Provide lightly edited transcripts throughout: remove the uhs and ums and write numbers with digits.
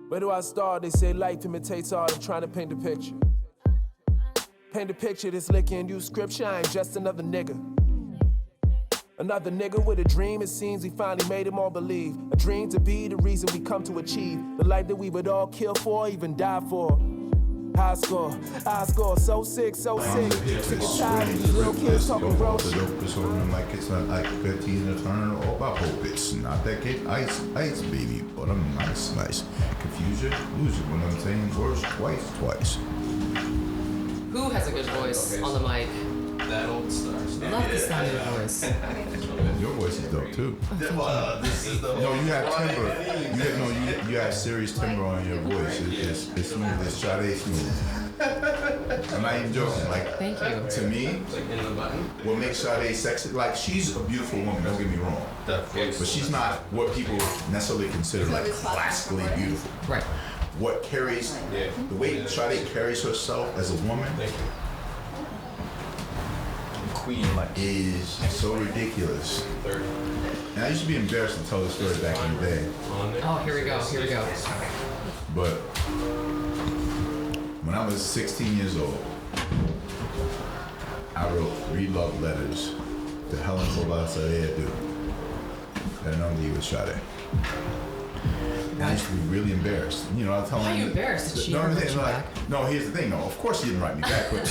Where do I start? They say life imitates art. I'm trying to paint a picture. Paint a picture that's licking you scripture. I ain't just another nigga. Another nigga with a dream. It seems we finally made him all believe. A dream to be the reason we come to achieve the life that we would all kill for, even die for. I score, so sick, so sick. Sick and tired of these little kids talking bro shit. Like it's not like 15 to turn all I hope it's not that kid ice, baby. But I'm nice. Confusion, lose it when I'm saying words twice. Who has a good voice on the mic? That old star. Love the sound of your voice. Your voice is dope too. This is the No, you have timbre. You have serious timbre on your voice. It's smooth. It's Sade Smooth. I'm not even joking. Like, thank you. To me, like in the button. What makes Sade sexy? Like, she's a beautiful woman. Don't get me wrong. But she's not what people necessarily consider like classically beautiful. Right. What carries the way Sade carries herself as a woman. Queen is so ridiculous. And I used to be embarrassed to tell this story back in the day. Oh, here we go. But when I was 16 years old, I wrote 3 love letters to Helen Kola Sade that normally was Sade. And I used to be really embarrassed. You know, I was telling Why are you embarrassed? Did she ever write you back? No, here's the thing. No, of course she didn't write me back. But,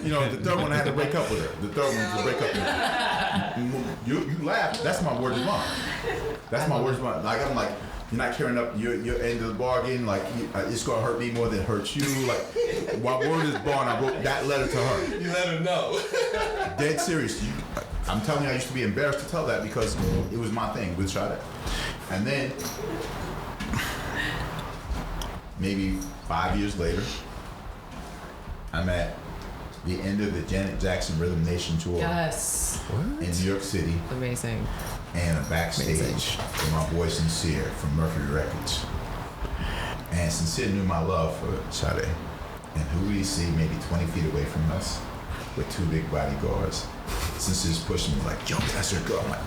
you know, the third one I had to break up with her. The third one was to break up with her. You laugh. That's my word is bond. That's my word is bond. Like, I'm like, you're not carrying up your end of the bargain. Like, it's going to hurt me more than it hurts you. Like, my word is bond. I wrote that letter to her. You let her know. Dead serious. I'm telling you, I used to be embarrassed to tell that because it was my thing with Sade. And then, maybe 5 years later, I'm at the end of the Janet Jackson Rhythm Nation tour. Yes. In New York City. Amazing. And a backstage with my boy Sincere from Mercury Records. And Sincere knew my love for Sade. And who we see maybe 20 feet away from us with 2 big bodyguards. Sincere's pushing me like, yo, that's her girl. I'm like,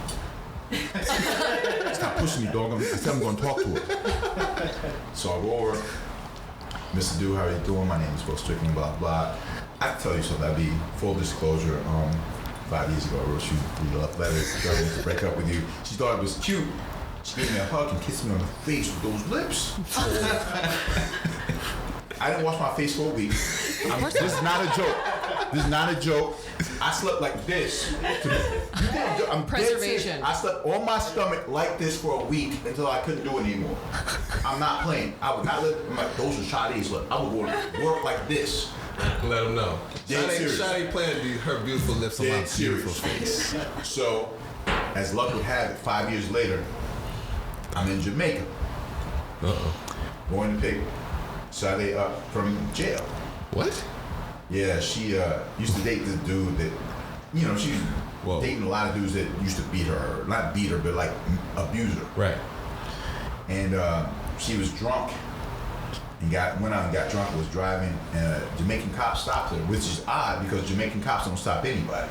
stop pushing me, dog. I said I'm going to talk to her. So I go over. Mr. Dude, how are you doing? My name is Will Strickland, blah, blah. I can tell you something. That'd be full disclosure. 5 years ago, I wrote you 3 love letters to break up with you. She thought it was cute. She gave me a hug and kissed me on the face with those lips. I didn't wash my face for a week. This is not a joke. I slept like this. I'm preservation. I slept on my stomach like this for a week until I couldn't do it anymore. I'm not playing. I would not let like those are Sade's look. I would go to work like this. Let them know. Sade planned her beautiful lips on my beautiful face. So, as luck would have it, 5 years later, I'm in Jamaica. Going to pick Sade up from jail. What? Yeah, she used to date this dude that, you know, she's dating a lot of dudes that used to beat her, not beat her, but like abuse her. Right. And she was drunk and went out and got drunk, was driving, and a Jamaican cop stopped her, which is odd because Jamaican cops don't stop anybody.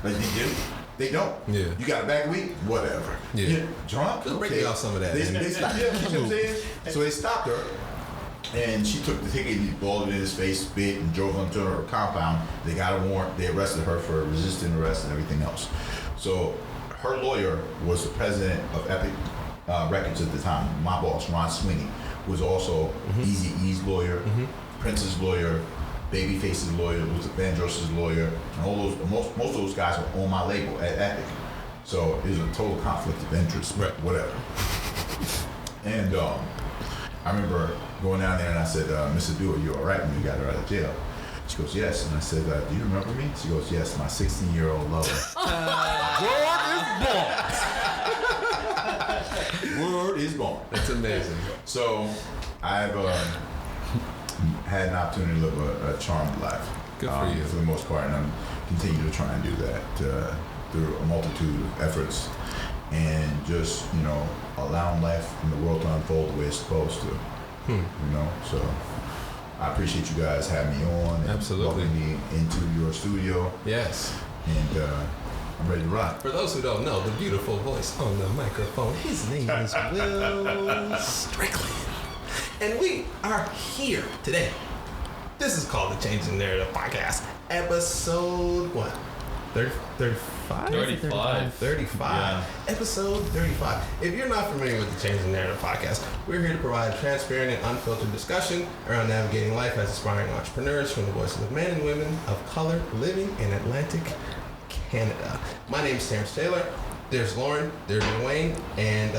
Like they do. They don't. Yeah. You got a bag of weed? Whatever. Yeah. You're drunk? Just break off some of that. They stopped, you know what I'm saying? So they stopped her. And she took the ticket, he balled it in his face, spit, and drove him to her compound. They got a warrant. They arrested her for resisting arrest and everything else. So her lawyer was the president of Epic Records at the time. My boss, Ron Sweeney, was also Eazy-E's lawyer, Prince's lawyer, Babyface's lawyer, Luther Vandross's lawyer, and all those. Most of those guys were on my label at Epic. So it was a total conflict of interest, but whatever. And I remember going down there and I said, Mr. Dewar, you all right when you got her out of jail? She goes, yes. And I said, do you remember me? She goes, yes, my 16-year-old lover. Word is born. That's amazing. So I've had an opportunity to live a charmed life. Good for you. For the most part, and I'm continuing to try and do that through a multitude of efforts. And just, you know, allowing life in the world to unfold the way it's supposed to. You know, so I appreciate you guys having me on. And absolutely. Welcoming me into your studio. Yes. And I'm ready to rock. For those who don't know, the beautiful voice on the microphone, his name is Will Strickland. And we are here today. This is called the Changing Narrative Podcast. Episode, what? 35? 35. Yeah. Episode 35. If you're not familiar with the Changing Narrative Podcast, we're here to provide transparent and unfiltered discussion around navigating life as aspiring entrepreneurs from the voices of men and women of color living in Atlantic Canada. My name is Terrence Taylor. There's Lauren, there's Duane, and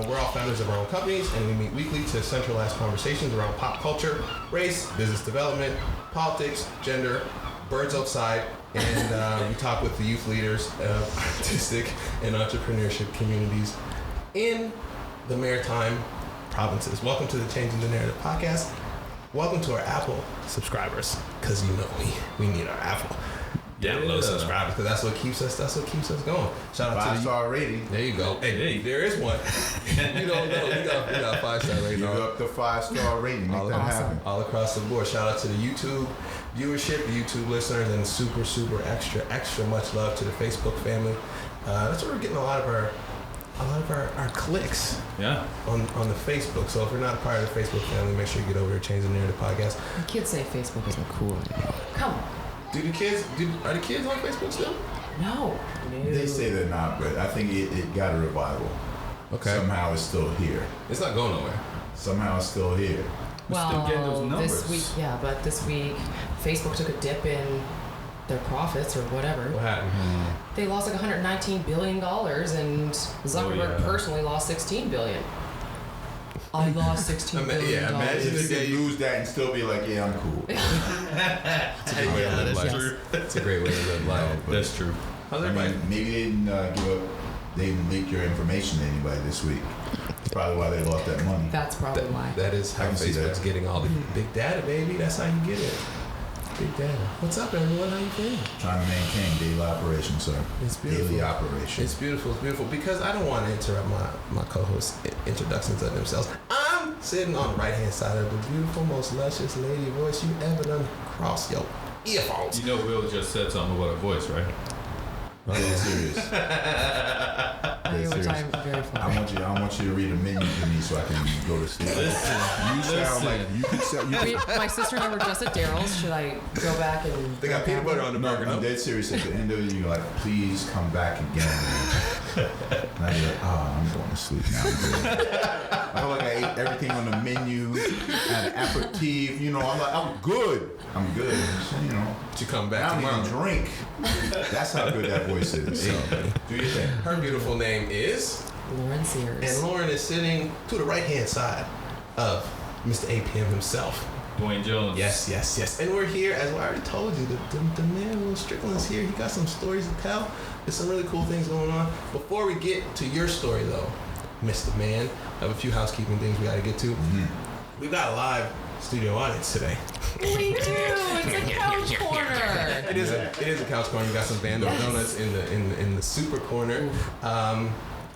we're all founders of our own companies, and we meet weekly to centralize conversations around pop culture, race, business development, politics, gender, birds outside, and we talk with the youth leaders of artistic and entrepreneurship communities in the maritime provinces. Welcome to the Changing the Narrative Podcast. Welcome to our Apple subscribers, because you know we need our Apple. Download subscribers, because that's what keeps us going. Shout out to the 5-star rating. There you go. Hey, there is one. You don't know. We got 5-star rating. Give up the 5-star rating. Make that happen. All across the board. Shout out to the YouTube viewership, the YouTube listeners, and super extra much love to the Facebook family. That's where we're getting a lot of our clicks. Yeah. On the Facebook. So if you're not a part of the Facebook family, make sure you get over to Change the Narrative Podcast. The kids say Facebook isn't cool anymore. Come on. Are the kids on Facebook still? No. They say they're not, but I think it got a revival. Okay. Somehow it's still here. It's not going nowhere. Somehow it's still here. Well, still getting those numbers. this week, Facebook took a dip in their profits or whatever. What happened? They lost like $119 billion, and Zuckerberg personally lost $16 billion. I lost $16 billion. Yeah, imagine If if you they could lose that and still be like, yeah, I'm cool. It's a great way to live life. Yes. It's a great way to live life. That's true. How's I everybody? mean, maybe they didn't give up. They didn't leak your information to anybody this week. That's probably why they lost that money. That's probably why. That is how I can see Facebook's that. getting all the big data, baby. That's how you get it. Big data. What's up, everyone? How you feeling? Trying to maintain daily operations, sir. It's beautiful. Daily operation. It's beautiful. It's beautiful. Because I don't want to interrupt my co-hosts' introductions of themselves. I'm sitting on the right-hand side of the beautiful, most luscious lady voice you ever done cross your earphones. You know, Will just said something about her voice, right? Dead serious. Which serious. I'm very fond I want you to read a menu to me so I can go to sleep. You sound like you could sound. Wait, my sister and I were just at Daryl's. Should I go back and... They got peanut butter on the burger, I'm no? dead serious. At the end of it, you're like, please come back again. And I'd be like, I'm going to sleep now. I feel like I ate everything on the menu, had an aperitif. You know, I'm like, I'm good. You know, To come back I'm tomorrow. gonna drink. That's how good that voice is. So, do your thing. Her beautiful name is... Lauren Sears. And Lauren is sitting to the right-hand side of Mr. APM himself. Dwayne Jones. Yes. And we're here, as I already told you, the man Will Strickland is here. He got some stories to tell. There's some really cool things going on. Before we get to your story, though, Mr. Man, I have a few housekeeping things we got to get to. Mm-hmm. We've got a live studio audience today. We do. It's a couch corner. It is a couch corner. You got some Bando donuts in the super corner. I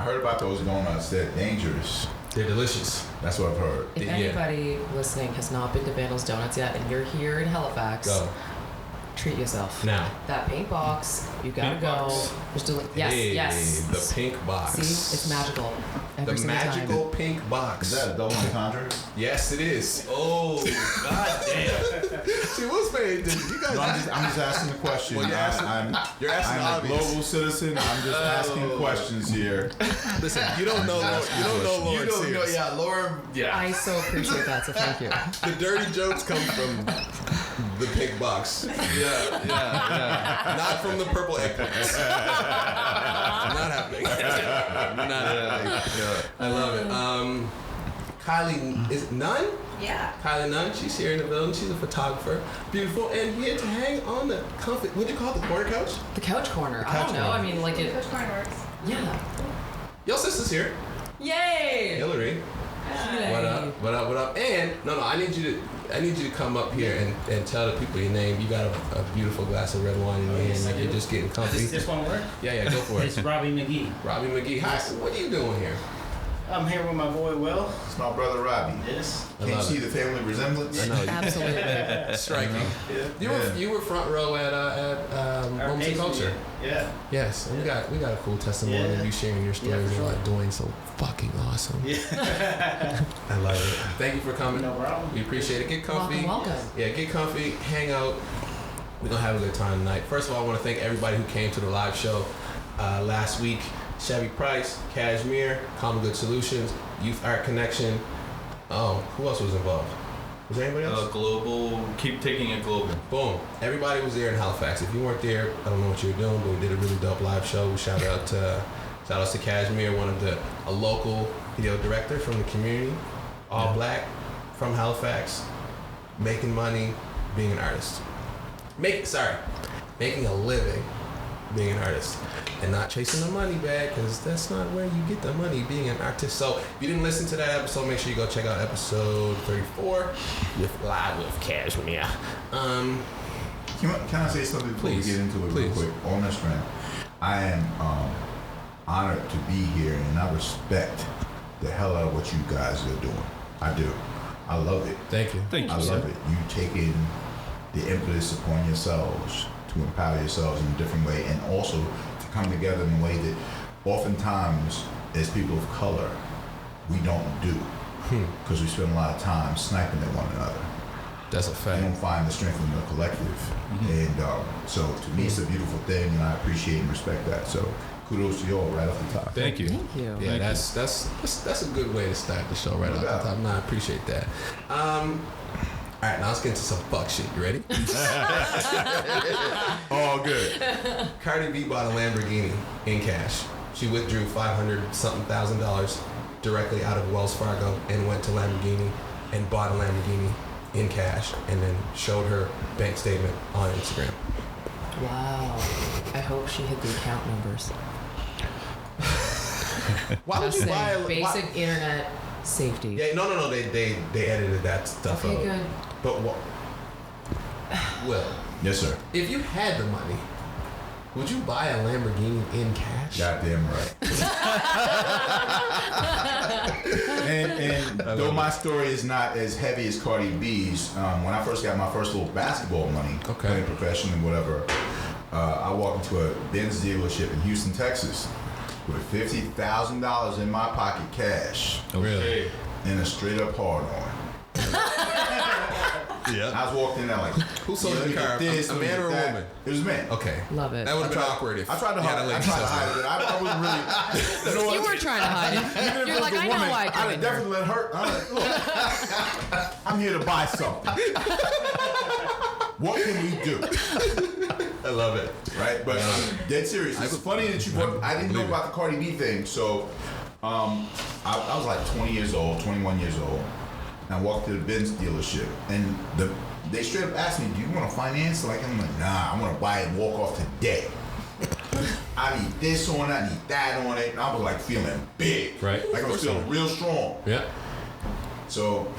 heard about those donuts. They're dangerous. They're delicious. That's what I've heard. If anybody listening has not been to Vandal's Donuts yet, and you're here in Halifax, Go. treat yourself. Now. That pink box, you gotta Pink go. box. There's Hey, yes. the pink box. See, it's magical. Every The single magical time. pink box. Is that a double entendre? Yes, it is. Oh, god damn. See, what's made this? You guys. No, I'm just asking the question. Well, you're asking I'm the a obvious. global citizen. I'm just asking questions here. Listen, you don't know Lauren. You don't know Lauren Sears. Yeah, Laura. Yeah. I so appreciate that, so thank you. The dirty jokes come from the pink box, Yeah. not from the purple eggplants. Not happening. Not happening. I love it. Kylie, is it Nunn? Yeah. Kylie Nunn, she's here in the building. She's a photographer. Beautiful. And here to hang on the comfy, what'd you call it, the corner couch? The couch corner. I couch don't know. corner. I mean, like it. Coach Corner works. Yeah. Your sister's here. Yay! Hillary. Yay. What up? And no, I need you to come up here and tell the people your name. You got a beautiful glass of red wine in your hand. yes, I You're do. just getting comfy. This one work? Yeah, go for It's it. Robbie McGee. Robbie McGee. Hi. What are you doing here? I'm here with my boy Will. It's my brother Robbie. Yes. Can you see the family resemblance? I know. Absolutely. Striking. Yeah. You were front row at Moments of Culture. Yeah. Yes, and we got a cool testimony of you sharing your stories for and sure. like Duane so fucking awesome. Yeah. I love it. Thank you for coming. No problem. We appreciate it. Get comfy. Welcome. Yeah, get comfy, hang out. We're gonna have a good time tonight. First of all, I want to thank everybody who came to the live show last week. Chevy Price, Cashmere, Common Good Solutions, Youth Art Connection. Oh, who else was involved? Was there anybody else? Global. Keep taking it global. Boom. Everybody was there in Halifax. If you weren't there, I don't know what you were doing, but we did a really dope live show. We shout outs to Cashmere, a local video director from the community, all black, from Halifax, making money, being an artist. Making a living being an artist and not chasing the money bag, because that's not where you get the money being an artist. So if you didn't listen to that episode, make sure you go check out episode 34 live with Cashmere. Can I say something before Please. we get into it real quick? On this friend, I am honored to be here, and I respect the hell out of what you guys are doing. I do. I love it. Thank you. Thank you, I sir. love it. You taking the impetus upon yourselves to empower yourselves in a different way, and also to come together in a way that oftentimes, as people of color, we don't do, because we spend a lot of time sniping at one another. That's a You fact. don't find the strength in the collective, and so to me, it's a beautiful thing, and I appreciate and respect that. So kudos to y'all right off the top. Thank you. Thank you. Yeah, that's a good way to start the show right No off the doubt. top. No, I appreciate that. All right, now let's get into some fuck shit. You ready? All good. Cardi B bought a Lamborghini in cash. She withdrew $500,000 directly out of Wells Fargo and went to Lamborghini and bought a Lamborghini in cash and then showed her bank statement on Instagram. Wow. I hope she hit the account numbers. Why would Just you buy saying, a basic internet safety. Yeah, no. They edited that stuff Okay, out. good. But what? Well, Yes, sir. if you had the money, would you buy a Lamborghini in cash? Goddamn right. and though my story is not as heavy as Cardi B's, when I first got my first little basketball money, playing professionally, whatever, I walked into a Benz dealership in Houston, Texas, with $50,000 in my pocket, cash, Okay. and a straight up hard on. Yeah. I was walking in there like, Who sold let the me get car? this, A let me man get or a that. woman? It was a man. Okay. Love it. That would have been awkward if I tried to hide it. I wasn't really. You know what? You were trying to hide it. Even if You're it like, was a I know woman, why I I'd came have in definitely let her. Look, I'm here to buy something. What can we do? I love it. Right? But dead serious. It's funny that you brought. I didn't know about the Cardi B thing. So I was like 20 years old, 21 years old. And I walked to the Benz dealership, and they straight up asked me, "Do you want to finance?" Like I'm like, "Nah, I want to buy it and walk off today." I need this on it, I need that on it. And I was like feeling big. Right. Like I was feeling real strong. Yeah. So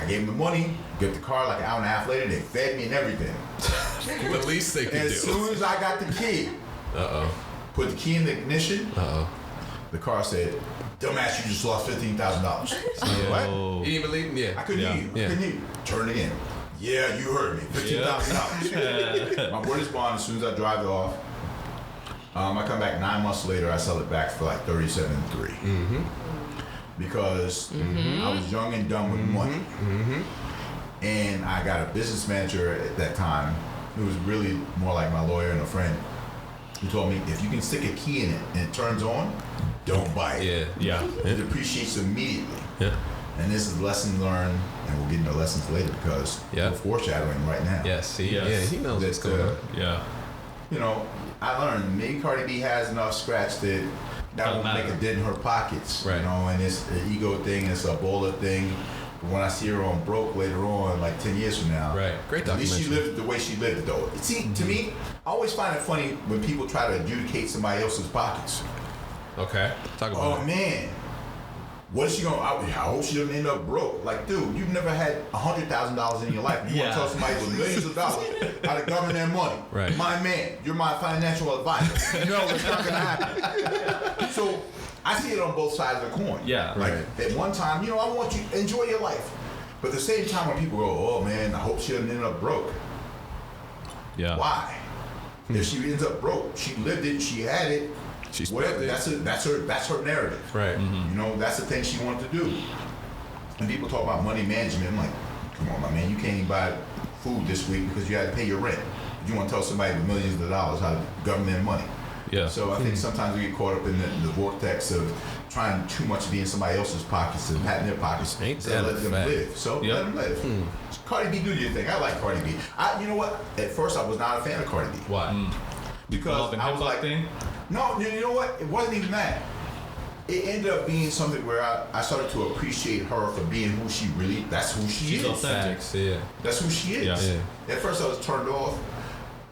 I gave them the money, get the car like an hour and a half later, they fed me and everything. The least they could do. As soon as I got the key, put the key in the ignition, the car said, "Dumbass, you just lost $15,000. What? You didn't believe me? Yeah. I couldn't hear you. Yeah. I couldn't hear you. Turn it in. Yeah, you heard me. $15,000. My word is bond. As soon as I drive it off, I come back 9 months later. I sell it back for like $37,300 because I was young and dumb with money, and I got a business manager at that time who was really more like my lawyer and a friend. Who told me if you can stick a key in it and it turns on, don't buy it. Yeah. It depreciates immediately. Yeah. And this is a lesson learned, and we'll get into lessons later because we're foreshadowing right now. Yes. See. Yes. Yeah. He knows what's That, going on. Yeah. You know, I learned maybe Cardi B has enough scratch that won't make a dent in her pockets. Right. You know, and it's an ego thing, it's a baller thing. But when I see her on broke later on, like 10 years from now, Right. Great at least she documentary. lived it the way she lived it, though. See, to me, I always find it funny when people try to adjudicate somebody else's pockets. Okay. Talk about Oh it. man, what is she gonna? I hope she doesn't end up broke. Like, dude, you've never had $100,000 in your life. You want to tell somebody with millions of dollars how to govern their money? Right. My man, you're my financial advisor. No, it's not gonna happen. So I see it on both sides of the coin. Yeah. Like Right. at one time, I want you to enjoy your life. But at the same time, when people go, oh man, I hope she doesn't end up broke. Yeah. Why? If she ends up broke, she lived it, she had it. She spent whatever. it. That's her narrative. Right. That's the thing she wanted to do. And people talk about money management. I'm like, come on, my man, you can't even buy food this week because you had to pay your rent. You want to tell somebody with millions of dollars how to government money. Yeah. So I think sometimes we get caught up in the vortex of trying too much to be in somebody else's pockets and patting their pockets. Ain't instead of that let a them fact? live. So Yep. let them live. Cardi B, do your thing. I like Cardi B. You know what? At first, I was not a fan of Cardi B. Why? Because Love and I was hip-hop like, thing? no, you know what? It wasn't even that. It ended up being something where I started to appreciate her for being who she really. That's who she She's is. authentic. Facts, yeah. That's who she is. Yeah. At first, I was turned off,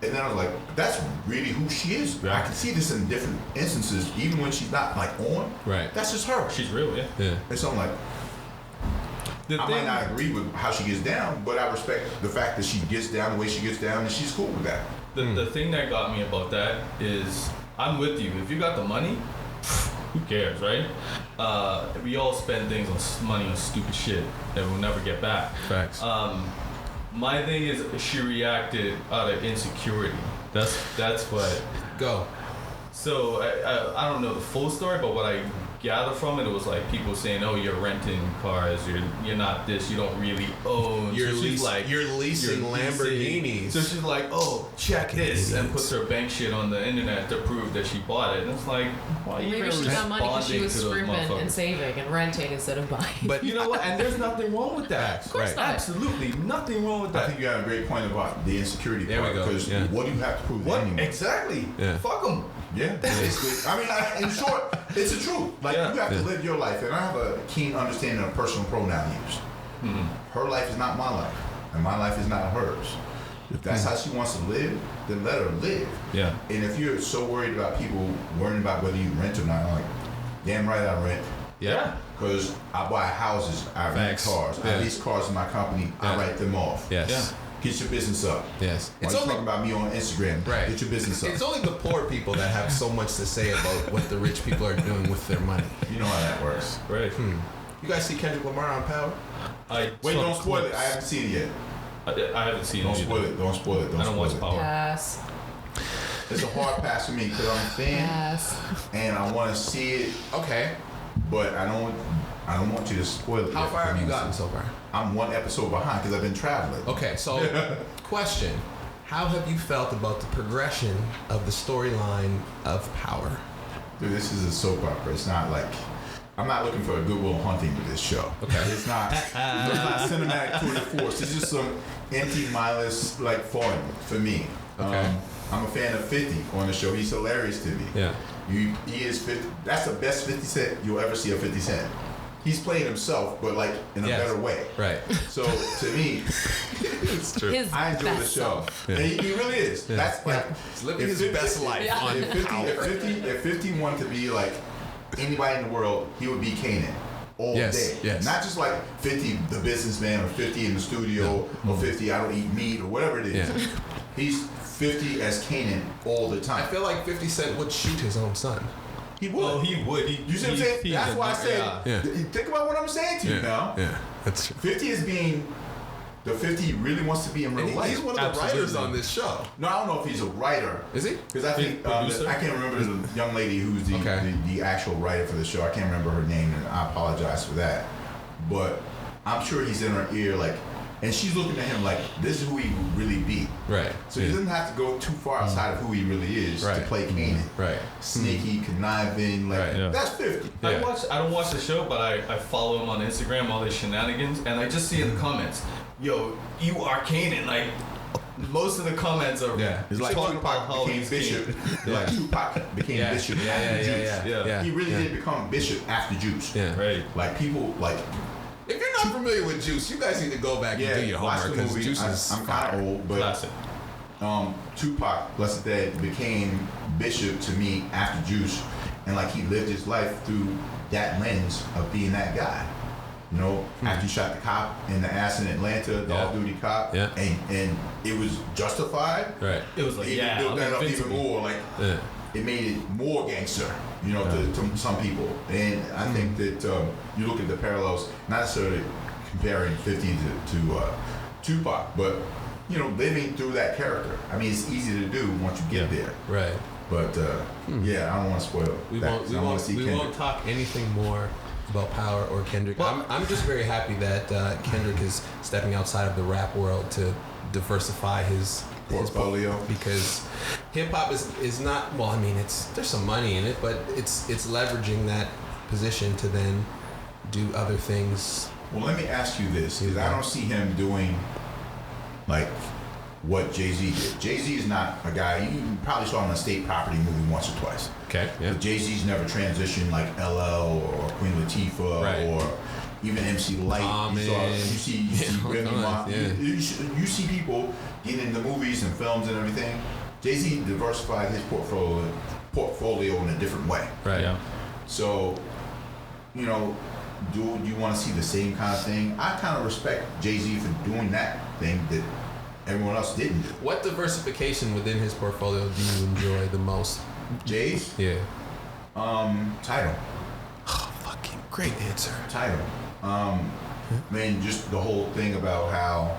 and then I was like, "That's really who she is." Yeah. I can see this in different instances, even when she's not like on. Right. That's just her. She's real, yeah. Yeah. And so I'm like, The I thing, might not agree with how she gets down, but I respect the fact that she gets down the way she gets down, and she's cool with that. the thing that got me about that is I'm with you. If you got the money, who cares, right? We all spend things on money on stupid shit that we'll never get back. Facts. My thing is she reacted out of insecurity. That's what. Go. So I don't know the full story, but what I gather from it was like people saying, "Oh, you're renting cars. You're not this. You don't really own." You're so she's like, you're leasing Lamborghinis. So she's like, "Oh, check this," and puts her bank shit on the internet to prove that she bought it. And it's like, why are you Maybe even she got money because she responding was to those scrimping and motherfuckers? saving and renting instead of buying. But You know what? And there's nothing wrong with that. Of course Right. not. Absolutely nothing wrong with I that. think you got a great point about the insecurity There we part. go. Because Yeah. what do you have to prove to What anyone? exactly? Yeah. Fuck them. Yeah, basically. I mean, in short, it's the truth. Like, Yeah. you have to live your life. And I have a keen understanding of personal pronoun use. Her life is not my life, and my life is not hers. If that's how she wants to live, then let her live. Yeah. And if you're so worried about people worrying about whether you rent or not, I'm like, damn right I rent. yeah. Because I buy houses, I rent Facts. cars, Yeah. I lease cars in my company, I Yeah. write them off. Yes. Yeah. Get your business up. Yes. Why you talking about me on Instagram? Right. Get your business up. It's only the poor people that have so much to say about what the rich people are doing with their money. You know how that works. Right. You guys see Kendrick Lamar on Power? Wait, don't spoil it. I haven't seen it yet. I haven't seen Don't it. spoil it. Don't spoil it. Don't I don't spoil watch it. Power. Pass. It's a hard pass for me because I'm a fan Pass. and I want to see it, Okay. but I don't want you to spoil it. How yet far for have you me. gotten so far? I'm one episode behind because I've been traveling. Okay, so question. How have you felt about the progression of the storyline of Power? Dude, this is a soap opera. It's not like I'm not looking for a Goodwill Hunting with this show. Okay. It's not cinematic tour de force. It's just some empty, mindless like fun for me. Okay. I'm a fan of 50 on the show. He's hilarious to me. Yeah. He is 50. That's the best 50 Cent you'll ever see of 50 Cent. He's playing himself, but like in a Yes. better way. Right. So to me, It's true. His I enjoy the best show. self. And he really is. Yeah. That's like He's living if his 50 best life Yeah. on Power. if 50 wanted to be like anybody in the world, he would be Kanan all Yes, day. yes. Not just like 50 the businessman or 50 in the studio or 50 I don't eat meat or whatever it is. Yeah. He's 50 as Kanan all the I time. feel like 50 Cent would shoot his own son. He would. Oh, he would. You see what I'm saying? That's why I said, Yeah. think about what I'm saying to you now. Yeah. That's true. 50 is being the 50 he really wants to be in real And life. he's one of the Absolutely. writers on this show. No, I don't know if he's a writer. Is he? Because I think Producer? I can't remember the young lady who's Okay. the actual writer for the show. I can't remember her name, and I apologize for that. But I'm sure he's in her ear, like, and she's looking at him like, this is who he would really be. Right. So he doesn't have to go too far outside of who he really is to Right. play Kanan. Right. Sneaky, conniving, like Right. Yeah. that's 50. Yeah. I don't watch the show, but I follow him on Instagram, all his shenanigans, and I just see in the comments, yo, you are Kanan. Like, most of the comments are Yeah. It's like talking about how Tupac became he's Bishop. Kanan. Like Tupac became Yeah. Bishop Yeah, after yeah, Juice. yeah, Yeah. yeah. He really Yeah. did become Bishop after Juice. Yeah. Right. Like people like If you're not familiar with Juice, you guys need to go back and do your watch homework the because movie. Juice is I'm kind fire. of old, but Classic. Tupac, blessed dead, became Bishop to me after Juice, and like he lived his life through that lens of being that guy. You know, after he shot the cop in the ass in Atlanta, the Yeah. off-duty cop, Yeah. and it was justified. Right. It was like, He yeah, built I'm that up even invincible. more. Like Yeah. it made it more gangster, you know, to some people. And I think that you look at the parallels, not necessarily comparing 50 to Tupac, but you know, living through that character. I mean, it's easy to do once you get there. Right. But yeah, I don't want to spoil it. We won't talk anything more about Power or Kendrick. I'm just very happy that Kendrick is stepping outside of the rap world to diversify his portfolio, because hip hop is not, well, I mean, there's some money in it, but it's leveraging that position to then do other things. Well, let me ask you this, because I don't see him doing like what Jay-Z did. Jay-Z is not a guy, you probably saw him in a state property movie once or twice. Okay, yeah. But Jay-Z's never transitioned like LL or Queen Latifah or even MC Lyte. You see Remy Ma. You see people getting into movies and films and everything. Jay-Z diversified his portfolio in a different way. Right. Yeah. So, you know, do you want to see the same kind of thing? I kind of respect Jay-Z for doing that thing that everyone else didn't do. What diversification within his portfolio do you enjoy the most? Jay's? Yeah. Title. Oh, fucking great answer. Title. Man, just the whole thing about how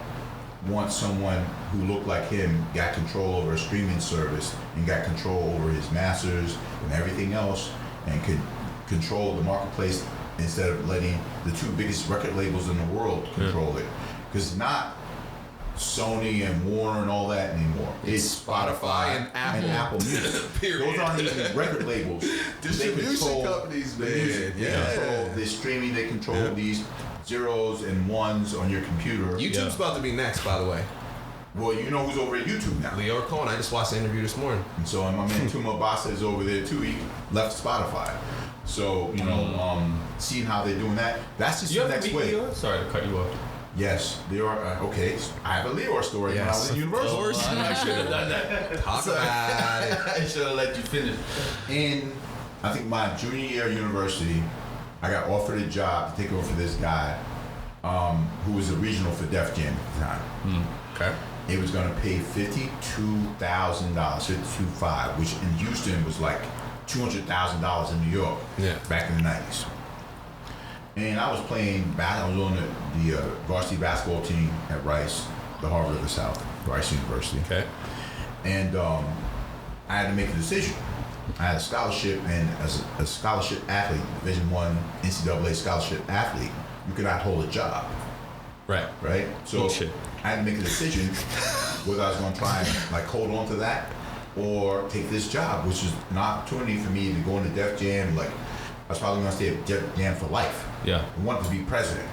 once someone who looked like him got control over a streaming service and got control over his masters and everything else and could control the marketplace instead of letting the two biggest record labels in the world control it. Because not Sony and Warner and all that anymore. It's Spotify and Apple Music. Those aren't even record labels. Distribution companies, man. They control the streaming. They control these zeros and ones on your computer. YouTube's about to be next, by the way. Well, you know who's over at YouTube now? Lyor Cohen. I just watched the interview this morning. And so my man Tuma Basa is over there too. He left Spotify. So, you know, seeing how they're doing that, that's just the next way. Lyor? Sorry to cut you off. Yes, Lyor. Okay, I have a Lyor story when I was in university. I should have done that. Talk about it. I should have let you finish. In, I think, my junior year of university, I got offered a job to take over for this guy who was a regional for Def Jam at the time. Okay. It was going to pay $52,000, $52,500, which in Houston was like $200,000 in New York back in the 90s. And I was playing I was on the varsity basketball team at Rice, the Harvard of the South, Rice University. Okay. And I had to make a decision. I had a scholarship, and as a scholarship athlete, Division I NCAA scholarship athlete, you could not hold a job. Right? So I had to make a decision whether I was going to try and like hold on to that or take this job, which is an opportunity for me to go into Def Jam. Like, I was probably going to stay at Def Jam for life. Yeah. I wanted to be president.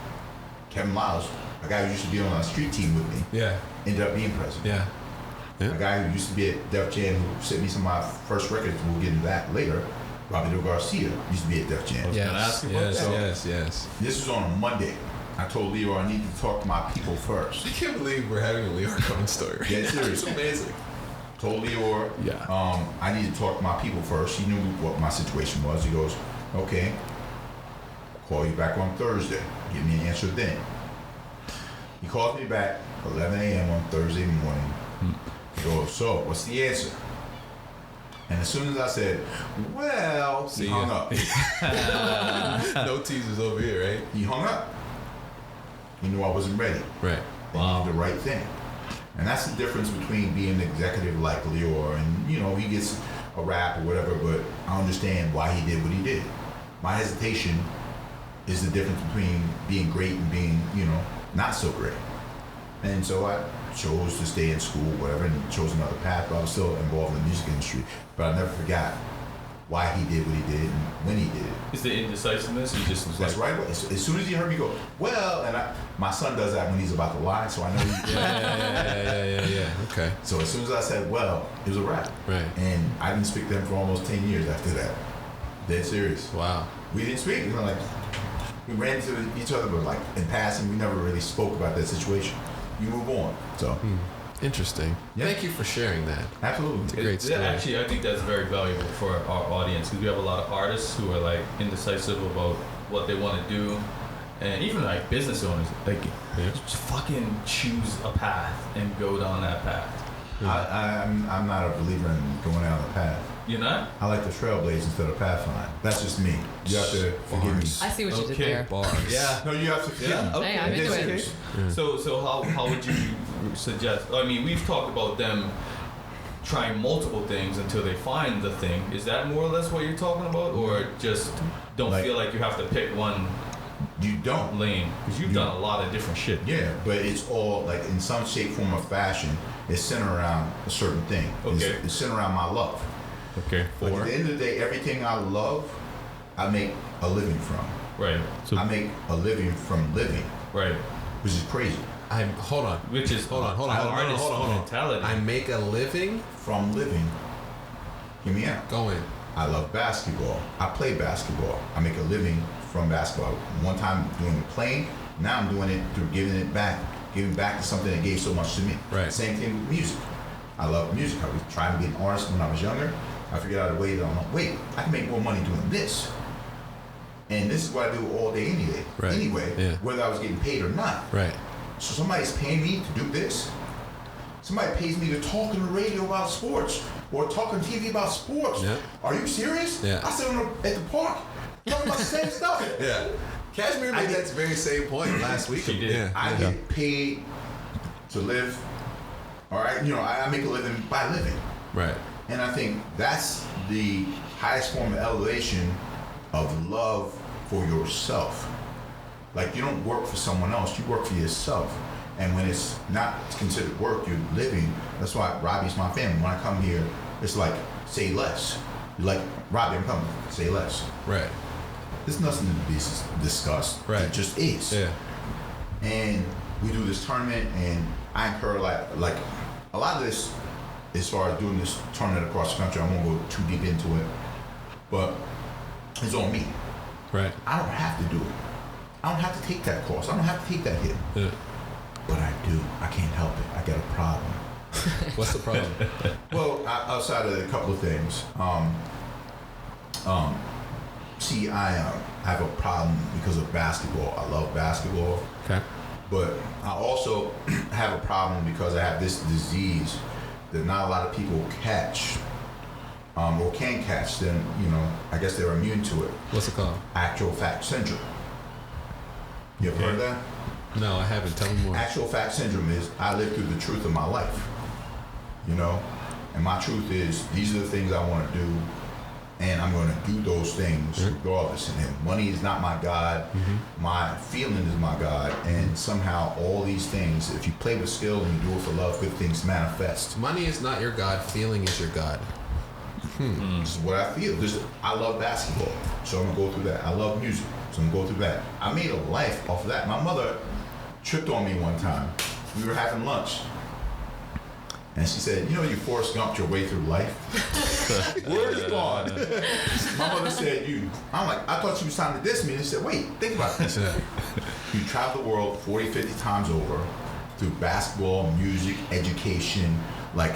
Kevin Lyles, a guy who used to be on a street team with me, ended up being president. Yeah. A guy who used to be at Def Jam, who sent me some of my first records, we'll get into that later, Robert Garcia, used to be at Def Jam. Yes. This was on a Monday. I told Lyor I need to talk to my people first. I can't believe we're having a Lyor Cohen story. Yeah, serious. It's amazing. Told Lyor, I need to talk to my people first. He knew what my situation was. He goes, okay, call you back on Thursday. Give me an answer then. He calls me back 11 a.m. on Thursday morning. He goes, so what's the answer? And as soon as I said, well, he hung up. No teasers over here, right? He hung up. He knew I wasn't ready. Right. Wow. He did the right thing. And that's the difference between being an executive like Lyor and, you know, he gets a rap or whatever, but I understand why he did what he did. My hesitation is the difference between being great and being, you know, not so great. And so I chose to stay in school, whatever, and chose another path, but I was still involved in the music industry. But I never forgot why he did what he did and when he did it. Is the indecisiveness? He just was That's like, right. As soon as he heard me go, well, and my son does that when he's about to lie, so I know he Yeah. Okay. So as soon as I said, well, it was a wrap. Right. And I didn't speak to him for almost 10 years after that. Dead serious. Wow. We didn't speak. You know, like, we ran into each other, but like in passing, we never really spoke about that situation. You move on. So. Interesting. Yeah. Thank you for sharing that. Absolutely. It's a great story. Actually, I think that's very valuable for our audience because we have a lot of artists who are like indecisive about what they want to do, and even like business owners, like just fucking choose a path and go down that path. I'm not a believer in going down the path. You're not? I like the Trailblaze instead of Pathfind. That's just me. You have to forgive me. I see what you did Okay. there. Bars. Yeah. No, you have to forgive me. Hey, I'm into It it. is. So how would you suggest? I mean, we've talked about them trying multiple things until they find the thing. Is that more or less what you're talking about, or just don't Like- feel like you have to pick one You don't. lane? Because you've done a lot of different shit. Yeah, but it's all like in some shape, form, or fashion. It's centered around a certain thing. Okay. It's centered around my love. Okay. Like at the end of the day, everything I love, I make a living from. Right. I make a living from living, Right. which is crazy. Hold on. Which is Hold on. artist mentality. I make a living. From living. Hear me out. Go in. I love basketball. I play basketball. I make a living from basketball. One time doing the playing, now I'm doing it through giving back to something that gave so much to me. Right. Same thing with music. I love music. I was trying to be an artist when I was younger. I figured out a way that I'm like, wait, I can make more money doing this. And this is what I do all day anyway. Right. Anyway, Yeah. whether I was getting paid or not. Right. So somebody's paying me to do this. Somebody pays me to talk on the radio about sports or talk on TV about sports. Yeah. Are you serious? Yeah. I sit at the park talking about the same stuff. Yeah. Cashmere made that very same point last week. She did. Yeah. I get paid to live. All right, I make a living by living. Right. And I think that's the highest form of elevation of love for yourself. Like you don't work for someone else, you work for yourself. And when it's not considered work, you're living. That's why Robbie's my family. When I come here, it's like, say less. You're like, Robbie, I'm coming, say less. Right. There's nothing to be discussed. Right. It just is. Yeah. And we do this tournament, and I incur like a lot of this, as far as doing this tournament across the country, I won't go too deep into it, but it's on me. Right. I don't have to do it. I don't have to take that course. I don't have to take that hit. Yeah. But I do. I can't help it. I got a problem. What's the problem? Well, outside of a couple of things, see, I have a problem because of basketball. I love basketball. Okay. But I also have a problem because I have this disease that not a lot of people catch, or can catch. Then I guess they're immune to it. What's it called? Actual fact syndrome. You ever heard of that? No, I haven't. Tell me more. Actual fact syndrome is I live through the truth of my life. And my truth is these are the things I want to do, and I'm going to do those things regardless. And money is not my God. My feeling is my God. And somehow all these things, if you play with skill and you do it for love, good things manifest. Money is not your God. Feeling is your God. This is what I feel. I love basketball, so I'm going to go through that. I love music, so I'm going to go through that. I made a life off of that. My mother tripped on me one time. We were having lunch. And she said, you Forrest Gumped your way through life. Word is gone. My mother said, I'm like, I thought you was trying to diss me. And she said, wait, think about this. You traveled the world 40, 50 times over through basketball, music, education. Like,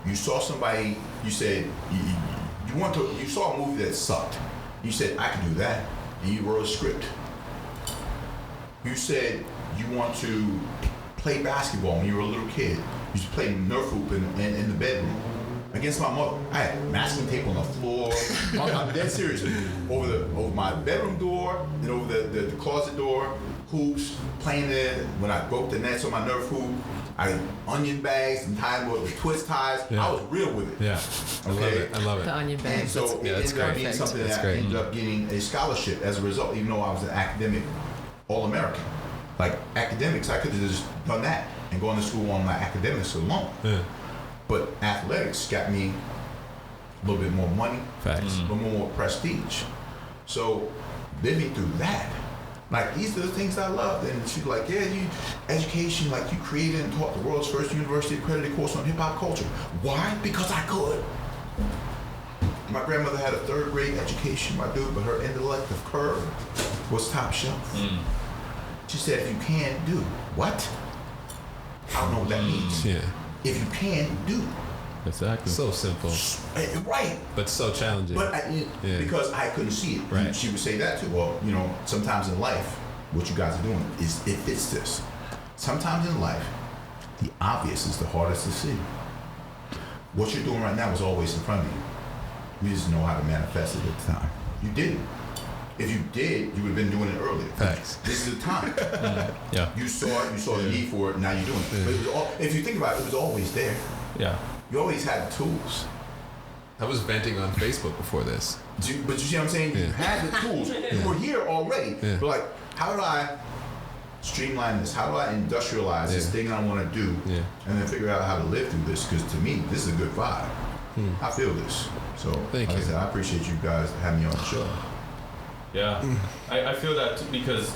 you saw somebody, you said, you saw a movie that sucked. You said, I can do that. And you wrote a script. You said you want to play basketball when you were a little kid. You used to play Nerf hoop in the bedroom against my mother. I had masking tape on the floor. I'm dead serious. Over my bedroom door and over the closet door, hoops, playing there. When I broke the nets on my Nerf hoop, I had onion bags and tied with twist ties. Yeah. I was real with it. Yeah. I love it. The onion bag. And so it ended up being something that I ended up getting a scholarship as a result, even though I was an academic All-American. Like academics, I could have just done that and gone to school on my academics alone. Yeah. But athletics got me a little bit more money, Facts. a little more prestige. So living through that, like these are the things I loved. And she's like, yeah, education, like you created and taught the world's first university accredited course on hip hop culture. Why? Because I could. My grandmother had a 3rd grade education, my dude, but her intellective curve was top shelf. She said, if you can do what? I don't know what that means. Yeah. If you can do. Exactly. So simple, Right. but so challenging. But Yeah. because I couldn't see it. Right. She would say that too. Well, sometimes in life, what you guys are doing is it fits this. Sometimes in life, the obvious is the hardest to see. What you're doing right now is always in front of you. We just know how to manifest it at the time. You didn't. If you did, you would have been doing it earlier. Facts. This is the time. Yeah. You saw it, you saw the need for it, now you're doing it. But it was if you think about it, it was always there. Yeah. You always had the tools. I was venting on Facebook before this. But you see what I'm saying? You had the tools. You were here already. Yeah. But like, how do I streamline this? How do I industrialize this thing I want to do? Yeah. And then figure out how to live through this? Because to me, this is a good vibe. I feel this. So, Thank like you. I said, I appreciate you guys having me on the show. Yeah, I feel that too because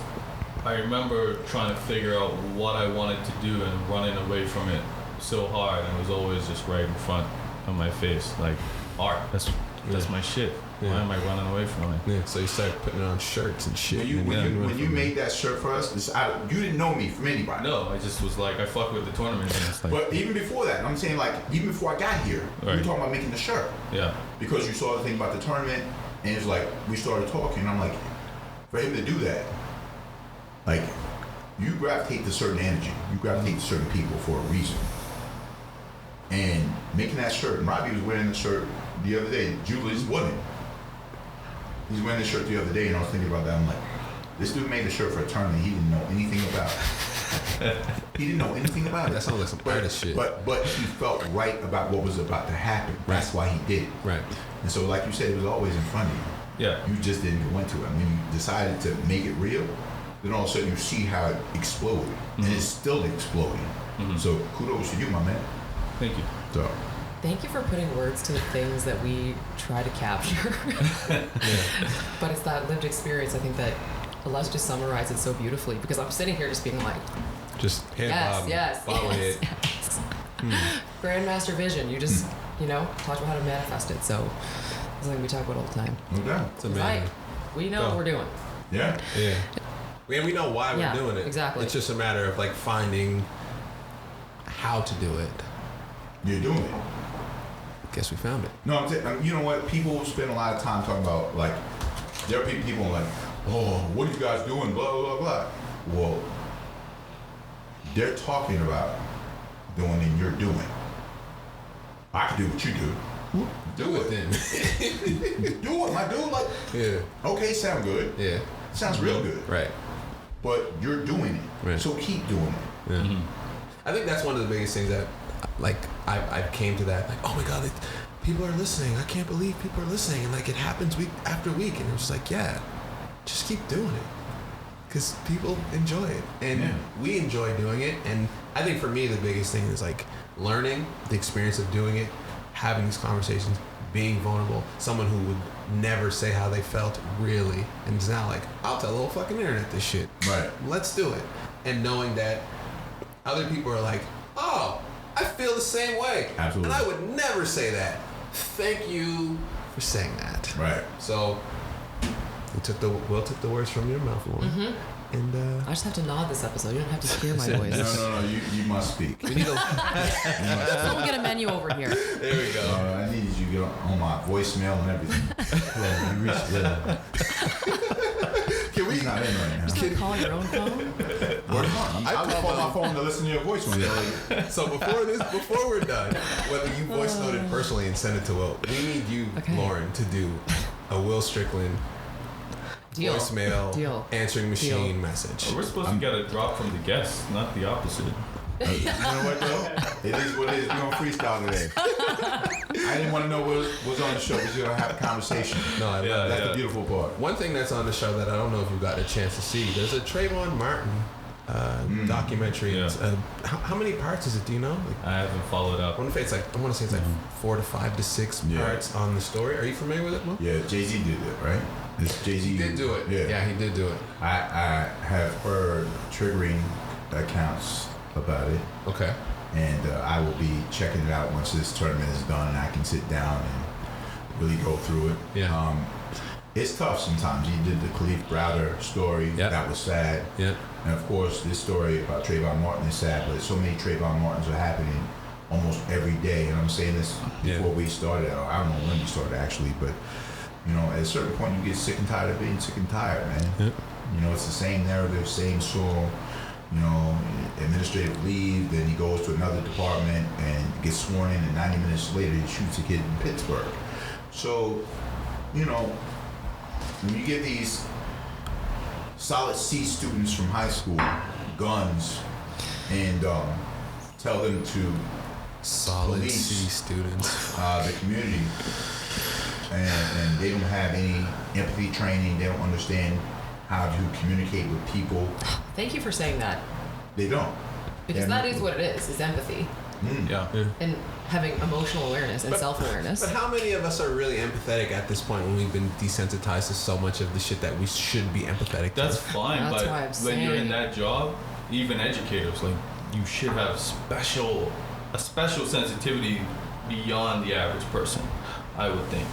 I remember trying to figure out what I wanted to do and running away from it so hard, and it was always just right in front of my face, like art. That's my shit. Yeah. Why am I running away from it? Yeah, so you started putting it on shirts and shit. When you made that shirt for us, you didn't know me from anybody. No, I just was like, I fuck with the tournament. And it's like, But even before that, I'm saying like, even before I got here, we were Right. talking about making the shirt. yeah, Because you saw the thing about the tournament, and it's like, we started talking, and I'm like, for him to do that, like, you gravitate to certain energy. You gravitate to certain people for a reason. And making that shirt, and Robbie was wearing the shirt the other day. Julie's wasn't. He's wearing the shirt the other day, and I was thinking about that. I'm like, this dude made the shirt for a tournament he didn't know anything about. He didn't know anything about it. That sounds like some artist shit. But he felt right about what was about to happen. That's why he did it. Right. And so, like you said, it was always in front of you. yeah, You just didn't go into it. When you decided to make it real, then all of a sudden you see how it exploded. And it's still exploding. So kudos to you, my man. thank you. So, Thank you for putting words to the things that we try to capture. But it's that lived experience, I think, that allows you to summarize it so beautifully. Because I'm sitting here just being like, Just yes, following yes, it. yes. Grandmaster vision. You just, talked about how to manifest it. So it's something we talk about all the time. no doubt. It's amazing. Right. We know what we're doing. Yeah. Yeah. And we know why Yeah, we're doing it. exactly. It's just a matter of like finding how to do it. You're doing it. Guess we found it. No, you know what? People spend a lot of time talking about, like, there are people like, oh, what are you guys doing? Blah, blah, blah. Well, they're talking about doing and you're doing. I can do what you do. Do it then. Do it, my dude. Like, Yeah. okay, sound good. Yeah. Sounds real good. Right. But you're doing it. Right. So keep doing it. Yeah. I think that's one of the biggest things that, like, I came to that. Like, oh my God, people are listening. I can't believe people are listening. And like, it happens week after week. And it was like, yeah, just keep doing it. Because people enjoy it. And we enjoy doing it. And I think for me, the biggest thing is like learning the experience of doing it, having these conversations, being vulnerable. Someone who would never say how they felt, really. And it's now like, I'll tell the whole fucking internet this shit. Right. Let's do it. And knowing that other people are like, oh, I feel the same way. Absolutely. And I would never say that. Thank you for saying that. Right. So Will took the words from your mouth, Lauren. And I just have to nod this episode. You don't have to hear my voice. No. You must speak. we need a Someone get a menu over here. there we go. I needed you to get on my voicemail and everything. Yeah, you reached Can we? He's not in right now. Just not calling your own phone. I was on my phone to listen to your voice one day. So before we're done, whether you voice noted personally and send it to Will, we need you, Okay. Lauren, to do a Will Strickland Deal. voicemail Deal. answering machine Deal. message. We're supposed to get a drop from the guests, not the opposite. You know what though? It is what it is. We're gonna freestyle today. I didn't want to know what was on the show because you're gonna have a conversation. No, I Yeah. That's the beautiful part. One thing that's on the show that I don't know if you got a chance to see, there's a Trayvon Martin documentary. Yeah. It's, how many parts is it? Do you know? Like, I haven't followed up. I want to say it's like 4 to 5 to 6 Yeah. parts on the story. Are you familiar with it, Will? Yeah, Jay-Z did it, right? It's Jay-Z. He did do it. Yeah. He did do it. I have heard triggering accounts about it, Okay. and I will be checking it out once this tournament is done and I can sit down and really go through it. Yeah. It's tough sometimes. He did the Khalif Browder story. Yeah. That was sad. Yeah. And of course, this story about Trayvon Martin is sad, but so many Trayvon Martins are happening almost every day. And I'm saying this before we started. I don't know when we started actually, but you know, at a certain point, you get sick and tired of being sick and tired, man. Yeah. You know, it's the same narrative, same soul. You know, administrative leave, then he goes to another department and gets sworn in, and 90 minutes later he shoots a kid in Pittsburgh. So, you know, when you get these solid C students from high school guns and tell them to Solid police C students. the community, and they don't have any empathy training, they don't understand how to communicate with people. Thank you for saying that. They don't. Because that is what it is empathy. Yeah. And having emotional awareness and self-awareness. But how many of us are really empathetic at this point when we've been desensitized to so much of the shit that we should be empathetic to? That's fine, That's but why I'm when you're in saying- that job, even educators, like, you should have a special sensitivity beyond the average person, I would think.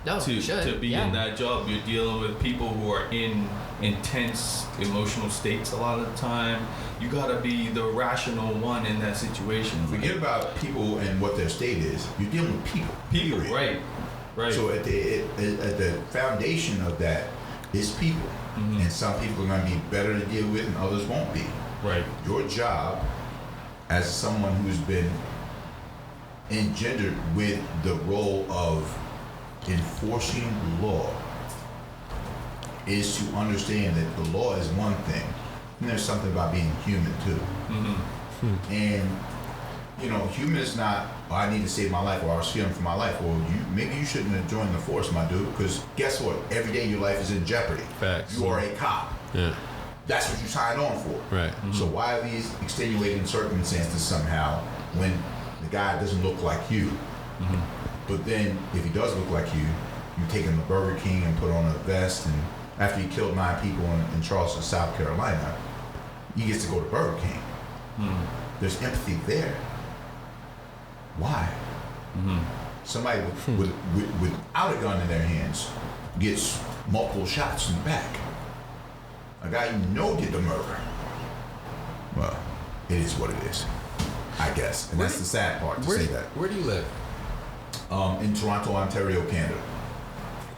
No, you should. To be in that job, you're dealing with people who are in intense emotional states a lot of the time. You gotta be the rational one in that situation. Forget about people and what their state is. You're dealing with people. People, period. right. So at the foundation of that is people. Mm-hmm. And some people are going to be better to deal with and others won't be. Right. Your job as someone who's been engendered with the role of enforcing law is to understand that the law is one thing, and there's something about being human too. Mm-hmm. And you know, human is not, oh, I need to save my life, or I was fearing for my life. Well, maybe you shouldn't have joined the force, my dude, because guess what? Every day your life is in jeopardy. Facts. You are a cop. Yeah. That's what you signed on for. Right. So why are these extenuating circumstances somehow when the guy doesn't look like you? Mm-hmm. But then, if he does look like you take him to Burger King and put on a vest, and after he killed 9 people in Charleston, South Carolina, he gets to go to Burger King. Mm-hmm. There's empathy there. Why? Mm-hmm. Somebody without a gun in their hands gets multiple shots in the back. A guy you know did the murder. Well, it is what it is, I guess. And that's the sad part to say that. Where do you live? In Toronto, Ontario, Canada.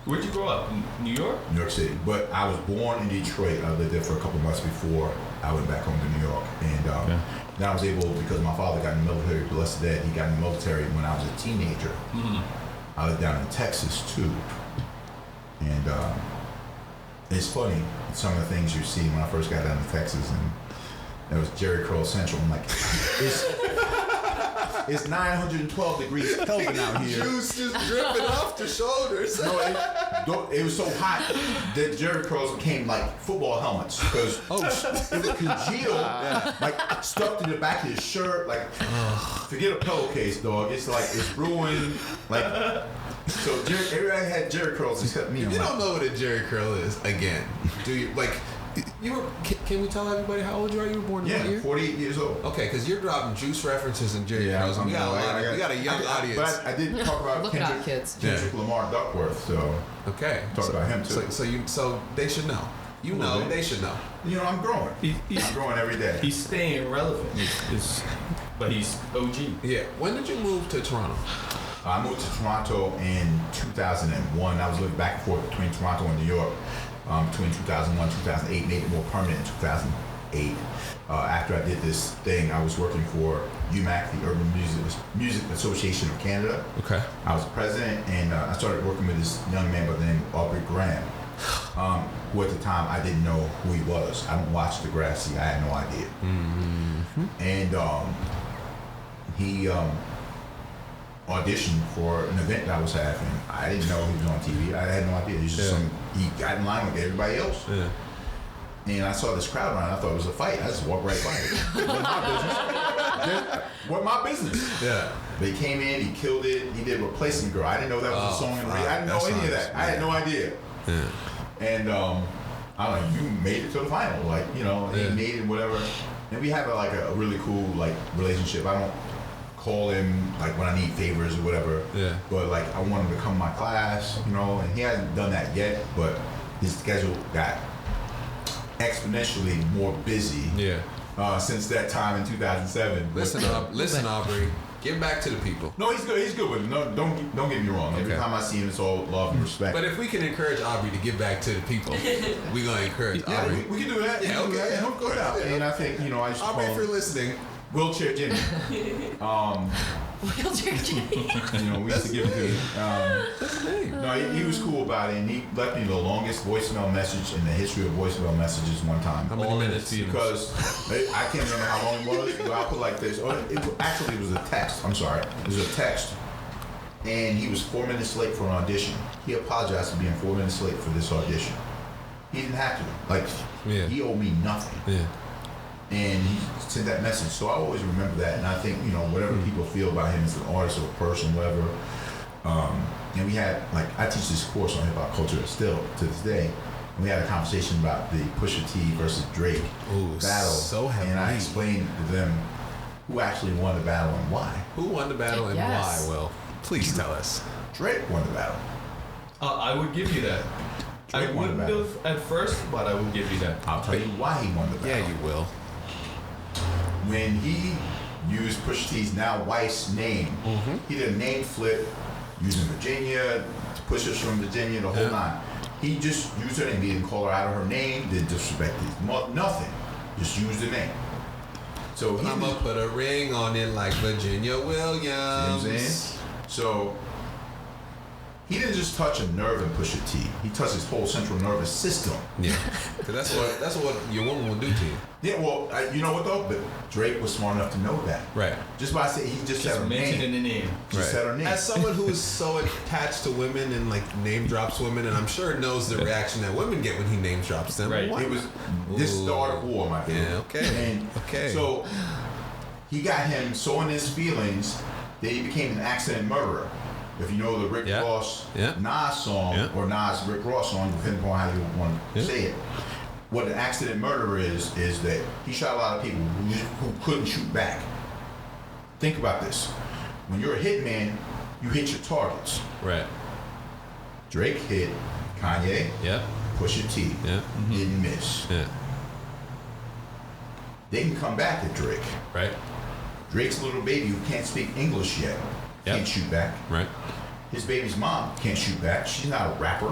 Where'd you grow up? In New York? New York City. But I was born in Detroit. I lived there for a couple months before I went back home to New York. And then I was able, because my father got in the military, blessed that he got in the military when I was a teenager. Mm-hmm. I lived down in Texas too. And it's funny, some of the things you see when I first got down to Texas, and that was Jerry Curl Central. I'm like, it's 912 degrees Kelvin out here. Juice just dripping off the shoulders. No, it was so hot that Jerry curls became like football helmets because it would congeal, like stuck to the back of his shirt. Like, forget a pillowcase, dog. It's like it's ruined. Like, so everybody had Jerry curls except me. If you don't know what a Jerry curl is, again, do you like? You were? Can we tell everybody how old you are? You were born in what year? 48 years old. Okay, because you're dropping juice references and Jerry curls. And we got a young audience. But I did talk about Look it up, kids. Kendrick Lamar Duckworth. So okay, talk about him too. So they should know. You know, they should know. You know, I'm growing. I'm growing every day. He's staying relevant. But he's OG. Yeah. When did you move to Toronto? I moved to Toronto in 2001. I was living back and forth between Toronto and New York between 2001 and 2008. Made it more permanent in 2008. After I did this thing, I was working for UMAC, the Urban Music Association of Canada. Okay. I was president, and I started working with this young man by the name of Aubrey Graham, who at the time I didn't know who he was. I don't watch Degrassi. I had no idea. Mm-hmm. And he auditioned for an event that I was having. I didn't know he was on TV. I had no idea. He was just he got in line with everybody else. Yeah. And I saw this crowd around. I thought it was a fight. I just walked right by it. What my business? Yeah. They came in. He killed it. He did Replacement Girl. I didn't know that was a song. I didn't know any of that. I had no idea. Yeah. And I'm like, you made it to the final. Like, you know, he made it, whatever. And we have a really cool relationship. I don't call him like when I need favors or whatever. Yeah. But like I want him to come to my class, you know, and he hasn't done that yet, but his schedule got exponentially more busy. Yeah. Since that time in 2007. Listen, Aubrey. Get back to the people. No, he's good. He's good with it. No, don't get me wrong. Every time I see him, it's all love and respect. But if we can encourage Aubrey to get back to the people, we're gonna encourage Aubrey. We can do that. Yeah, okay. Yeah, go down. And I think, you know, I used to Aubrey, call if you're listening, Wheelchair Jimmy. Will Strickland. You know, we used to give it to him. No, he was cool about it, and he left me the longest voicemail message in the history of voicemail messages one time. How many minutes? Because I can't remember how long it was, but I'll put it like this. Actually, it was a text. I'm sorry. It was a text. And he was 4 minutes late for an audition. He apologized for being 4 minutes late for this audition. He didn't have to. Like, he owed me nothing. Yeah. And he sent that message. So I always remember that. And I think, you know, whatever people feel about him as an artist or a person, whatever. And we had, like, I teach this course on hip-hop culture still to this day. And we had a conversation about the Pusha T versus Drake battle. So heavy. And I explained to them who actually won the battle and why. Who won the battle and Yes. why? Will, please tell us. Drake won the battle. I would give you that. Drake I won the wouldn't battle. have at first, but I would give you that. I'll tell you why he won the battle. Yeah, you will. When he used Pusha T's now wife's name, he did a name flip using Virginia, Pusha's from Virginia, the whole nine. He just used her name. He didn't call her out of her name, didn't disrespect his mother, nothing. Just used the name. So he I'm gonna put a ring on it like Virginia Williams. You know what I'm saying? So he didn't just touch a nerve in Pusha T. He touched his whole central nervous system. Yeah, because that's what your woman will do to you. Yeah, well, you know what though? But Drake was smart enough to know that. Right. Just by saying he just said her mentioning name. the name. Just said her name. As someone who is so attached to women and like name drops women, and I'm sure knows the reaction that women get when he name drops them. Right. It was this is the art of war, my friend. Yeah, okay. And Okay. so he got him so in his feelings that he became an accident murderer. If you know the Rick Ross Nas song or Nas Rick Ross song, depending on how you want to say it. What an accident murderer is that he shot a lot of people who couldn't shoot back. Think about this. When you're a hitman, you hit your targets. Right. Drake hit Kanye, Yeah. Pusha T, Yeah. didn't miss. Yeah. They can come back at Drake. Right. Drake's little baby who can't speak English yet can't shoot back. Right. His baby's mom can't shoot back. She's not a rapper.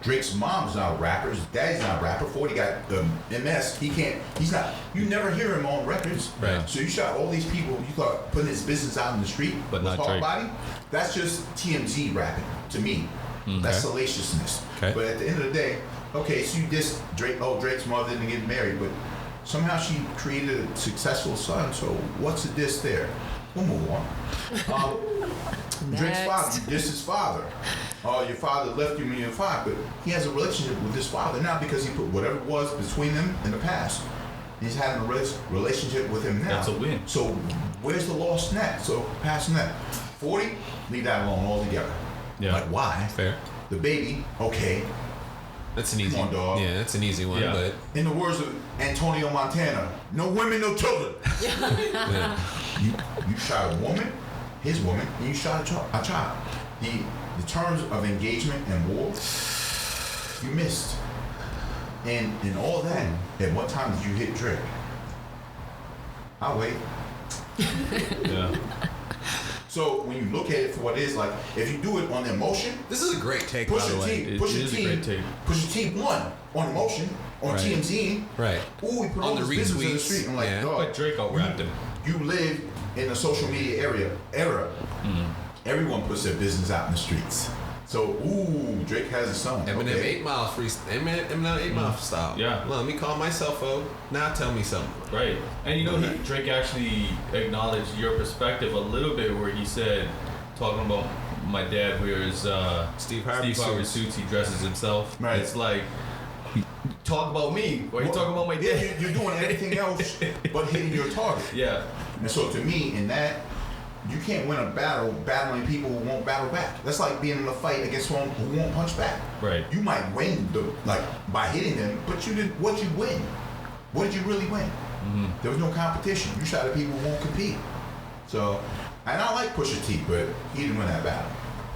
Drake's mom's not a rapper. His daddy's not a rapper. 40 got MS. He's not. You never hear him on records. Right. So you shot all these people. You thought putting his business out in the street, But with not hard Drake. body. That's just TMZ rapping to me. That's salaciousness. Okay. But at the end of the day, okay, so you diss Drake. Oh, Drake's mother didn't get married, but somehow she created a successful son. So what's the diss there? We'll move on. Drake's father, you diss his father. Your father left you when you were 5, but he has a relationship with his father now because he put whatever it was between them in the past. He's having a relationship with him now. That's a win. So where's the lost net? So passing that. 40, leave that alone altogether. Yeah. Like why? Fair. The baby, okay. That's an easy Come on, dog. Yeah, that's an easy one. Yeah. But In the words of Antonio Montana, no women, no children. yeah. You shot a woman, his woman, and you shot a child. The terms of engagement and war, you missed. And in all that, at what time did you hit Drake? I'll wait. Yeah. So when you look at it for what it is, like if you do it on emotion, This is a great take, by the Pusha way. T, It is a great take. Pusha T won on emotion on Right. TMZ. Right. Ooh, he put all On the this business in the retweets, street. I'm like, yeah. dog, But Drake out-rapped him. you live in a social media era. Everyone puts their business out in the streets. So, ooh, Drake has a son. Eminem Okay. 8 Mile Eminem 8 Mile style. Yeah. Let me call myself out. Now tell me something. Right. And you know, Drake actually acknowledged your perspective a little bit where he said, talking about my dad wears Steve Harvey suits, he dresses himself. Right. It's like, talk about me. Why are you Well, talking about my yeah, dad? you're doing everything else but hitting your target. Yeah. And so to me, in that, you can't win a battle battling people who won't battle back. That's like being in a fight against someone who won't punch back. Right. You might win by hitting them, but what'd you win? What did you really win? There was no competition. You shot at people who won't compete. So, and I like Pusha T, but he didn't win that battle.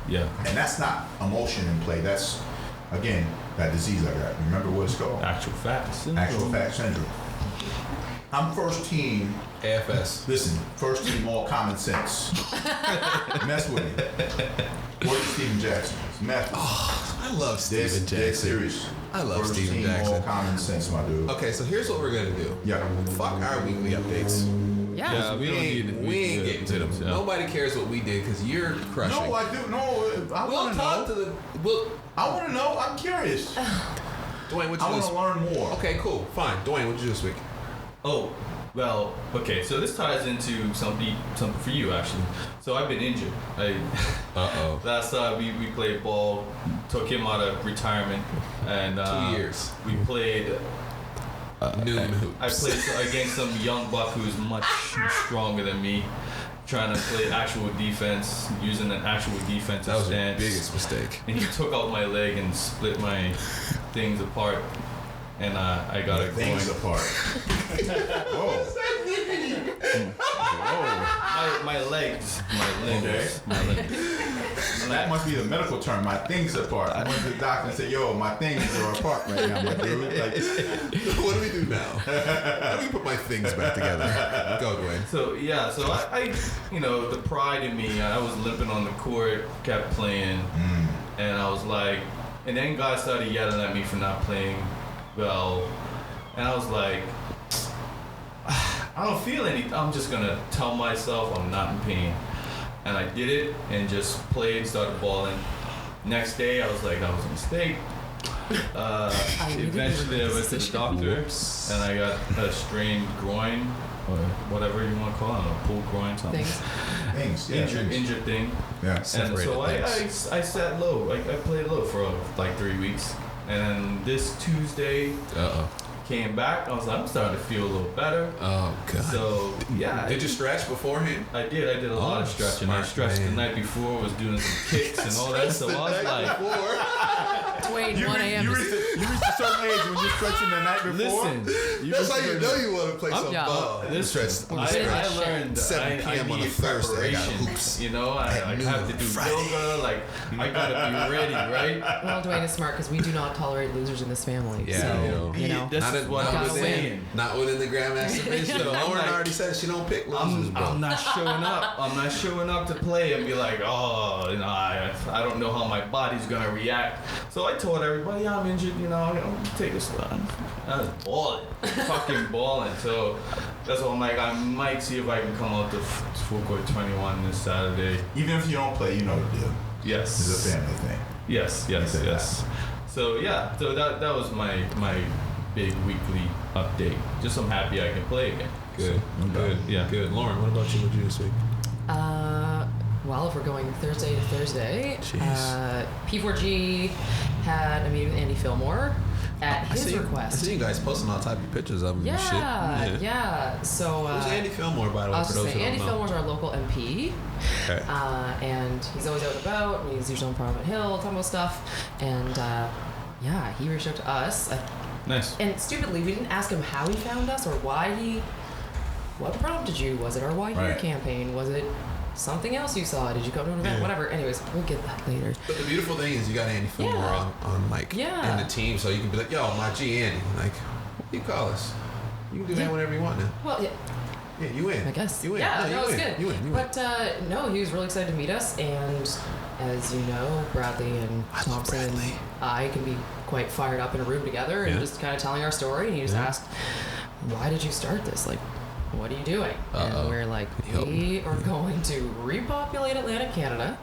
Yeah. And that's not emotion in play. That's, again, that disease I got. Remember what it's called? Actual facts. Actual fact syndrome. I'm first team. AFS. Listen, first team all common sense. Mess with me. Word to Steven Jackson. Mess with me. I love Steven Dead Jackson. serious. I love First Steven team Jackson. all common sense, my dude. Okay, so here's what we're gonna do. Yeah. Fuck our weekly updates. Yeah. Yeah, we ain't getting to them. Yeah. Nobody cares what we did because you're crushing. No, I do. No, I want to know. I want to know. I'm curious. Duane, what you I do? want to learn more. Okay, cool, fine. Duane, what you do this week? Oh, well, okay. So this ties into something for you actually. So I've been injured. Last time we played ball, took him out of retirement, and 2 years. We played. Noon hoops. I played against some young buck who's much stronger than me, trying to play actual defense, using an actual defensive That was stance. your biggest mistake. And he took out my leg and split my things apart, and I got it going. Things apart. Whoa. My legs. Okay. My legs. That must be the medical term. My things apart. I went to the doctor and said, "Yo, my things are apart right now, my dude." Like, What do we do now? How do we put my things back together? Go, Duane. So I the pride in me. I was limping on the court, kept playing, and I was like, and then guys started yelling at me for not playing well, and I was like, I don't feel anything. I'm just gonna tell myself I'm not in pain, and I did it and just played, started balling. Next day I was like, that was a mistake. Eventually I went to the doctor and I got a strained groin or whatever you want to call it, a pulled groin, something. things. Yeah, Injured thing. Yeah. And so I sat low. I played low for like 3 weeks. And this Tuesday came back. I was like, I'm starting to feel a little better. Oh, God. So, yeah. Did you stretch beforehand? I did. I did a lot of stretching. I stretched the night before, was doing some kicks and all that. So I was like, Duane, 1 a.m. You reached a certain age when you're stretching the night before. listen. That's how you know you want to play some yeah. ball. I learned 7 p.m. I on a need Thursday. I got preparation. hoops. You know, I have to do yoga. Like, I gotta be ready, right? Well, Duane is smart because we do not tolerate losers in this family. Yeah, so, you know. This is what I was saying. Not within the Grandmaster base. Lauren already said she don't pick losers, bro. I'm not showing up. I'm not showing up to play and be like, oh, you know, I don't know how my body's gonna react. So I told everybody, I'm injured. You know, take this one. I was balling, fucking balling. So that's why I'm like, I might see if I can come out to Full Court 21 this Saturday. Even if you don't play, you know the deal. Yes. It's a family thing. Yes. So yeah, so that was my big weekly update. Just I'm happy I can play again. Good. Yeah. Good. Lauren, what about you? What you do this week? Well, if we're going Thursday to Thursday, Jeez. P4G had a meeting with Andy Fillmore at his I request. see you guys posting all type of pictures of him and shit. Yeah. So Who's Andy Fillmore, by the way, I was for just those who saying, don't Andy know? Fillmore's our local MP. Okay. And he's always out and about. He's usually on Parliament Hill, talking about stuff. And yeah, he reached out to us. Nice. And stupidly, we didn't ask him how he found us or why what prompted you? Was it our Why Here campaign? Was it something else you saw? Did you go to an event? Yeah. Whatever. Anyways, we'll get that later. But the beautiful thing is you got Andy Fillmore on like in the team, so you can be like, yo, my G Andy. Like, what do you call us? You can do that whenever you want now. Well, yeah. Yeah, you win. I guess. You win. Yeah, no, it was win. good. You win. But no, he was really excited to meet us, and as you know, Bradley and Thompson and I can be quite fired up in a room together and just kind of telling our story. And he just asked, "Why did you start this? Like, what are you doing?" And we're like, "We are going to repopulate Atlantic Canada,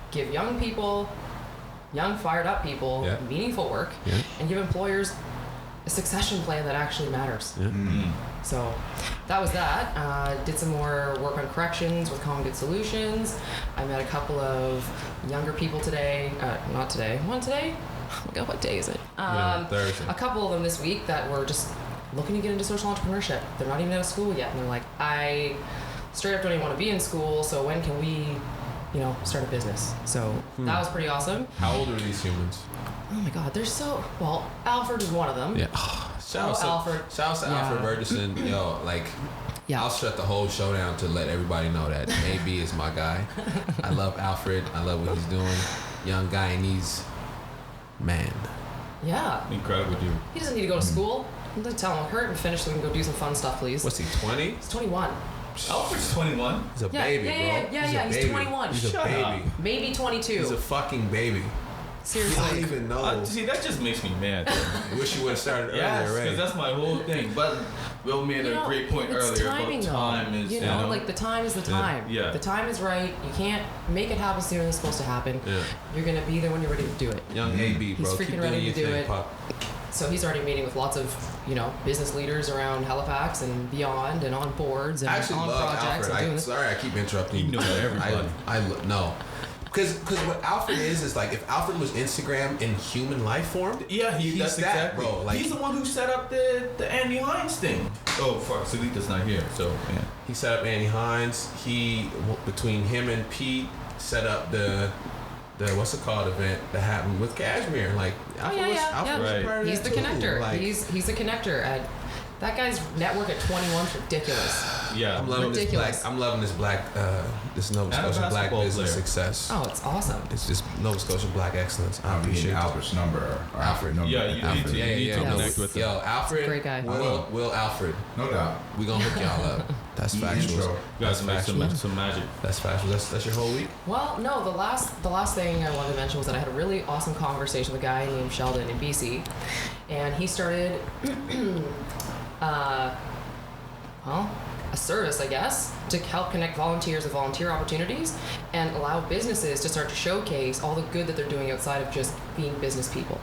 give young people, young fired up people, meaningful work, and give employers a succession plan that actually matters." So that was that. Did some more work on corrections with Common Good Solutions. I met a couple of younger people today. Not today. One today? Oh my God, what day is it? Thursday. A couple of them this week that were just looking to get into social entrepreneurship. They're not even out of school yet. And they're like, I straight up don't even want to be in school. So when can we, start a business? So that was pretty awesome. How old are these humans? Oh my God, they're so, well, Alfred is one of them. Yeah. Shout out to Alfred Burgess. Yo, like, I'll shut the whole show down to let everybody know that AB is my guy. I love Alfred. I love what he's doing. Young Guyanese man. Yeah. Incredible dude. He doesn't need to go to school. I'm gonna tell him, hurt and finish so we can go do some fun stuff, please. What's he, 20? He's 21. Alfred's 21. He's a baby, bro. Yeah, he's 21. He's a baby. Maybe 22. He's a fucking baby. Seriously. I don't even know. See, that just makes me mad. I wish you would have started Yes, earlier, right? because that's my whole thing. But Will made a great point it's earlier timing, about time is, you know, like the time is the time. Yeah. The time is right. You can't make it happen sooner than it's supposed to happen. Yeah. You're gonna be there when you're ready to do it. Young AB, bro. He's Keep freaking doing ready your to do thing, it. Pop. So he's already meeting with lots of, you know, business leaders around Halifax and beyond, and on boards and I actually on love projects and doing Alfred. this. Sorry, I keep interrupting you. He knows everybody. No. Because what Alfred is like if Alfred was Instagram in human life form, Yeah, he's that's that, exactly. bro. Like He's the one who set up the Andy Hines thing. Oh, fuck, Salita's not here, so yeah. he set up Andy Hines. He between him and Pete set up the what's it called event that happened with Cashmere. Like Alfred was Right. a part of He's that the too. connector. Like, He's the connector. That guy's network at 21 is ridiculous. Yeah, I'm loving ridiculous. this black this Nova And a Scotia black basketball business player. success. Oh, it's awesome. It's just Nova Scotia black excellence. I I'm getting appreciate it. Alfred's number or Alfred number. Yeah, you need Alfred. to, you need to yeah. connect with him. Yo, Alfred, Great guy. Will Alfred. No doubt. We gonna hook y'all up. That's factual. Intro. You guys make factual. some magic. That's factual. That's your whole week. Well, no, the last thing I wanted to mention was that I had a really awesome conversation with a guy named Sheldon in BC, and he started a service, I guess, to help connect volunteers with volunteer opportunities and allow businesses to start to showcase all the good that they're doing outside of just being business people.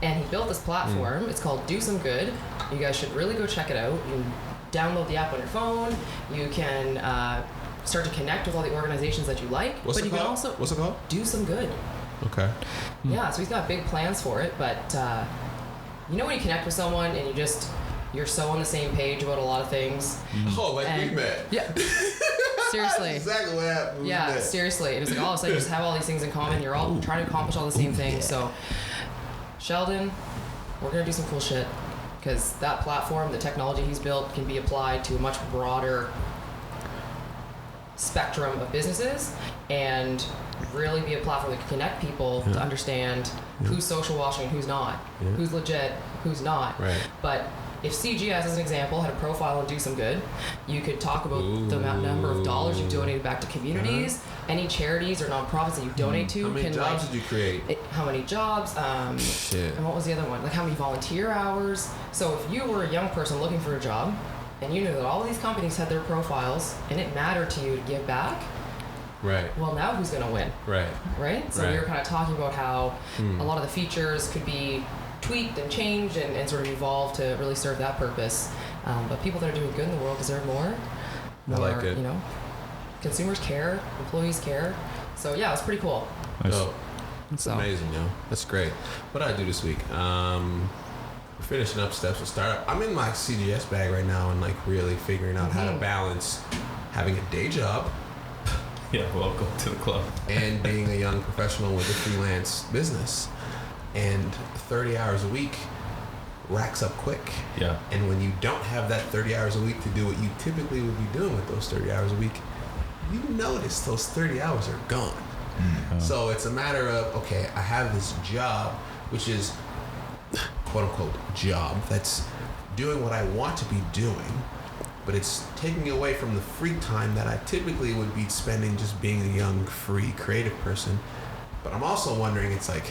And he built this platform. It's called Do Some Good. You guys should really go check it out. You can download the app on your phone. You can start to connect with all the organizations that you like. What's but it you called? can also What's it called? do some good. Okay. Yeah, so he's got big plans for it, but you know when you connect with someone and you're so on the same page about a lot of things. Oh, like we And- met. Yeah. Seriously. That's exactly what happened. We Yeah, met. seriously. It was like all of a sudden you just have all these things in common. You're all trying to accomplish all the same things. So, Sheldon, we're gonna do some cool shit because that platform, the technology he's built, can be applied to a much broader spectrum of businesses and really be a platform that can connect people to understand who's social washing and who's not, who's legit, who's not. Right. But if CGS, as an example, had a profile and Do Some Good, you could talk about the number of dollars you've donated back to communities, any charities or nonprofits that you donate to. How many can jobs like, did you create? how many jobs, Shit. and what was the other one? Like how many volunteer hours. So if you were a young person looking for a job and you knew that all of these companies had their profiles and it mattered to you to give back, Right. well, now who's going to win, Right. right? So we were kind of talking about how a lot of the features could be tweaked and changed and sort of evolved to really serve that purpose. But people that are doing good in the world deserve more. I like it. You know, consumers care, employees care. So yeah, it's pretty cool. Dope. It's So- amazing, yo. That's great. What did I do this week? We're finishing up steps with startup. I'm in my CGS bag right now and like really figuring out how to balance having a day job Yeah, welcome to the club. and being a young professional with a freelance business. And 30 hours a week racks up quick. Yeah. And when you don't have that 30 hours a week to do what you typically would be doing with those 30 hours a week, you notice those 30 hours are gone. So it's a matter of, okay, I have this job, which is quote unquote job that's doing what I want to be doing, but it's taking away from the free time that I typically would be spending just being a young, free, creative person. But I'm also wondering, it's like,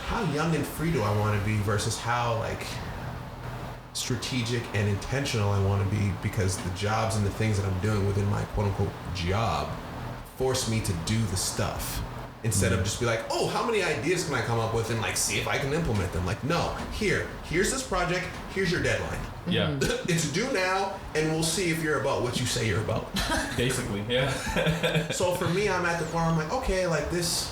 how young and free do I want to be versus how like strategic and intentional I want to be, because the jobs and the things that I'm doing within my quote unquote job force me to do the stuff instead of just be like, oh, how many ideas can I come up with and like see if I can implement them. Like, no, here's this project, here's your deadline. Yeah. It's due now, and we'll see if you're about what you say you're about. Basically, yeah. So for me, I'm at the point where I'm like, okay, like this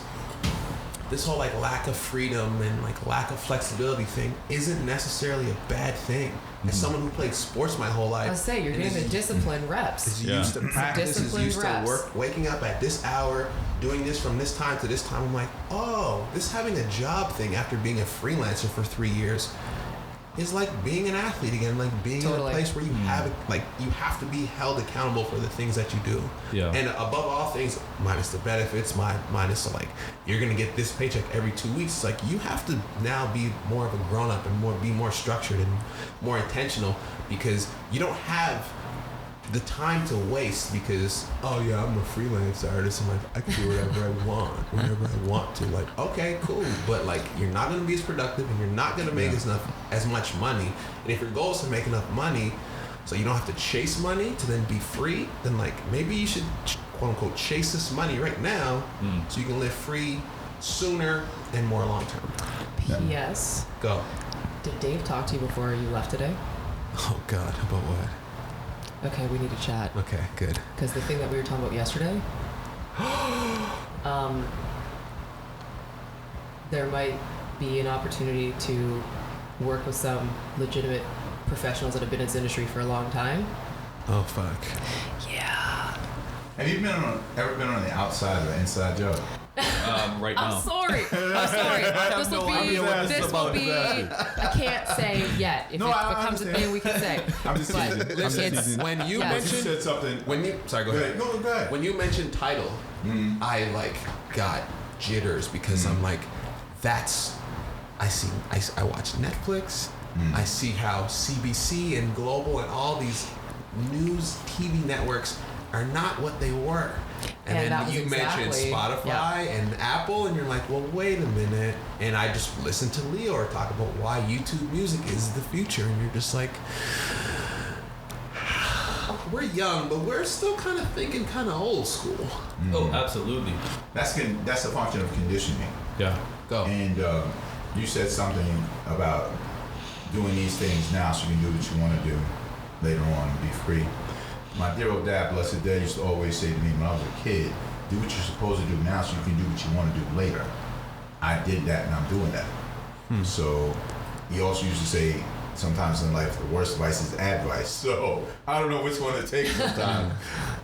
whole like lack of freedom and like lack of flexibility thing isn't necessarily a bad thing. As someone who played sports my whole life, I was saying, you're and getting is- the discipline reps. is Yeah. used to practice, is Disciplined used reps. to work, waking up at this hour, doing this from this time to this time. I'm like, oh, this having a job thing after being a freelancer for 3 years is like being an athlete again, like being in a Totally. place where you have it, like you have to be held accountable for the things that you do. Yeah. And above all things, minus the benefits, minus like you're gonna get this paycheck every 2 weeks. It's like you have to now be more of a grown up and be more structured and more intentional, because you don't have the time to waste because, oh yeah, I'm a freelance artist and like I can do whatever I want whenever I want to. Like, okay, cool, but like you're not gonna be as productive and you're not gonna make as much money. And if your goal is to make enough money, so you don't have to chase money to then be free, then like maybe you should quote unquote chase this money right now so you can live free sooner and more long term. P.S. Go. Did Dave talk to you before you left today? Oh God, about what? Okay, we need to chat. Okay, good. Because the thing that we were talking about yesterday, there might be an opportunity to work with some legitimate professionals that have been in this industry for a long time. Oh fuck. Yeah. Have you ever been on the outside or inside job? Right now. I'm sorry. This will be. I can't say yet. If No, it I becomes a understand. thing, we can say. I'm just But teasing. When you Yes. You mentioned said something. sorry, go ahead. No, go ahead. When you mentioned title, I like got jitters because I'm like, that's I watch Netflix. I see how CBC and Global and all these news TV networks are not what they were. And that then was you mentioned exactly- Spotify and Apple, and you're like, well, wait a minute. And I just listened to Lyor talk about why YouTube music is the future, and you're just like, we're young, but we're still kind of thinking kind of old school. Oh, absolutely. That's a function of conditioning. Yeah. Go. And you said something about doing these things now so you can do what you want to do later on and be free. My dear old dad, blessed dad, used to always say to me when I was a kid, do what you're supposed to do now so you can do what you want to do later. I did that and I'm doing that. So he also used to say, sometimes in life, the worst advice is advice. So I don't know which one to take sometimes.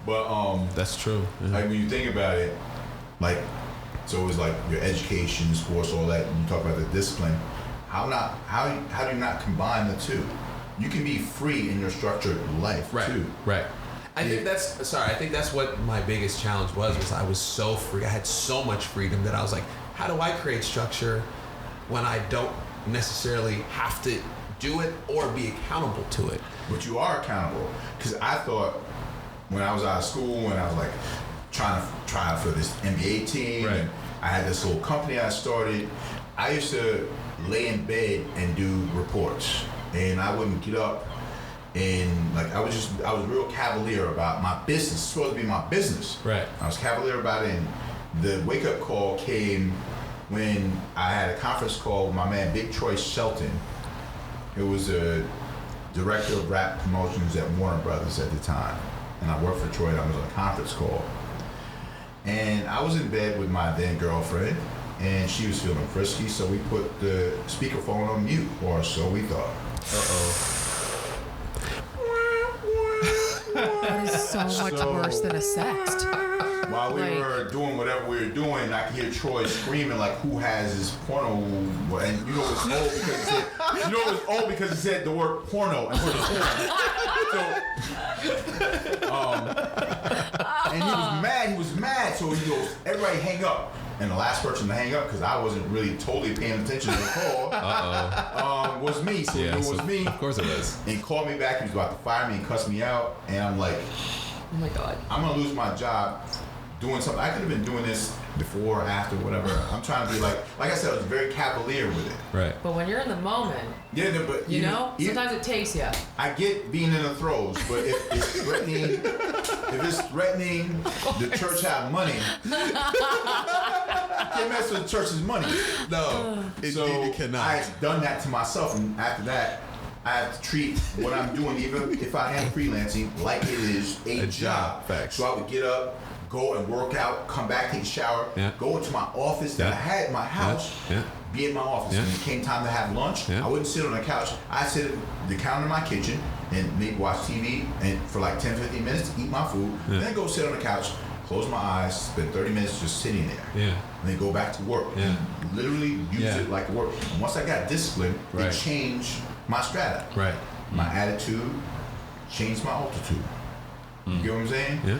But That's true. like when you think about it, like, so it was like your education, sports, all that, and you talk about the discipline. How do you not combine the two? You can be free in your structured life too. Right. I think that's what my biggest challenge was I was so free. I had so much freedom that I was like, how do I create structure when I don't necessarily have to do it or be accountable to it? But you are accountable. Because I thought when I was out of school and I was like trying to try out for this NBA team, and I had this little company I started, I used to lay in bed and do reports. And I wouldn't get up, and like I was real cavalier about my business. It's supposed to be my business. Right. I was cavalier about it, and the wake up call came when I had a conference call with my man Big Troy Shelton. It was a director of rap promotions at Warner Brothers at the time, and I worked for Troy. And I was on a conference call, and I was in bed with my then girlfriend, and she was feeling frisky, so we put the speakerphone on mute, or so we thought. That is so much worse than a sext. While we Like- were doing whatever we were doing, I could hear Troy screaming like, "Who has this porno?" And you know it's old because it said the word porno and we're porn. And he was mad. So he goes, "Everybody hang up." And the last person to hang up, because I wasn't really totally paying attention to the call, was me. So it was me. Of course it was. And he called me back. He was about to fire me and cuss me out. And I'm like, Oh my God. I'm gonna lose my job doing something. I could have been doing this before, after, whatever. I'm trying to be like I said, I was very cavalier with it. Right. But when you're in the moment, Yeah, but you know, sometimes it takes you. I get being in the throes, but if it's threatening, the church have money, I can't mess with the church's money. No. So you cannot. I had done that to myself, and after that, I have to treat what I'm doing, even if I am freelancing, like it is a job. Facts. So I would get up, go and work out, come back, take a shower, go into my office that I had in my house, be in my office. When it came time to have lunch, I wouldn't sit on the couch. I'd sit at the counter in my kitchen and maybe watch TV and for like 10, 15 minutes, eat my food, then go sit on the couch, close my eyes, spend 30 minutes just sitting there. And then go back to work. And literally use it like work. And once I got disciplined, it changed my strata. Right. My attitude changed my altitude. You get what I'm saying? Yeah.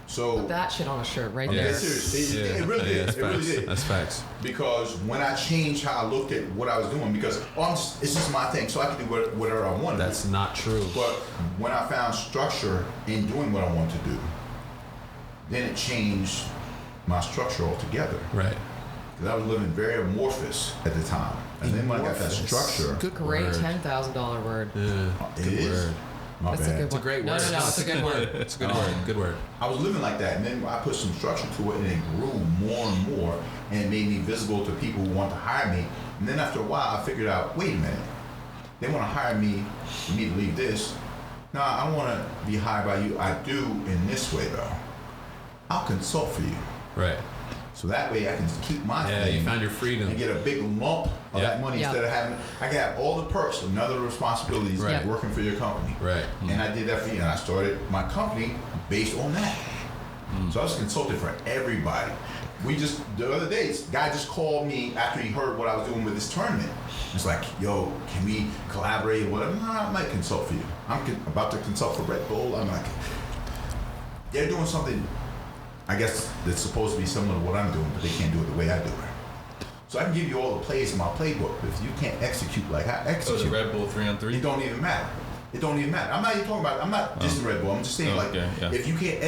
So Put that shit on a shirt right I'm there. dead serious. It really did. That's It really facts. did. That's facts. Because when I changed how I looked at what I was doing, because it's just my thing, so I can do whatever I want. That's not true. But when I found structure in doing what I want to do, then it changed my structure altogether. Right. Because I was living very amorphous at the time. And then when I got that structure, Good Great word. $10,000 word. Yeah. it Good is. word. My That's bad. a good It's a one. great No, word. no, it's a good word. It's a good word. Good word. I was living like that, and then I put some structure to it, and it grew more and more, and it made me visible to people who want to hire me. And then after a while, I figured out, wait a minute, they want to hire me for me to leave this. No, I don't want to be hired by you. I do in this way, though. I'll consult for you. Right. So that way I can keep my Yeah, thing you found your freedom. and get a big lump of that money Yeah. instead of having, I can have all the perks and other responsibilities Right. of working for your company. Right. And I did that for you, and I started my company based on that. So I was consulting for everybody. We just, the other day, this guy just called me after he heard what I was doing with this tournament. It's like, yo, can we collaborate or whatever? No, I might consult for you. I'm about to consult for Red Bull. I'm like, they're doing something, I guess, that's supposed to be similar to what I'm doing, but they can't do it the way I do it. So I can give you all the plays in my playbook, but if you can't execute like I So execute, the Red Bull 3-on-3. it don't even matter. It don't even matter. I'm not even talking about, I'm not just Red Bull. I'm just saying, Okay, yeah. if you can't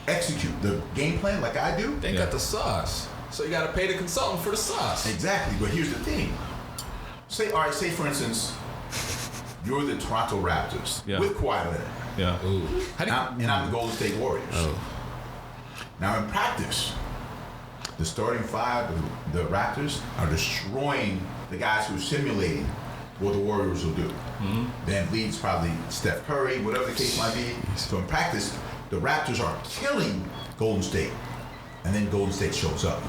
execute the game plan like I do, They got the sauce. So you got to pay the consultant for the sauce. exactly. But here's the thing. Say for instance, you're the Toronto Raptors Yeah. with Kawhi Leonard, Yeah. Ooh. How do you, and I'm the Golden State Warriors. Oh. Now in practice, the starting five of the Raptors are destroying the guys who are simulating what the Warriors will do. Van Vliet's probably Steph Curry, whatever the case might be. So in practice, the Raptors are killing Golden State, and then Golden State shows up.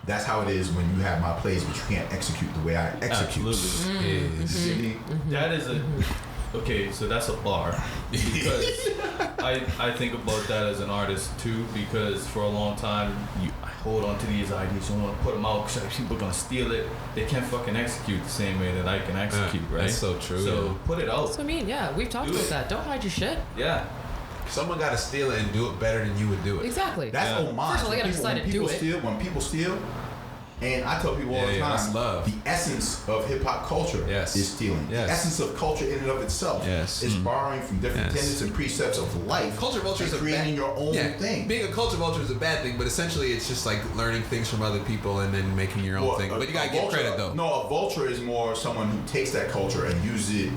That's how it is when you have my plays, but you can't execute the way I execute. Absolutely. See? That is a okay. So that's a bar because I think about that as an artist too. Because for a long time, I hold on to these ideas. You want to put them out because people are gonna steal it. They can't fucking execute the same way that I can execute. Right? That's so true, So yeah. put it out. So I mean, yeah, we've talked Do about it. that. Don't hide your shit. Yeah. Someone got to steal it and do it better than you would do it. Exactly. That's Yeah. homage. First of all, you gotta decide to do it. When people steal, and I tell people all the Yeah, time, that's love. the essence of hip hop culture Yes. is stealing. Yes. The essence of culture in and of itself Yes. is borrowing from different Yes. tenets and precepts of life. Culture vulture is and a creating bad, your own thing. Being a culture vulture is a bad thing, but essentially it's just like learning things from other people and then making your own Well, thing. But you gotta a give vulture- credit though. No, a vulture is more someone who takes that culture and uses it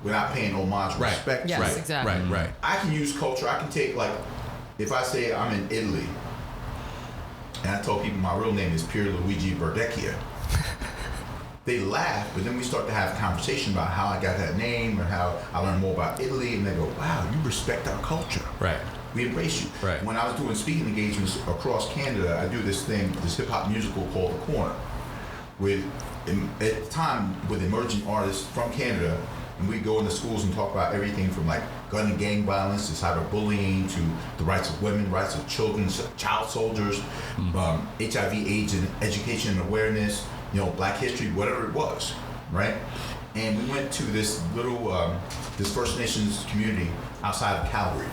without paying homage, Right. respect. Yes, to it. Right, exactly. right. I can use culture. I can take, like, if I say I'm in Italy, and I told people my real name is Pierluigi Verdecchia, they laugh, but then we start to have a conversation about how I got that name and how I learned more about Italy, and they go, wow, you respect our culture. Right. We embrace you. Right. When I was doing speaking engagements across Canada, I do this thing, this hip hop musical called The Corner, with, at the time, with emerging artists from Canada, and we go into schools and talk about everything from like gun and gang violence to cyberbullying to the rights of women, rights of children, child soldiers, HIV/AIDS and education and awareness, Black history, whatever it was, right? And we went to this little, this First Nations community outside of Calgary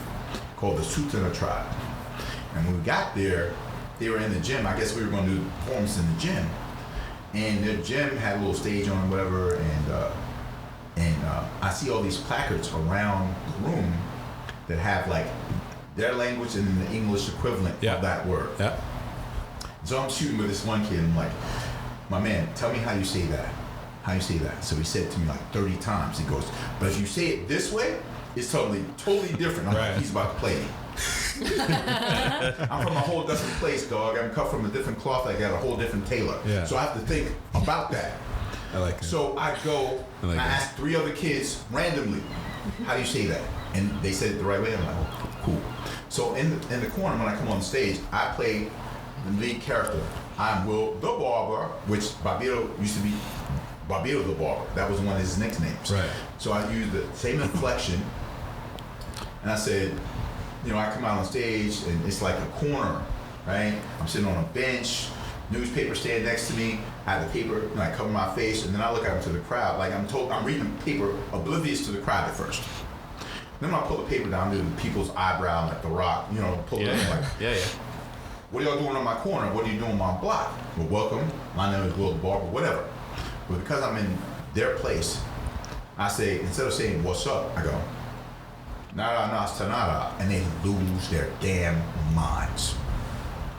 called the Sutana tribe. And when we got there, they were in the gym. I guess we were going to do performance in the gym. And their gym had a little stage on, whatever, and I see all these placards around the room that have like their language and then the English equivalent of that word. Yeah. So I'm shooting with this one kid, and I'm like, my man, tell me how you say that. How you say that? So he said it to me like 30 times. He goes, but if you say it this way, it's totally different. I'm like, he's about to play me. I'm from a whole different place, dog. I'm cut from a different cloth. I got a whole different tailor. Yeah. So I have to think about that. I like it. So I go, I like and I that. ask 3 other kids randomly, how do you say that? And they said it the right way. I'm like, oh, cool. So in the corner, when I come on stage, I play the lead character. I'm Will the Barber, which Barbito used to be Barbito the Barber. That was one of his nicknames. Right. So I used the same inflection, and I said, I come out on stage, and it's like a corner, right? I'm sitting on a bench, newspaper stand next to me. I have the paper, and I cover my face, and then I look out into the crowd. Like I'm reading the paper, oblivious to the crowd at first. Then when I pull the paper down to people's eyebrow, like The Rock, pull it in, like, Yeah. what are y'all doing on my corner? What are you doing on my block? Well, welcome. My name is Will the Barber, whatever. But because I'm in their place, I say, instead of saying, what's up, I go, nada nas tanada, and they lose their damn minds.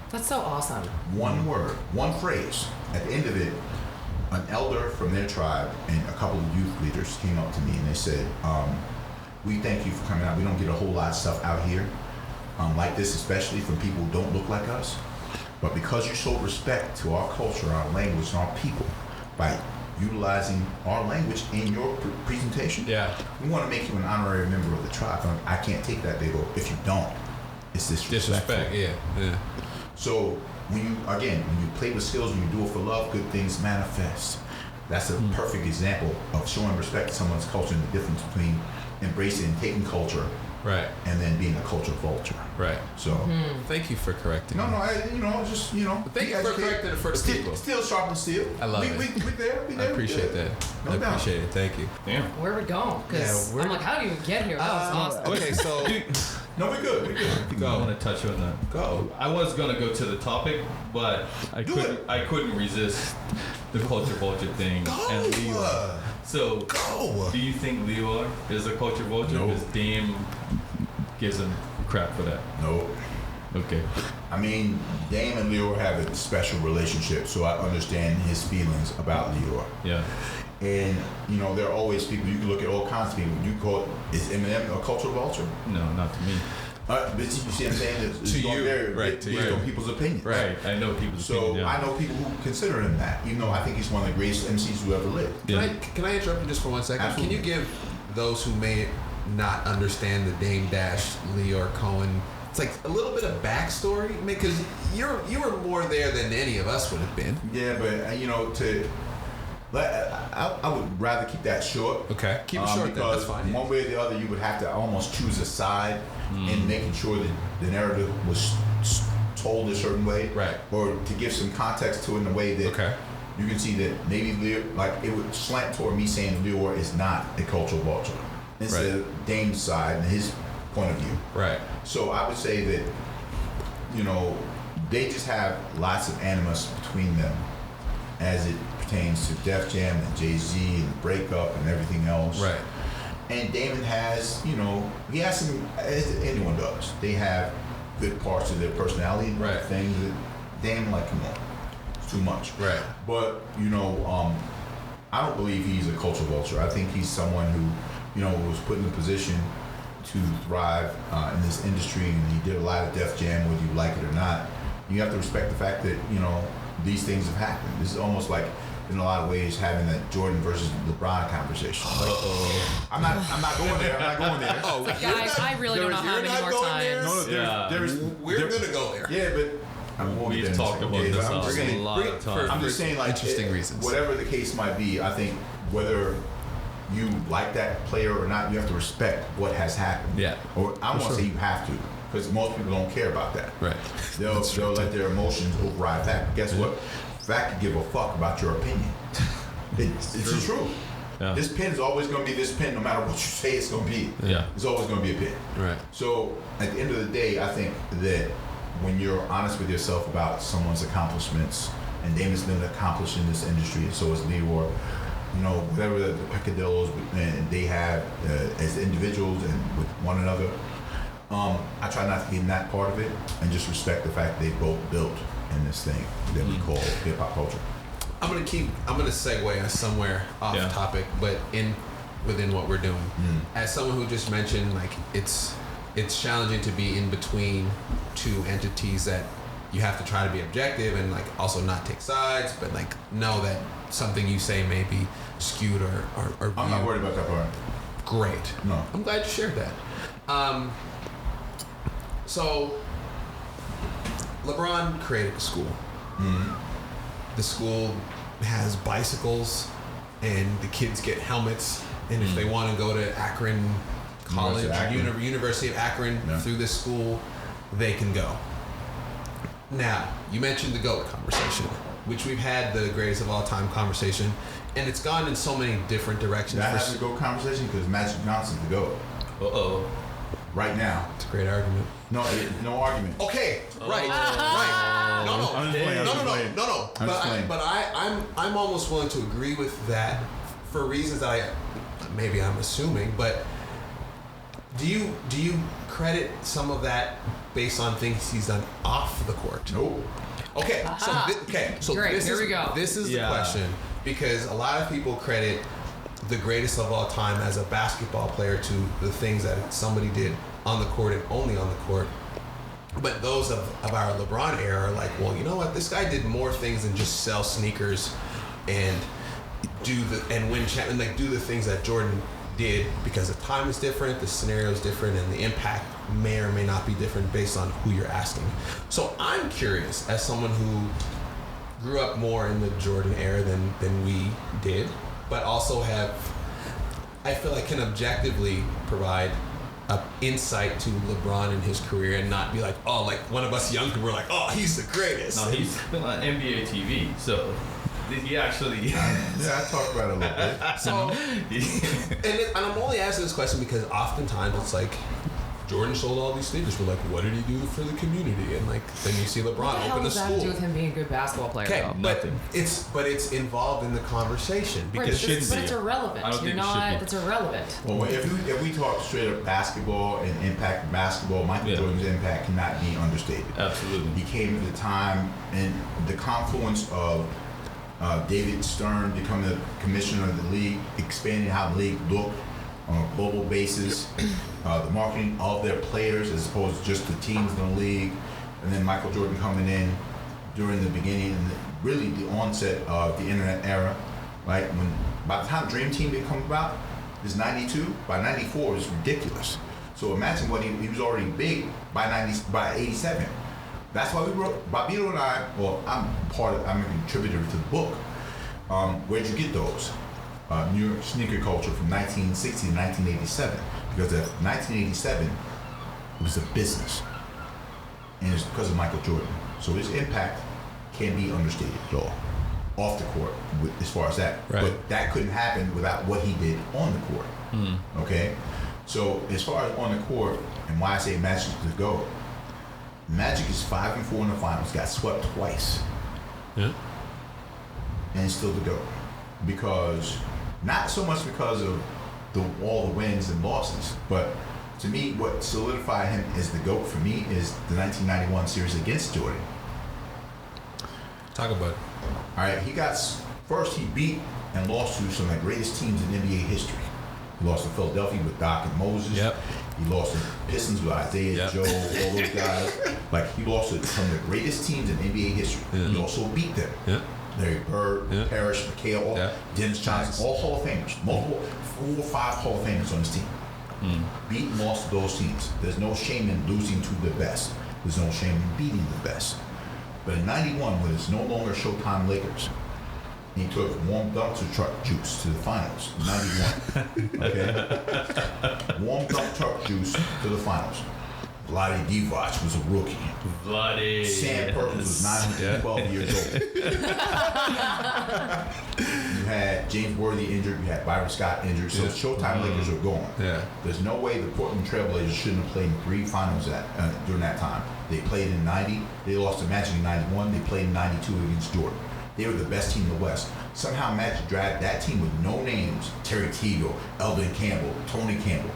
That's so awesome. One word, one phrase. At the end of it, an elder from their tribe and a couple of youth leaders came up to me and they said, we thank you for coming out. We don't get a whole lot of stuff out here like this, especially from people who don't look like us. But because you show respect to our culture, our language, and our people by utilizing our language in your presentation, we want to make you an honorary member of the tribe. I can't take that, Dago. If you don't, it's disrespectful. Disrespect, yeah. So when you play with skills, when you do it for love, good things manifest. That's a perfect example of showing respect to someone's culture and the difference between embracing and taking culture, right, and then being a culture vulture. Right. So thank you for correcting. No, me. thank you for correcting it for the people. Still sharp and steel. I love it. We there. I appreciate that. No I doubt. appreciate it. Thank you. Damn. Where would we go? Because I'm like, how do you even get here? That was awesome. Okay, so no, we're good. We're good. I want to touch on that. Go. I was gonna go to the topic, but I couldn't resist the culture vulture thing and Lyor. So, do you think Lyor is a culture vulture? No. Because Dame gives him crap for that. No. Okay. I mean, Dame and Lyor have a special relationship, so I understand his feelings about Lyor. Yeah. And there are always people. You can look at all kinds of people. You call is Eminem a cultural vulture? No, not to me. But you see what I'm saying? It's To going you, very, right, based to you. on people's opinions. Right. I know people's So opinion, yeah. I know people who consider him that. I think he's one of the greatest MCs who ever lived. Can I interrupt you just for 1 second? Absolutely. Can you give those who may not understand the Dame Dash Lyor Cohen, it's like a little bit of backstory? Because you were more there than any of us would have been. Yeah, but I would rather keep that short. Okay, keep it short then. Because That's fine. one way or the other, you would have to almost choose a side in making sure that the narrative was told a certain way, Right. Or to give some context to it in a way that you can see that maybe Lyor, it would slant toward me saying Lyor is not a cultural vulture instead of Dame's side and his point of view. Right. So I would say that they just have lots of animus between them as it pertains to Def Jam and Jay-Z and the breakup and everything else. Right. And Damon has, he has some, as anyone does, they have good parts of their personality and things that Damon, come on, it's too much. Right. But, I don't believe he's a culture vulture. I think he's someone who, was put in a position to thrive in this industry, and he did a lot of Def Jam, whether you like it or not. You have to respect the fact that, these things have happened. This is almost like, in a lot of ways, having that Jordan versus LeBron conversation. I'm not going there. Oh, Guys, I really don't know how many more times. We're gonna go there. Yeah, but We've talked about this a lot of times. I'm just saying, interesting reasons. Whatever the case might be, I think whether you like that player or not, you have to respect what has happened. Yeah. Or I won't say you have to, because most people don't care about that. Right. They'll let their emotions override fact. But guess what? Fact can give a fuck about your opinion. It's the truth. Yeah. This pin is always going to be this pin, no matter what you say it's going to be. Yeah. It's always going to be a pin. Right. So at the end of the day, I think that when you're honest with yourself about someone's accomplishments, and Damon's been accomplished in this industry, and so is Lyor, whatever the peccadillos and they have as individuals and with one another, I try not to get in that part of it and just respect the fact they both built in this thing that we call hip hop culture. I'm gonna segue us somewhere off topic, but within what we're doing. As someone who just mentioned, it's challenging to be in between two entities that you have to try to be objective and also not take sides, but know that something you say may be skewed or I'm not worried about that part. Great. No. I'm glad you shared that. So LeBron created a school. The school has bicycles, and the kids get helmets. And if they want to go to Akron College, University of Akron, through this school, they can go. Now, you mentioned the GOAT conversation, which we've had the greatest of all time conversation, and it's gone in so many different directions. That has to go conversation because Magic Johnson's the GOAT. Right now. It's a great argument. No argument. Okay, right. No. I'm just playing. But I'm almost willing to agree with that for reasons that I'm assuming. But do you credit some of that based on things he's done off the court? No. Okay. So Great, here we go. This is the question, because a lot of people credit the greatest of all time as a basketball player to the things that somebody did on the court and only on the court. But those of our LeBron era are like, well, you know what? This guy did more things than just sell sneakers and do the things that Jordan did, because the time is different, the scenario is different, and the impact may or may not be different based on who you're asking. So I'm curious, as someone who grew up more in the Jordan era than we did, but also I feel like can objectively provide a insight to LeBron and his career and not be like, oh, like one of us young people are like, oh, he's the greatest. No, he's been on NBA TV, so he actually. Yeah, I talked about it a little bit. So, and I'm only asking this question because oftentimes it's like, Jordan sold all these sneakers. We're like, what did he do for the community? And like, then you see LeBron What the hell open a does that school. have to do with him being a good basketball player? Okay, though? but Nothing. it's involved in the conversation Right, because but it's irrelevant. I don't You're think it should not. be. It's irrelevant. Well, if we talk straight up basketball and impact of basketball, Michael Yeah. Jordan's impact cannot be understated. Absolutely. He came at the time and the confluence of David Stern becoming the commissioner of the league, expanding how the league looked on a global basis, the marketing of their players as opposed to just the teams in the league, and then Michael Jordan coming in during the beginning and really the onset of the internet era, right? When by the time Dream Team did come about, it's 92. By 94, it's ridiculous. So imagine what he was already big by 87. That's why we wrote, Bobito and I, well, I'm a contributor to the book. Where'd you get those? New York sneaker culture from 1960 to 1987. Because of 1987, it was a business. And it's because of Michael Jordan. So his impact can't be understated at all. Off the court, as far as that. Right. But that couldn't happen without what he did on the court. Okay? So as far as on the court, and why I say Magic is the GOAT, Magic is 5-4 in the finals, got swept twice. Yeah. And it's still the GOAT. Because, not so much because of all the wins and losses, but to me, what solidified him as the GOAT for me is the 1991 series against Jordan. Talk about it. All right, first he beat and lost to some of the greatest teams in NBA history. He lost to Philadelphia with Doc and Moses. Yep. He lost to Pistons with Isaiah, Yep. Joe, all those guys. Like, he lost to some of the greatest teams in NBA history. Yeah. He also beat them. Yeah. Larry Bird, Yeah. Parrish, McHale, all, Yeah. Dennis Johnson, all Hall of Famers. Multiple, 4 or 5 Hall of Famers on his team. Beat and lost to those teams. There's no shame in losing to the best. There's no shame in beating the best. But in 91, when it's no longer Showtime Lakers, he took warm dump truck juice to the finals. 91. Okay? Warm dump truck juice to the finals. Vlade Divac was a rookie. Vlade. Sam Perkins was 912 years old. You had James Worthy injured. You had Byron Scott injured. So Showtime Lakers were going. Yeah. There's no way the Portland Trailblazers shouldn't have played in 3 finals during that time. They played in 90. They lost to Magic in 91. They played in 92 against Jordan. They were the best team in the West. Somehow Magic dragged that team with no names, Terry Teagle, Eldon Campbell, Tony Campbell,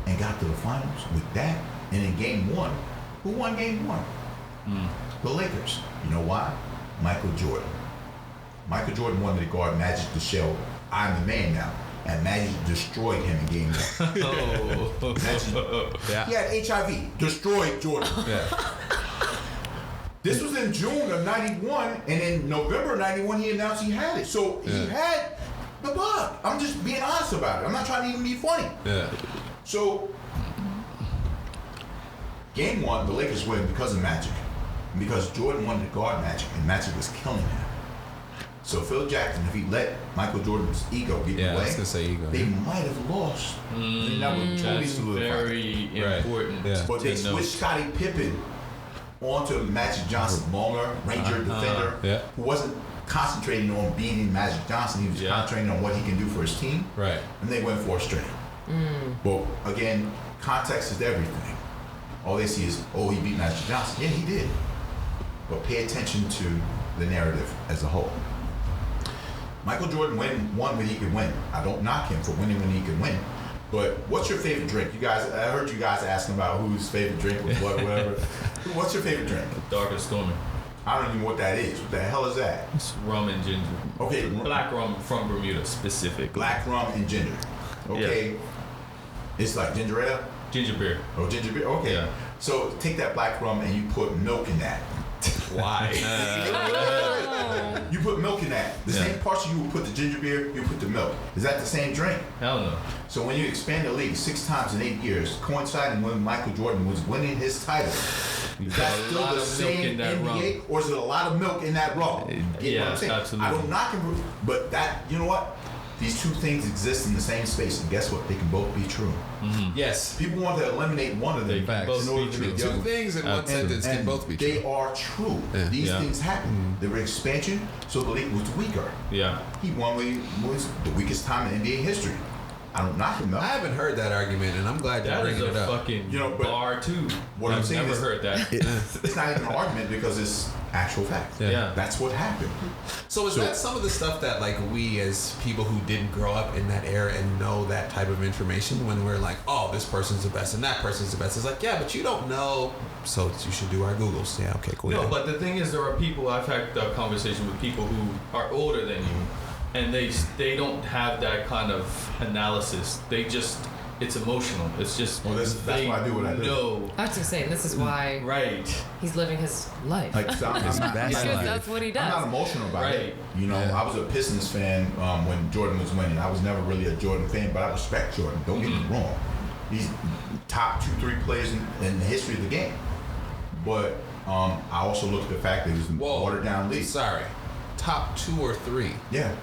and got to the finals with that. And in game 1, who won game 1? The Lakers. You know why? Michael Jordan. Michael Jordan wanted to guard Magic to show, I'm the man now. And Magic destroyed him in game 1. Yeah. He had HIV. Destroyed Jordan. Yeah. This was in June of 91, and in November of 91, he announced he had it. So he had the bug. I'm just being honest about it. I'm not trying to even be funny. Yeah. So, game 1, the Lakers win because of Magic. Because Jordan wanted to guard Magic, and Magic was killing him. So Phil Jackson, if he let Michael Jordan's ego get in Yeah, the I way, was gonna say ego. they might have lost. They never totally That's solidified. very Right. important. Yeah. But they to note. switched Scottie Pippen onto Magic Johnson, longer, Ranger defender, Yeah. who wasn't concentrating on beating Magic Johnson. He was Yeah. concentrating on what he can do for his team. Right. And they went for a string. But again, context is everything. All they see is, oh, he beat Magic Johnson. Yeah, he did. But pay attention to the narrative as a whole. Michael Jordan won when he could win. I don't knock him for winning when he could win. But what's your favorite drink? You guys, I heard you guys asking about whose favorite drink was what, whatever. What's your favorite drink? Dark and stormy. I don't even know what that is. What the hell is that? It's rum and ginger. Okay. Black rum from Bermuda specifically. Black rum and ginger. Okay. It's like ginger ale? Ginger beer. Oh, ginger beer? Okay. Yeah. So take that black rum and you put milk in that. Why? You put milk in that. The same parts you would put the ginger beer, you put the milk. Is that the same drink? Hell no. So when you expand the league 6 times in 8 years, coinciding when Michael Jordan was winning his title, is that a still lot the of milk same in that NBA, or is it a lot of milk in that rum? Get what I'm saying? Absolutely. I don't knock him, but that, you know what? These two things exist in the same space, and guess what? They can both be true. Yes. People want to eliminate one of them They can both in order be to true. make the Two other. things in one Absolutely. sentence can both be true. They are true. Yeah. These Yeah. things happen. They were expansion, so the league was weaker. Yeah. He won when he was the weakest time in NBA history. I don't knock him I though. haven't heard that argument, and I'm glad you're That is bringing it a up. fucking You know, but bar too. what I'm I've saying never is- heard that. It's not even an argument because it's actual fact. Yeah. That's what happened. So is that some of the stuff that like we as people who didn't grow up in that era and know that type of information when we're like, oh, this person's the best and that person's the best? It's like, yeah, but you don't know, so you should do our Googles. Yeah, okay, cool. No, yeah. but the thing is, there are people. I've had a conversation with people who are older than you, and they don't have that kind of analysis. They just it's emotional. It's just Well, that's they why I do what I do. know. I was just saying, this is why Right. he's living his life. Like, so I'm not, because I'm that's what he not does. emotional about it. Right. You know, I was a Pistons fan when Jordan was winning. I was never really a Jordan fan, but I respect Jordan. Don't get me wrong. He's top 2-3 players in the history of the game. But I also look at the fact that he was a watered down league. Sorry, top 2 or 3. Yeah.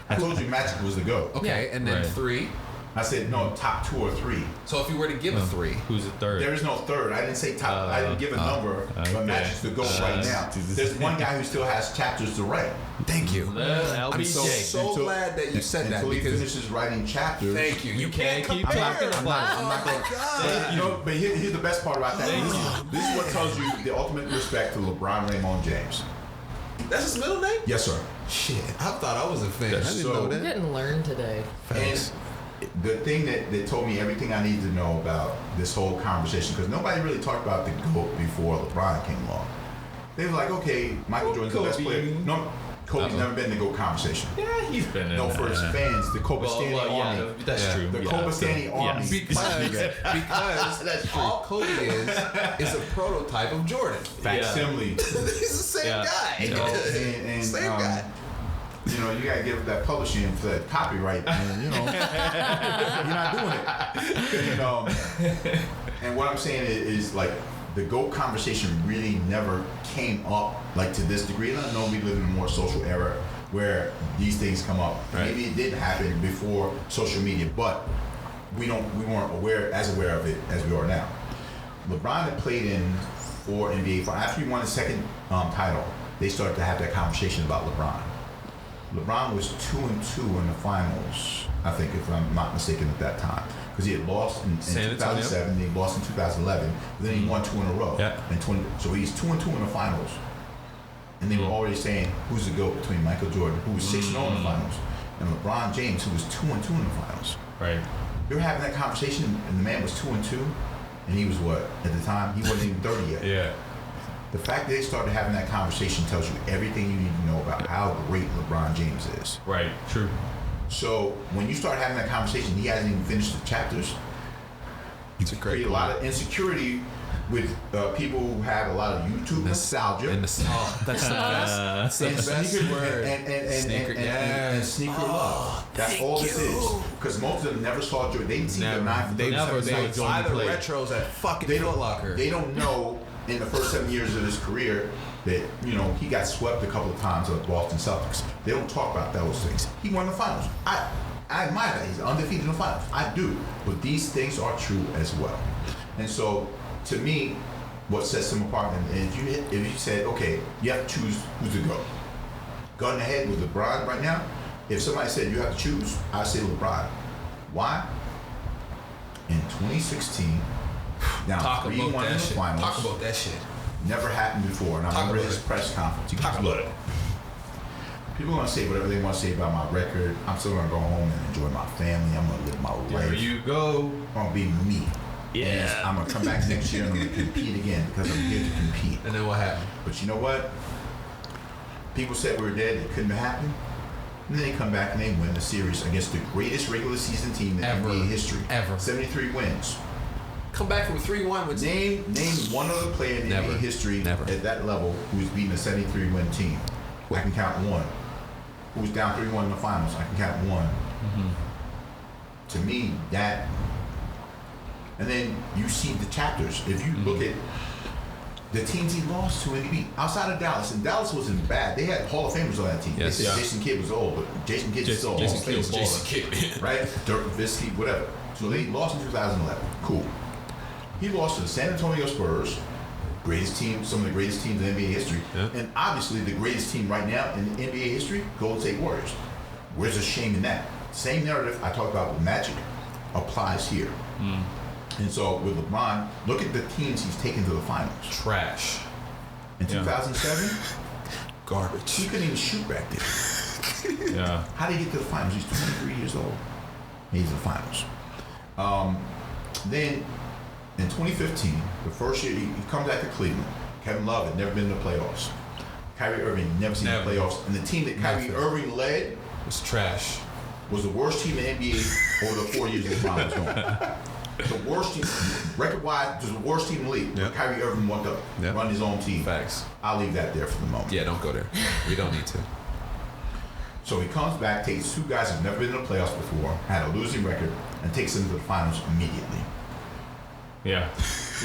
I told you Magic was the GOAT. Okay, and then Right. 3. I said, no, top 2 or 3. So if you were to give a 3, Who's the third? There is no third. I didn't say top. I didn't give a number, okay. but Magic's the GOAT right now. There's one guy who still has chapters to write. thank you. LBJ. I'm so Until- glad that you said that Until he because finishes writing chapters. thank you. You can't keep compare. talking about it. I'm not going to. You know, but here's the best part about that. This is what tells you the ultimate respect to LeBron Raymond James. That's his middle name? Yes, sir. Shit, I thought I was a fan. I didn't So- know I that. didn't learn today. Thanks. And the thing that told me everything I needed to know about this whole conversation, because nobody really talked about the GOAT before LeBron came along. They were like, okay, Michael Jordan's the best Kobe. player. No, Kobe's never been in the GOAT conversation. Yeah, he's been in. No, for his fans, the Kobe standing army. That's true. The Yeah, Kobe so- standing army. yes. Because all Kobe is a prototype of Jordan. Facsimile. He's the same Yeah. guy. You know, and, Same guy. You know, you gotta give that publishing for that copyright, and you know, you're not doing it. And what I'm saying is like the GOAT conversation really never came up like to this degree. And I know we live in a more social era where these things come up. Right. Maybe it didn't happen before social media, but we weren't aware of it as we are now. LeBron had played in 4 NBA finals. After he won his second title, they started to have that conversation about LeBron. LeBron was 2-2 in the finals, I think, if I'm not mistaken, at that time, because he had lost in San Antonio. 2007, he lost in 2011, but then he won 2 in a row. Yeah. So he's 2-2 in the finals, and they were already saying who's the GOAT between Michael Jordan, who was 6-0 in the finals, and LeBron James, who was 2-2 in the finals. Right. They were having that conversation, and the man was 2-2, and he was what at the time? He wasn't even 30 yet. Yeah. The fact that they started having that conversation tells you everything you need to know about how great LeBron James is. Right. True. So when you start having that conversation, he hasn't even finished the chapters. It's a great Create a lot of insecurity with people who have a lot of YouTube nostalgia And that's the best. That's the and best sneaker word. and Yes. sneaker love. That's all this is. Because most of them never saw Jordan. They didn't see the 9 They never they saw buy Jordan the play. retros at fucking They Foot don't Locker. They don't know in the first 7 years of his career that, you know, he got swept a couple of times of Boston Celtics. They don't talk about those things. He won the finals. I admire that. He's undefeated in the finals. I do. But these things are true as well. And so, to me, what sets him apart, and if you said, okay, you have to choose who's the GOAT. Gun in the head with LeBron right now, if somebody said you have to choose, I'd say LeBron. Why? In 2016, down Talk 3-1 in about the that shit. finals. Talk about that shit. Never happened before, and I Talk remember about his it. press conference. He Talk goes, about look, it. people are gonna say whatever they want to say about my record. I'm still gonna go home and enjoy my family. I'm gonna live my There life. you go. I'm gonna be me. And I'm gonna come back next year and I'm gonna compete again because I'm here to compete. And then what happened? But you know what? People said we were dead. It couldn't have happened. And then they come back and they win the series against the greatest regular season team in NBA history. Ever. 73 wins. Come back from 3-1 with Name one other player in NBA history at that level who's beaten a 73-win team. I can count one. Who's down 3-1 in the finals? I can count one. To me, that. And then you see the chapters. If you look at the teams he lost to in the NBA, outside of Dallas, and Dallas wasn't bad. They had Hall of Famers on that team. Yes. They said Jason Kidd was old, but Jason Kidd is still a Hall of Famer. Jason Kidd. Right? Dirk Nowitzki, whatever. So they lost in 2011. Cool. He lost to the San Antonio Spurs, greatest team, some of the greatest teams in NBA history, and obviously the greatest team right now in NBA history, Golden State Warriors. Where's the shame in that? Same narrative I talked about with Magic applies here. And so with LeBron, look at the teams he's taken to the finals. Trash. In 2007, garbage. He couldn't even shoot back then. Yeah. How did he get to the finals? He's 23 years old. He's in the finals. Then in 2015, the first year he comes back to Cleveland. Kevin Love had never been in the playoffs. Kyrie Irving never seen the playoffs. And the team that Kyrie Irving led was trash. Was the worst team in the NBA over the 4 years LeBron was gone. The worst team, record-wise, was the worst team in the league. Yep. Kyrie Irving wanted to run his own team. Facts. I'll leave that there for the moment. Yeah, don't go there. We don't need to. So he comes back, takes two guys who've never been in the playoffs before, had a losing record, and takes them to the finals immediately. Yeah.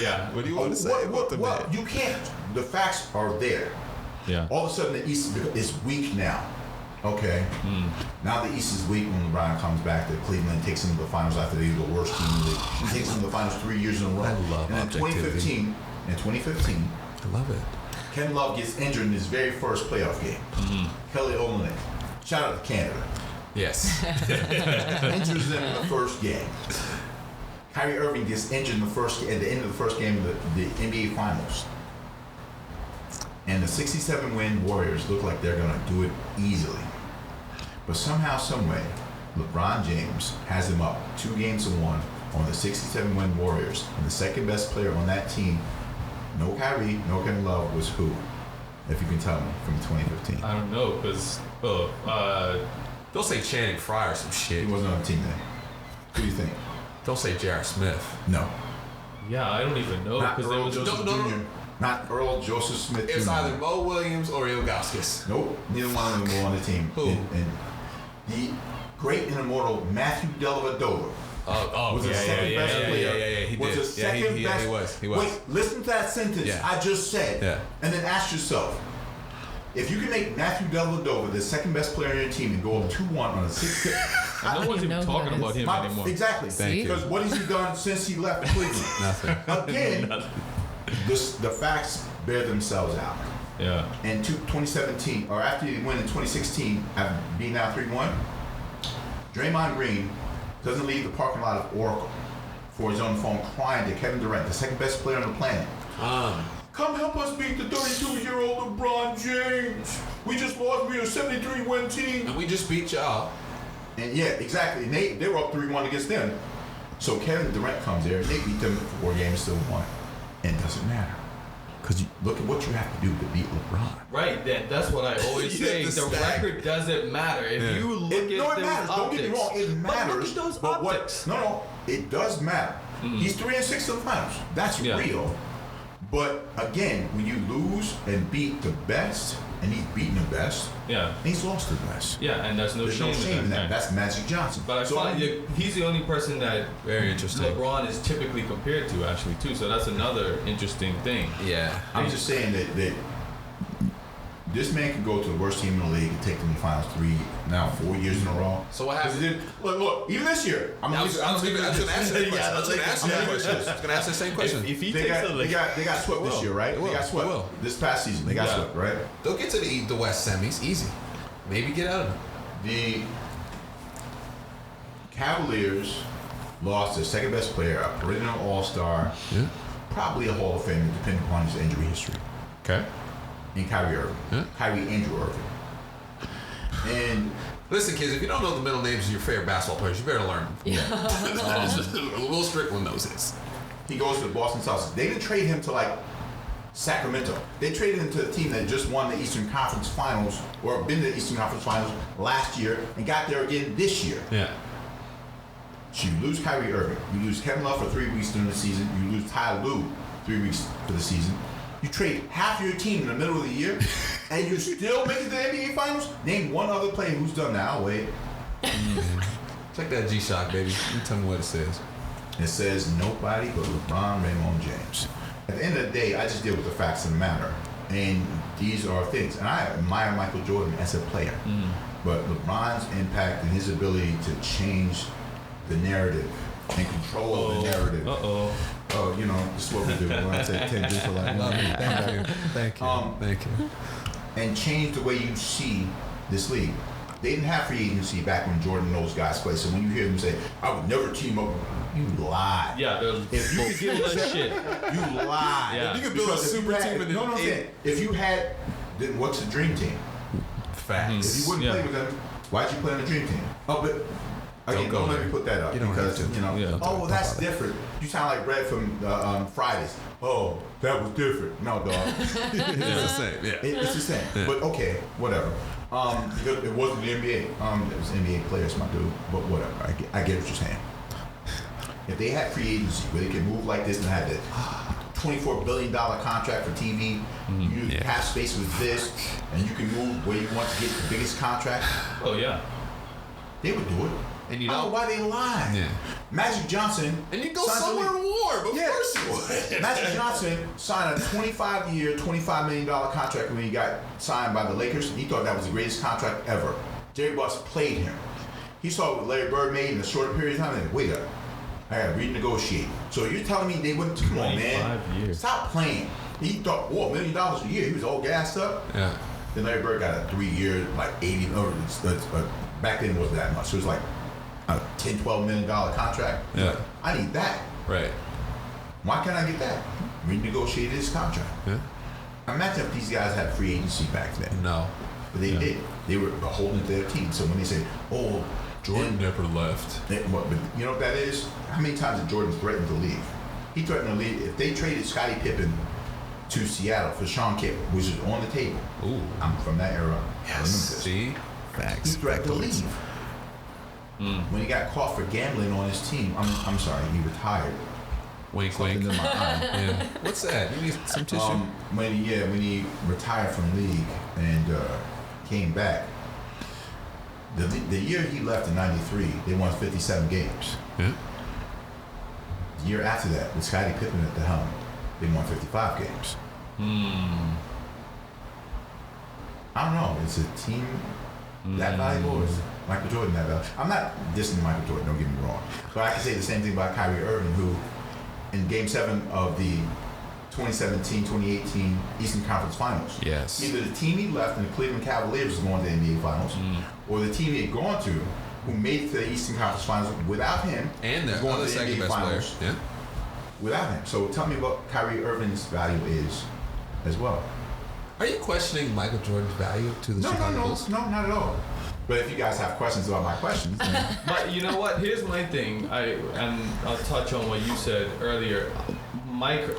Yeah. What do you want to say about the man? You can't. The facts are there. Yeah. All of a sudden, the East is weak now. Okay. Now the East is weak when LeBron comes back to Cleveland and takes them to the finals after they were the worst team in the league. He takes them to the finals 3 years in a row. I love and objectivity. in 2015, I love it. Ken Love gets injured in his very first playoff game. Kelly Olynyk. Shout out to Canada. Yes. Injures them in the first game. Kyrie Irving gets injured at the end of the first game of the NBA Finals. And the 67-win Warriors look like they're going to do it easily. But somehow, someway, LeBron James has them up 2-1 on the 67-win Warriors. And the second best player on that team, no Kyrie, no Kevin Love, was who? If you can tell me, from 2015. I don't know, because don't say Channing Frye or some shit. He wasn't on the team then. Who do you think? Don't say J.R. Smith. No. Yeah, I don't even know. Not Because Earl it was Joseph Jr. Not Earl Joseph Smith Jr. It's either Mo Williams or Ilgauskas. Nope. Neither one of them were on the team. Who? And the great and immortal Matthew Dellavedova was the second best player. Yeah, he was did. the second best. He was. Wait, listen to that sentence I just said. Yeah. And then ask yourself, if you can make Matthew Dellavedova the second best player on your team and go up 2-1 on a 6. no one's even talking about him anymore. Exactly. Thank you. Because what has he done since he left Cleveland? Nothing. Again, the facts bear themselves out. Yeah. In 2017, or after he win in 2016, after being down 3-1, Draymond Green doesn't leave the parking lot of Oracle for his own phone crying to Kevin Durant, the second best player on the planet. Come help us beat the 32-year-old LeBron James. We just lost. We're a 73-win team. And we just beat y'all. And yeah, exactly. And they were up 3-1 against them. So Kevin Durant comes there, and they beat them 4 games, still won. And it doesn't matter. Because look at what you have to do to beat LeBron. Right, that's what I always say. The record doesn't matter. If you look at it those matters. optics. Don't get me wrong, it matters. But look at those but optics. No, it does matter. He's 3-6 in the finals. That's real. But again, when you lose and beat the best, and he's beaten the best, and he's lost the best. Yeah, and there's no shame in that. That's Magic Johnson. But I find he's the only person that very interesting. LeBron is typically compared to, actually, too. So that's another interesting thing. Yeah. I'm just saying that this man could go to the worst team in the league and take them to the finals 4 years in a row. So what happened? Look, even this year. I was going to answer the same question. If he they got swept this year, right? They got swept. This past season, they got swept, right? They'll get to the West semis easy. Maybe get out of it. The Cavaliers lost their second best player, a perennial All-Star, probably a Hall of Famer, depending upon his injury history. Okay. And Kyrie Irving. Kyrie Andrew Irving. And listen, kids, if you don't know the middle names of your favorite basketball players, you better learn. Yeah. Will Strickland knows this. He goes to the Boston Celtics. They didn't trade him to like Sacramento. They traded him to a team that just won the Eastern Conference Finals or been to the Eastern Conference Finals last year and got there again this year. Yeah. So you lose Kyrie Irving. You lose Kevin Love for 3 weeks during the season. You lose Ty Lue 3 weeks for the season. You trade half your team in the middle of the year, and you still make it to the NBA Finals? Name one other player who's done that. I'll wait. Check that G-Shock, baby. You tell me what it says. It says nobody but LeBron Raymond James. At the end of the day, I just deal with the facts of the matter. And these are things. And I admire Michael Jordan as a player. But LeBron's impact and his ability to change the narrative and control the narrative. Oh, you know, this is what we do. When I say 10 just for like, love you. Thank you. And change the way you see this league. They didn't have free agency back when Jordan and those guys played. So when you hear them say, I would never team up, you lie. Yeah, if you could give that shit, you lie. Yeah. You could build a super team in No, I'm saying, if you had, then what's the dream team? Facts. If you wouldn't play with them, why'd you play on the dream team? Oh, but again, don't let me put that up. You don't because, have to. you know, Yeah. oh, well, that's different. You sound like Red from Fridays. Oh, that was different. No, dog. It's the same. Yeah. It's the same. Yeah. But okay, whatever. Because it wasn't the NBA. It was NBA players, my dude. But whatever. I get what you're saying. If they had free agency where they could move like this and had the $24 billion contract for TV, you cap space with this, and you can move where you want to get the biggest contract, oh yeah, they would do it. And you I don't know know why they lie. Yeah. Magic Johnson. And you go signed somewhere the in war, but of Yeah. course you would. Magic Johnson signed a 25-year, $25 million contract when he got signed by the Lakers. He thought that was the greatest contract ever. Jerry Buss played him. He saw what Larry Bird made in a short period of time. And wait up, I got to renegotiate. So you're telling me they wouldn't? Come on, man. 25 years. Stop playing. He thought, whoa, $1 million a year. He was all gassed up. Yeah. Then Larry Bird got a 3-year, like 80. Back then it wasn't that much. So it was like a $10, $12 million contract. Yeah. I need that. Right. Why can't I get that? Renegotiate his contract. Yeah. Imagine if these guys had free agency back then. No. But they did. They were beholden to their team. So when they say, oh, Jordan never left. but you know what that is? How many times did Jordan threaten to leave? He threatened to leave. If they traded Scottie Pippen to Seattle for Sean Kidd, which is on the table. Ooh. I'm from that era. I remember this. See? He Facts. threatened to leave. When he got caught for gambling on his team, I'm sorry, he retired. Wink, Something wink. in my eye. Yeah. What's that? You need some tissue? When he retired from league and came back, the year he left in '93, they won 57 games. Yeah. The year after that, with Scottie Pippen at the helm, they won 55 games. I don't know. Is a team that valuable, or is Michael Jordan that valuable? I'm not dissing Michael Jordan, don't get me wrong. But I can say the same thing about Kyrie Irving, who in Game 7 of the 2017-2018 Eastern Conference Finals. Yes. Either the team he left in the Cleveland Cavaliers was going to the NBA Finals, or the team he had gone to, who made it to the Eastern Conference Finals without him, And was the going other to the second NBA best player. Finals Yeah. without him. So tell me what Kyrie Irving's value is as well. Are you questioning Michael Jordan's value to the Chicago Bulls? No, not at all. But if you guys have questions about my questions, then But you know what? Here's my thing. I'll touch on what you said earlier. Michael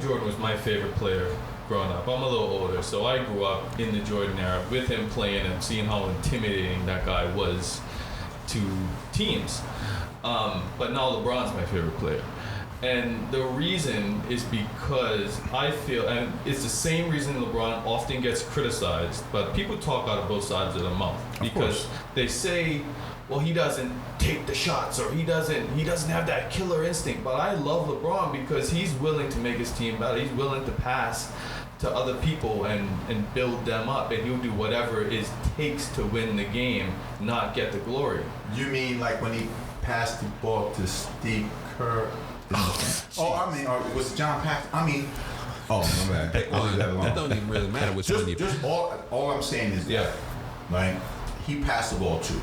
Jordan was my favorite player growing up. I'm a little older, so I grew up in the Jordan era with him playing and seeing how intimidating that guy was to teams. But now LeBron's my favorite player. And the reason is because I feel, and it's the same reason LeBron often gets criticized, but people talk out of both sides of the mouth because they say, well, he doesn't take the shots or he doesn't have that killer instinct. But I love LeBron because he's willing to make his team better. He's willing to pass to other people and build them up, and he'll do whatever it takes to win the game, not get the glory. you mean like when he passed the ball to Steve Kerr? Or was it John Paxson? My bad. I'll leave that alone. That don't even really matter which one you Just all I'm saying is that, like, he passed the ball too.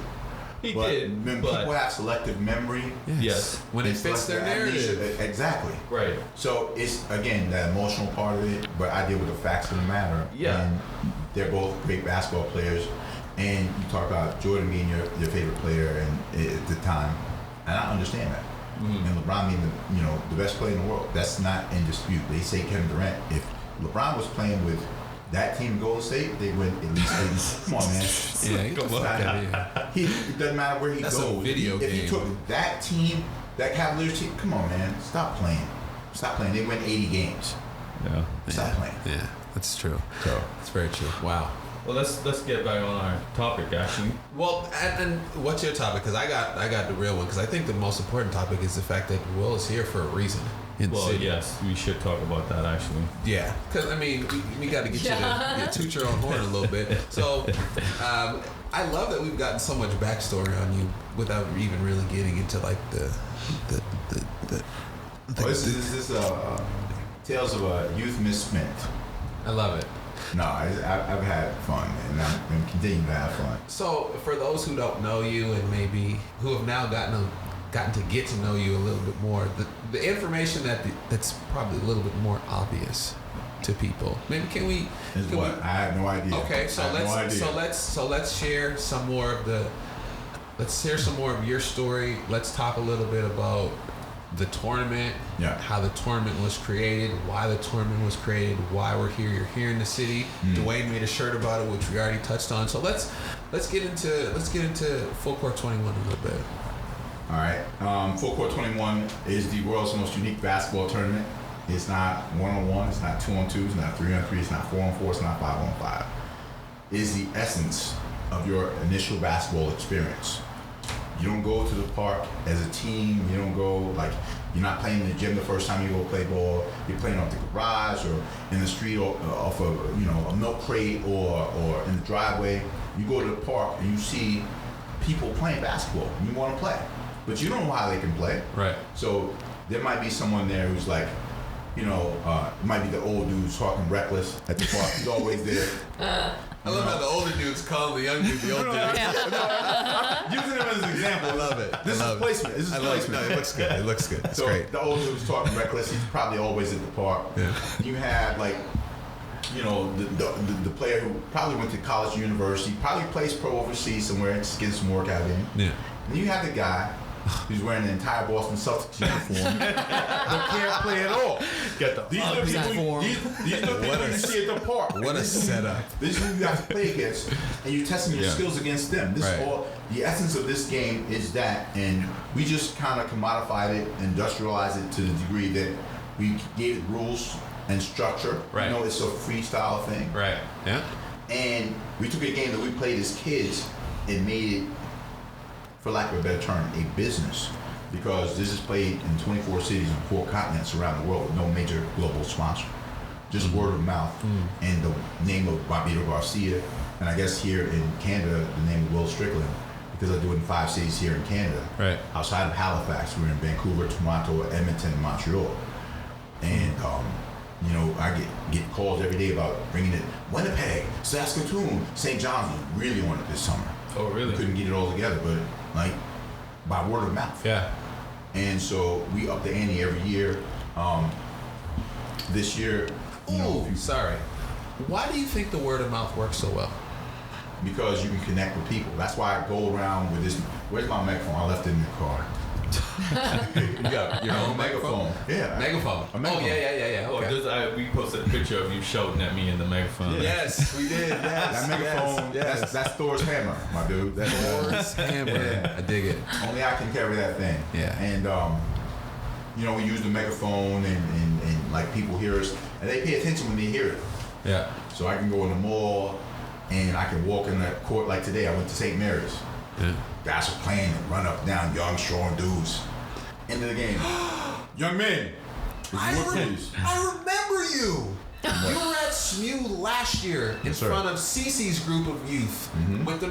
He But did, when but people have selective memory, yes. When it it's fits their like amnesia. narrative. Exactly. Right. So it's, again, the emotional part of it, but I deal with the facts of the matter. Yeah. And they're both great basketball players. And you talk about Jordan being your favorite player and at the time, and I understand that. and LeBron being the best player in the world. That's not in dispute. They say Kevin Durant. If LeBron was playing with that team in Golden State, they win at least 80. Come on, man. Yeah, It doesn't matter where he That's goes. a video if game. he took that team, that Cavaliers team, come on, man. Stop playing. They win 80 games. Yeah. Stop playing. Yeah, that's true. So That's very true. Wow. Well, let's get back on our topic, actually. Well, and what's your topic? Because I got the real one. Because I think the most important topic is the fact that Will is here for a reason in the Well, city. yes, we should talk about that, actually. Yeah, because I mean, we got to get you to toot your own horn a little bit. So, I love that we've gotten so much backstory on you without even really getting into like the this is Tales of a Youth Misspent. I love it. No, I've had fun, and I'm continuing to have fun. So, for those who don't know you and maybe who have now gotten to get to know you a little bit more, the information that's probably a little bit more obvious to people. Maybe can we? I have no idea. Okay, so let's share some more of your story. Let's talk a little bit about the tournament, how the tournament was created, why the tournament was created, why we're here. You're here in the city. Duane made a shirt about it, which we already touched on. So let's get into Full Court 21 a little bit. All right. Full Court 21 is the world's most unique basketball tournament. It's not 1-on-1, it's not 2-on-2, it's not 3-on-3, it's not 4-on-4, it's not 5-on-5. It is the essence of your initial basketball experience. You don't go to the park as a team. You don't go you're not playing in the gym the first time you go play ball. You're playing off the garage or in the street or off of a milk crate or in the driveway. You go to the park and you see people playing basketball. You want to play, but you don't know how they can play. Right. So there might be someone there who's like, it might be the old dude talking reckless at the park. He's always there. I love how the older dudes call the young dude the old dude. I'm using him as an example. I love it. This is placement. This is placement. No, it looks good. It looks good. It's So great. the old dude's talking reckless. He's probably always at the park. Yeah. You have the player who probably went to college or university, probably plays pro overseas somewhere, just getting some workout in. Yeah. And you have the guy who's wearing the entire Boston Celtics uniform, but can't play at all. Get the These are the people you see at the park. What a setup. This is who you have to play against, and you're testing your skills against them. This Right. is all the essence of this game is that, and we just kind of commodified it, industrialized it to the degree that we gave it rules and structure. Right. It's a freestyle thing. Right. Yeah. And we took a game that we played as kids and made it, for lack of a better term, a business. Because this is played in 24 cities and 4 continents around the world with no major global sponsor. Just word of mouth. And the name of Bobito Garcia, and I guess here in Canada, the name of Will Strickland, because I do it in 5 cities here in Canada. Right. Outside of Halifax, we're in Vancouver, Toronto, Edmonton, and Montreal. And I get calls every day about bringing it Winnipeg, Saskatoon, St. John's. We really wanted this summer. Oh, really? We couldn't get it all together, but by word of mouth. Yeah. And so we up the ante every year. This year, Sorry. Why do you think the word of mouth works so well? because you can connect with people. That's why I go around with this. Where's my megaphone? I left it in the car. You got your own megaphone? Yeah. Megaphone. A megaphone. Oh, yeah. Oh, Okay. we posted a picture of you shouting at me in the megaphone. Yes, we did. Yes. That megaphone, Yes. that's Thor's hammer, my dude. That's Thor's hammer. Yeah. I dig it. Only I can carry that thing. Yeah. And we use the megaphone and like people hear us and they pay attention when they hear it. Yeah. So I can go in the mall and I can walk in the court like today. I went to St. Mary's. Yeah. Guys are playing and run up, down, young, strong dudes. End of the game. Young men. I remember you. You were at Smooth last year in Yes, sir. front of Cece's group of youth with the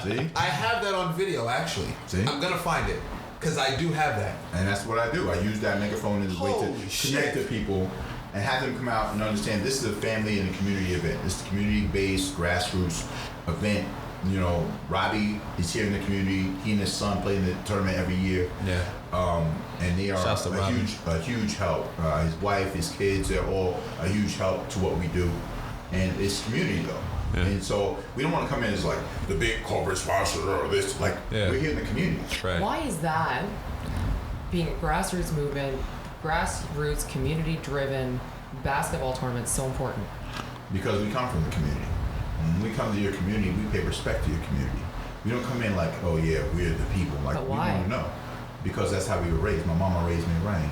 See? I have that on video actually. See? I'm gonna find it because I do have that. And that's what I do. I use that megaphone as a way Holy to shit. connect to people and have them come out and understand this is a family and a community event. This is a community-based, grassroots event. You know, Robbie is here in the community. He and his son play in the tournament every year. Yeah. And they are Shouts to Robbie. a huge help. His wife, his kids, they're all a huge help to what we do. And it's community though. And so we don't want to come in as like the big corporate sponsor or this. Like we're here in the community. Right. Why is that, being a grassroots movement, grassroots community-driven basketball tournament, so important? Because we come from the community. When we come to your community, we pay respect to your community. We don't come in like, oh yeah, we're the people. Like, but we why? don't know. Because that's how we were raised. My mama raised me right.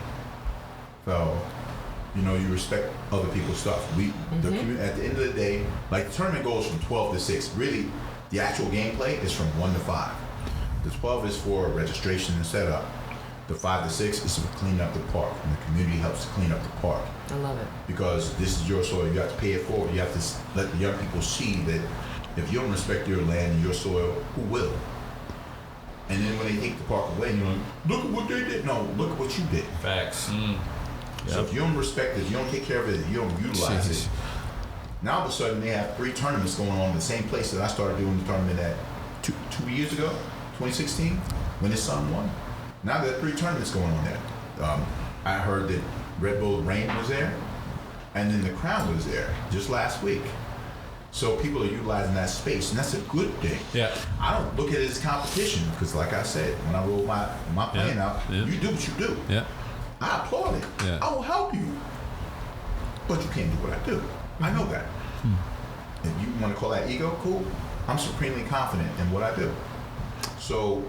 So, you know, you respect other people's stuff. At the end of the day, like the tournament goes from 12 to 6. Really, the actual gameplay is from 1 to 5. The 12 is for registration and setup. The 5 to 6 is for cleaning up the park, and the community helps to clean up the park. I love it. Because this is your soil, you have to pay it forward. You have to let the young people see that if you don't respect your land and your soil, who will? And then when they take the park away, you're like, look at what they did. No, look at what you did. Facts. So if you don't respect it, if you don't take care of it, you don't utilize it. Now all of a sudden they have 3 tournaments going on in the same place that I started doing the tournament at 2 years ago, 2016, when his son won. Now there are 3 tournaments going on there. I heard that Red Bull Rain was there, and then the Crown was there just last week. So people are utilizing that space, and that's a good thing. Yeah. I don't look at it as competition because, like I said, when I roll my plan out, you do what you do. Yeah. I applaud it. Yeah. I will help you, but you can't do what I do. I know that. If you want to call that ego, cool. I'm supremely confident in what I do. So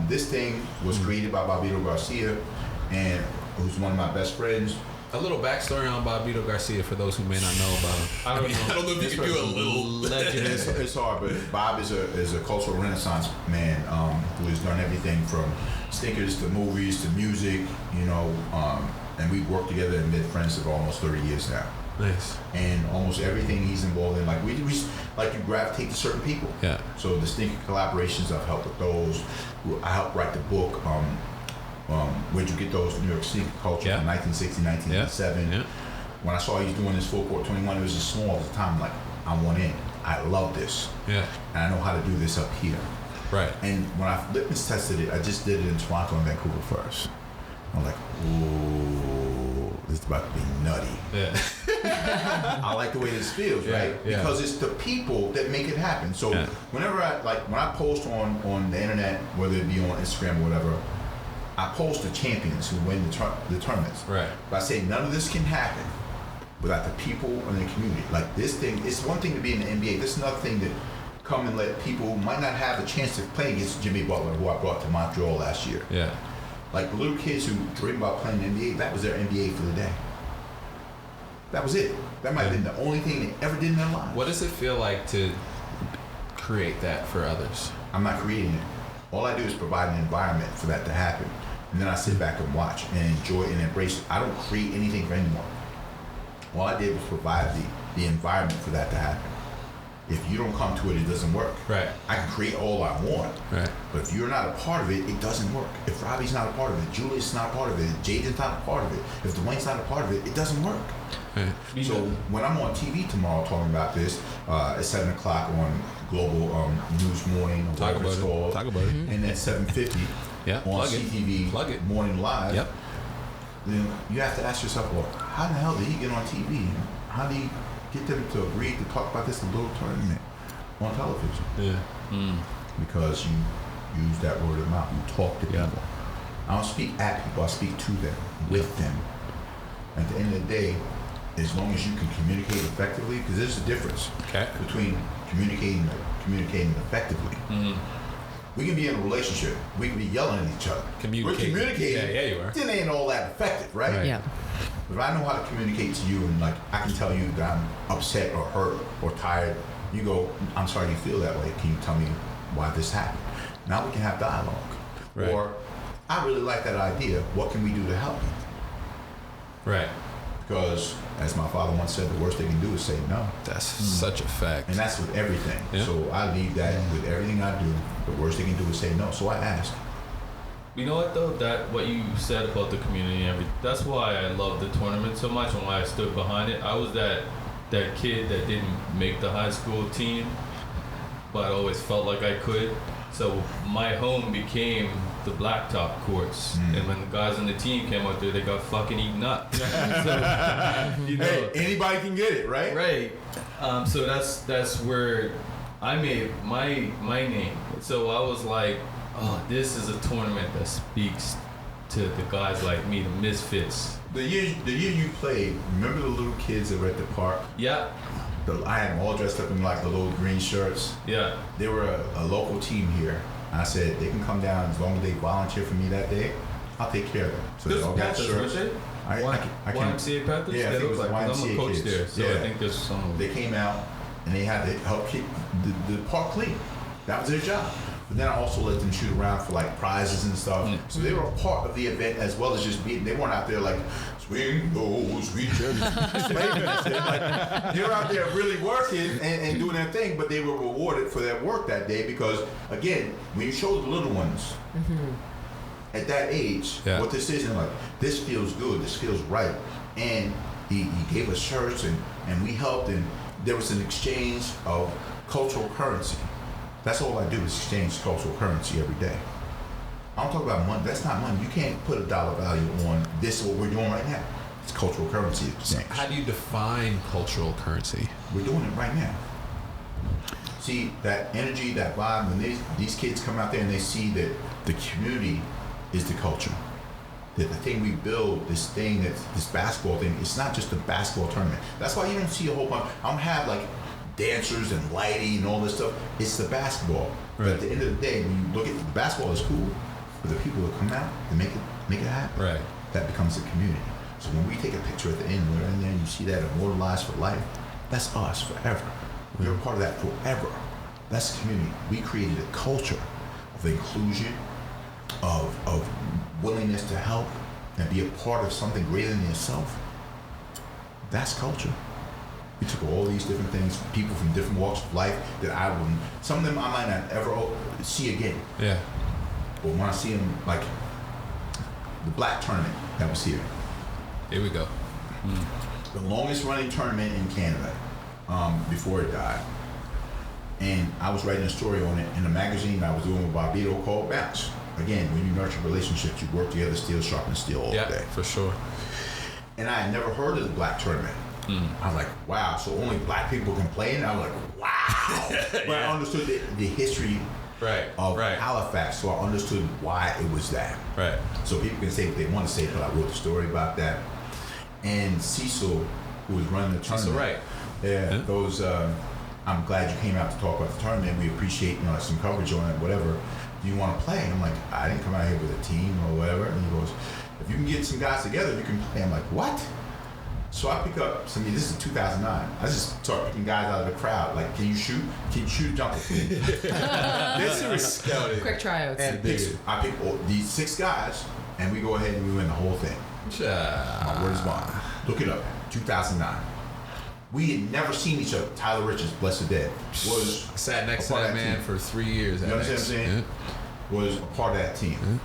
this thing was created by Bobbito Garcia, and who's one of my best friends. A little backstory on Bobbito Garcia for those who may not know about him. I don't know if you can do a little legend. It's hard, but Bob is a cultural renaissance man who has done everything from stickers to movies to music, you know, and we've worked together and been friends for almost 30 years now. Nice. And almost everything he's involved in, like we like you gravitate to certain people. Yeah. So the stinker collaborations, I've helped with those. I helped write the book. Where'd you get those? New York sneaker culture from 1960, 1987. Yeah. When I saw he's doing this Full Court 21, it was just small at the time. Like, I want in. I love this. Yeah. And I know how to do this up here. Right. And when I litmus tested it, I just did it in Toronto and Vancouver first. I'm like, ooh, this is about to be nutty. Yeah. I like the way this feels, right? Yeah. Because it's the people that make it happen. So whenever when I post on the internet, whether it be on Instagram or whatever, I post the champions who win the tournaments. Right. But I say none of this can happen without the people in the community. Like this thing, it's one thing to be in the NBA. This is another thing to come and let people who might not have a chance to play against Jimmy Butler, who I brought to Montreal last year. Yeah. Like the little kids who dream about playing the NBA, that was their NBA for the day. That was it. That might have been the only thing they ever did in their lives. What does it feel like to create that for others? I'm not creating it. All I do is provide an environment for that to happen. And then I sit back and watch and enjoy and embrace it. I don't create anything for anyone. All I did was provide the environment for that to happen. If you don't come to it, it doesn't work. Right. I can create all I want. Right. But if you're not a part of it, it doesn't work. If Robbie's not a part of it, Julius not a part of it, Jaden's not a part of it, if Duane's not a part of it, it doesn't work. Right. So when I'm on TV tomorrow talking about this, at 7 o'clock on Global News Morning, or whatever it's called, Talk about it. and then 7:50 Yeah. on Plug it. CTV Plug it. Morning Live, Yep. then you have to ask yourself, well, how the hell did he get on TV? How did he get them to agree to talk about this little tournament on television? Yeah. Because you use that word of mouth. You talk to people. I don't speak at people. I speak to them, with them. At the end of the day, as long as you can communicate effectively, because there's a difference between communicating effectively. We can be in a relationship. We can be yelling at each other. We're communicating. Yeah, you are. Then ain't all that effective, right? Yeah. But if I know how to communicate to you and like I can tell you that I'm upset or hurt or tired, you go, I'm sorry you feel that way. Can you tell me why this happened? Now we can have dialogue. Right. Or I really like that idea. What can we do to help you? Right. Because as my father once said, the worst they can do is say no. That's such a fact. And that's with everything. Yeah. So I leave that with everything I do. The worst they can do is say no. So I ask. You know what though? That what you said about the community and everything. That's why I love the tournament so much and why I stood behind it. I was that kid that didn't make the high school team, but I always felt like I could. So my home became the blacktop courts, and when the guys on the team came out there, they got fucking eaten up. So, you know, Hey, anybody can get it, right? right. So that's where I made my name. So I was like, oh, this is a tournament that speaks to the guys like me, the misfits. The year you played, remember the little kids that were at the park? Yeah. I had them all dressed up in like the little green shirts. Yeah. They were a local team here. I said they can come down as long as they volunteer for me that day. I'll take care of them. So they all got Panthers, shirts. was it? I can't. YMCA Panthers? Yeah, I They think it look was like, 'cause I'm a YMCA coach kids. there, so Yeah. I think there's some. They came out and they had to help keep the park clean. That was their job. But then I also let them shoot around for like prizes and stuff. So they were a part of the event as well as just being. They weren't out there like swing those sweet cherries. They were out there really working and doing their thing, but they were rewarded for their work that day because again, when you show the little ones at that age what this is, and like this feels good, this feels right, and he gave us shirts and we helped, and there was an exchange of cultural currency. That's all I do is exchange cultural currency every day. I don't talk about money. That's not money. You can't put a dollar value on this, what we're doing right now. It's cultural currency exchange. How do you define cultural currency? We're doing it right now. See, that energy, that vibe, when these kids come out there and they see that the community is the culture. That the thing we build, this basketball thing, it's not just a basketball tournament. That's why you don't see a whole bunch. I don't have like dancers and lighting and all this stuff. It's the basketball. But at the end of the day, when you look at the basketball is cool, but the people that come out and make it happen, Right. that becomes a community. So when we take a picture at the end, we're in there and you see that immortalized for life, that's us forever. You're a part of that forever. That's the community. We created a culture of inclusion, of willingness to help and be a part of something greater than yourself. That's culture. We took all these different things, people from different walks of life that I wouldn't, some of them I might not ever see again. Yeah. But when I see them, like the black tournament that was here. Here we go. The longest running tournament in Canada before it died. And I was writing a story on it in a magazine I was doing with Barbito called Bounce. Again, when you nurture relationships, you work together, steel sharpens steel all day. For sure. And I had never heard of the black tournament. I was like, wow, so only black people can play? And I was like, wow. But I understood the history of Halifax, so I understood why it was that. Right. So people can say what they want to say, but I wrote the story about that. And Cecil, who was running the tournament. Right. Yeah, those, I'm glad you came out to talk about the tournament. We appreciate, some coverage on it, whatever. Do you want to play? And I'm like, I didn't come out here with a team or whatever. And he goes, if you can get some guys together, you can play. I'm like, what? So I pick up this is 2009. I just start picking guys out of the crowd. Like, can you shoot? Can you shoot a jumper? This is scouted. Quick tryouts. And I pick these 6 guys, and we go ahead and we win the whole thing. My word is bond. Look it up. 2009. We had never seen each other. Tyler Richards, blessed dead, was sat next to that man for 3 years. You understand what I'm saying? Was a part of that team.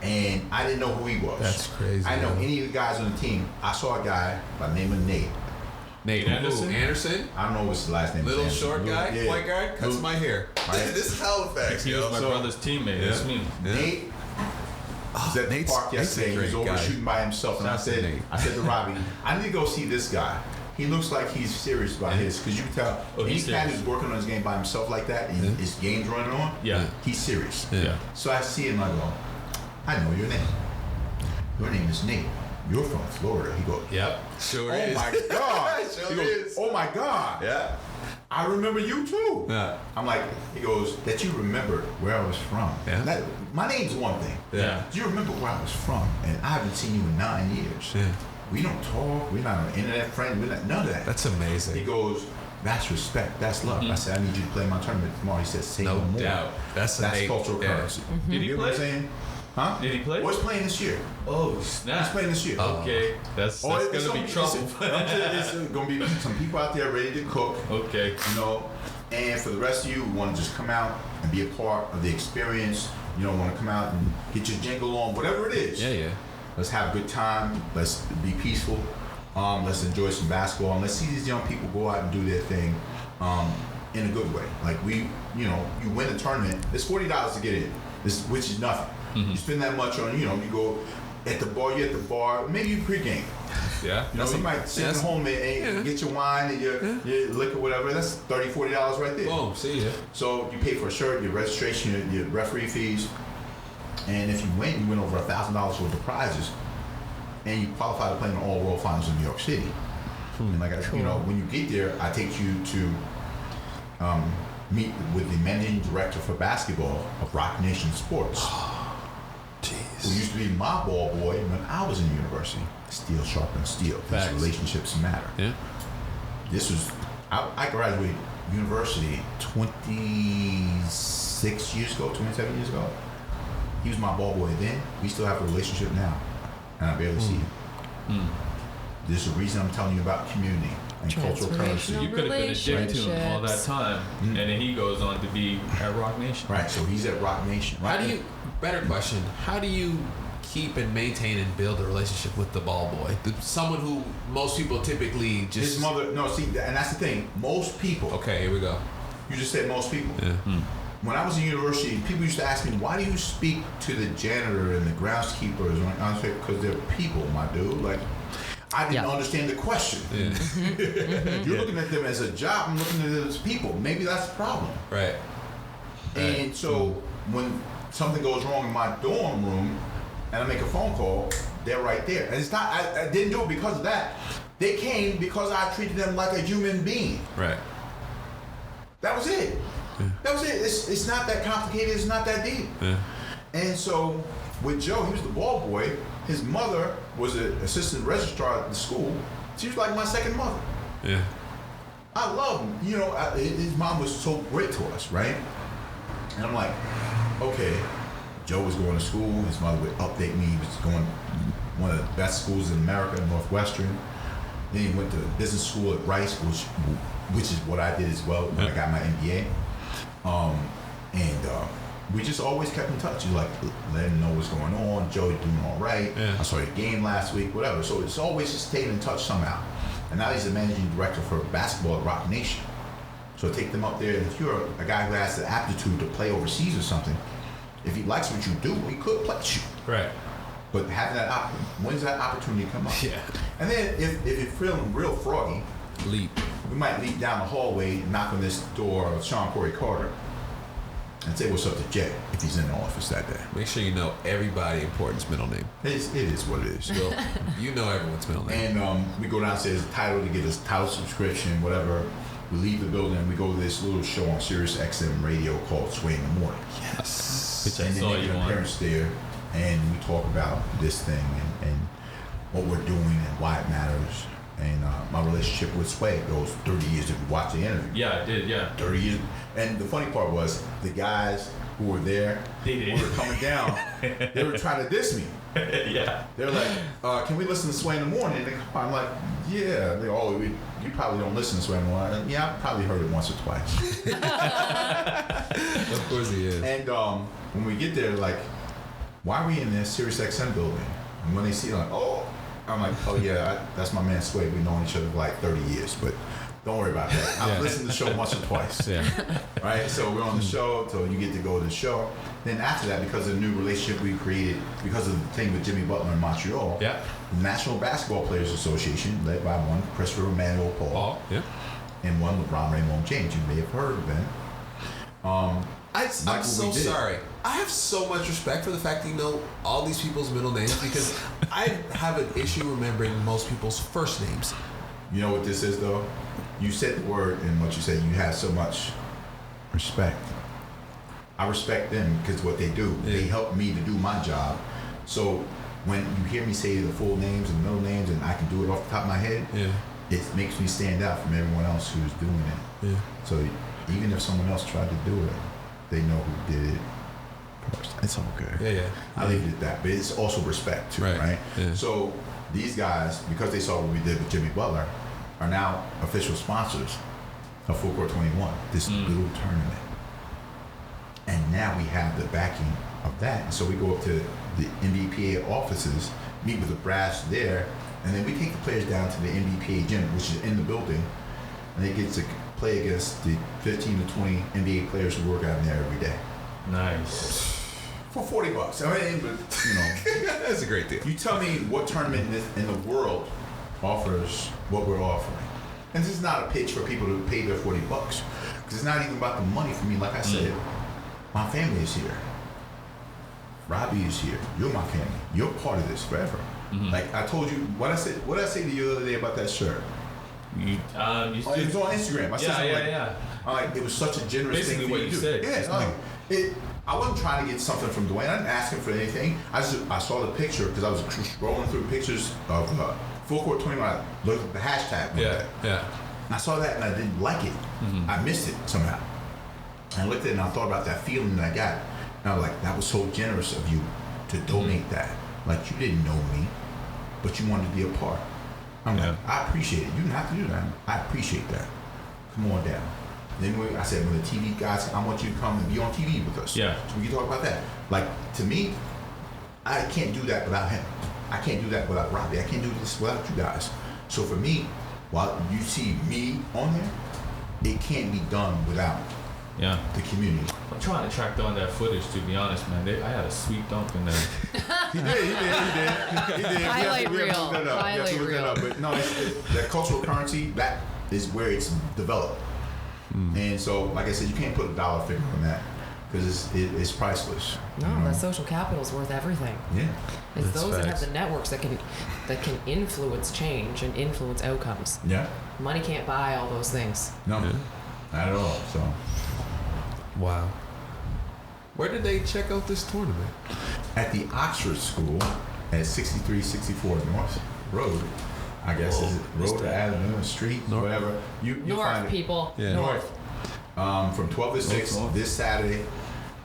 And I didn't know who he was. That's crazy. I didn't know any of the guys on the team. I saw a guy by the name of Nate. Nate Anderson? I don't know what's his last name. Little Anderson. short guy, white guy, cuts my hair. This is Halifax. He was my brother's teammate. That's me. Nate was at the park yesterday. He was over shooting by himself, and I said to Robbie, I need to go see this guy. He looks like he's serious about his, because you can tell any cat who's working on his game by himself like that, and his game's running on. He's serious. So I see him, I go, I know your name. Your name is Nate. You're from Florida. He goes, yep, sure is. Oh my God. Sure he goes, is. oh my God. Yeah. I remember you too. Yeah. I'm like, he goes, that you remembered where I was from. Yeah. My name's one thing. Yeah. Do you remember where I was from? And I haven't seen you in 9 years. Yeah. We don't talk. We're not an internet friend. We're not, none of that. That's amazing. He goes, that's respect. That's love. I said, I need you to play my tournament tomorrow. He said, say no more. Doubt. That's cultural currency. Did he You know what I'm play? saying? Huh? Did he play? What's playing this year? Oh, snap. He's playing this year. Okay. That's going to be trouble. It's going to be some people out there ready to cook. Okay. And for the rest of you who want to just come out and be a part of the experience, want to come out and get your jingle on, whatever it is. Yeah. Let's have a good time. Let's be peaceful. Let's enjoy some basketball. And let's see these young people go out and do their thing in a good way. Like you win a tournament, it's $40 to get in, which is nothing. You spend that much on, you go at the bar, you're at the bar, maybe you pregame. Yeah. You know, you might sit at home and get your wine and your liquor, whatever. That's $30, $40 right there. Oh, see ya. So you pay for a shirt, your registration, your referee fees, and if you win over $1,000 worth of prizes, and you qualify to play in the All-World Finals in New York City. And like you know, when you get there, I take you to meet with the managing director for basketball of Rock Nation Sports, who used to be my ball boy when I was in university. Steel sharpens steel. These relationships matter. Yeah. This was I graduated university 26 years ago, 27 years ago. He was my ball boy then. We still have a relationship now, and I barely see him. This is the reason I'm telling you about community and cultural currency. You could have been a dick to him all that time, and then he goes on to be at Rock Nation. Right, so he's at Rock Nation. How do you, better question, how do you keep and maintain and build a relationship with the ball boy? Someone who most people typically just... His mother, no, see, and that's the thing. Most people... Okay, here we go. You just said most people. Yeah. When I was in university, people used to ask me, why do you speak to the janitor and the groundskeepers? And I say, because they're people, my dude. Like, I didn't understand the question. Yeah. You're looking at them as a job. I'm looking at them as people. Maybe that's the problem. Right. And so when something goes wrong in my dorm room and I make a phone call, they're right there. And it's not, I didn't do it because of that. They came because I treated them like a human being. Right. That was it. That was it. It's not that complicated. It's not that deep. Yeah. And so with Joe, he was the ball boy. His mother was an assistant registrar at the school. She was like my second mother. Yeah. I love him. You know, his mom was so great to us, right? And I'm like, okay, Joe was going to school. His mother would update me. He was going one of the best schools in America, Northwestern. Then he went to business school at Rice, which is what I did as well when I got my MBA. We just always kept in touch. You like let him know what's going on. Joey's doing all right. Yeah. I saw your game last week, whatever. So it's always just staying in touch somehow. And now he's the managing director for basketball at Rock Nation. So take them up there. And if you're a guy who has the aptitude to play overseas or something, if he likes what you do, he could play you. Right. But having that when's that opportunity come up? Yeah. And then if you're feeling real froggy, Leap. we might leap down the hallway and knock on this door of Sean Corey Carter and say what's up to Jay if he's in the office that day. Make sure you know everybody important's middle name. It is what it is. Well, you know everyone's middle name. And we go downstairs, title to get his title subscription, whatever. We leave the building and we go to this little show on Sirius XM radio called Sway in the Morning. Yes. Which I And then saw they you get on. appearance there, and we talk about this thing and what we're doing and why it matters. And my relationship with Sway goes 30 years if you watch the interview. Yeah, I did, yeah. 30 years. And the funny part was the guys who were there, They who were coming down, they were trying to diss me. Yeah. They're like, can we listen to Sway in the Morning? And I'm like, yeah. They all, you probably don't listen to Sway in the Morning. And yeah, I probably heard it once or twice. Of course he is. And when we get there, like, why are we in this Sirius XM building? And when they see, like, I'm like, oh yeah, that's my man Sway. We've known each other for like 30 years, but don't worry about that. I've listened to the show once or twice. Yeah. Right? So we're on the show, so you get to go to the show. Then after that, because of the new relationship we created, because of the thing with Jimmy Butler in Montreal, Yeah. the National Basketball Players Association, led by one Christopher Emmanuel Paul, Yeah. and one LeBron Raymond James, you may have heard of them. I'm Like so what we did. sorry. I have so much respect for the fact that you know all these people's middle names because I have an issue remembering most people's first names. You know what this is, though? You said the word in what you said. You have so much respect. I respect them because what they do. Yeah. They help me to do my job. So when you hear me say the full names and middle names and I can do it off the top of my head, Yeah. it makes me stand out from everyone else who's doing it. Yeah. So even if someone else tried to do it, they know who did it first. It's okay. Yeah, yeah. I leave it at that. But it's also respect too, Right. right? Yeah. So these guys, because they saw what we did with Jimmy Butler, are now official sponsors of Full Court 21, this little tournament. And now we have the backing of that. And so we go up to the NBPA offices, meet with the brass there, and then we take the players down to the NBPA gym, which is in the building, and they get to play against the 15 to 20 NBA players who work out in there every day. Nice. For $40. I mean, but, you know. That's a great deal. You tell me what tournament in the world offers what we're offering. And this is not a pitch for people to pay their $40. Because it's not even about the money for me. Like I said, my family is here. Robbie is here. You're my family. You're part of this forever. Like I told you, what I say to you the other day about that shirt. You it was on Instagram. I said something like, it was such a generous Basically thing for what you you to do. said. Yeah, I wasn't trying to get something from Duane. I didn't ask him for anything. I saw the picture because I was scrolling through pictures of Full Court 21. I looked at the hashtag. Yeah. And I saw that and I didn't like it. I missed it somehow. And I looked at it and I thought about that feeling that I got. And I was like, that was so generous of you to donate that. Like, you didn't know me, but you wanted to be a part. I'm like, I appreciate it. You didn't have to do that. I appreciate that. Come on down. Then I said, when the TV guys, I want you to come and be on TV with us. Yeah. So we can talk about that. Like, to me, I can't do that without him. I can't do that without Robbie. I can't do this without you guys. So for me, while you see me on there, it can't be done without the community. I'm trying to track down that footage, to be honest, man. I had a sweet dunk in there. He did. Highlight reel. Highlight reel. But no, that cultural currency, that is where it's developed. And so, like I said, you can't put a dollar figure on that because it's priceless. No, that social capital is worth everything. Yeah. It's those that have the networks that can influence change and influence outcomes. Yeah. Money can't buy all those things. No, not at all. So. Wow. Where did they check out this tournament? At the Oxford School at 6364 North Road. I guess is it Road Avenue, Street, North. whatever. You North, find it. people. Yeah. North. From 12 to 6 this Saturday.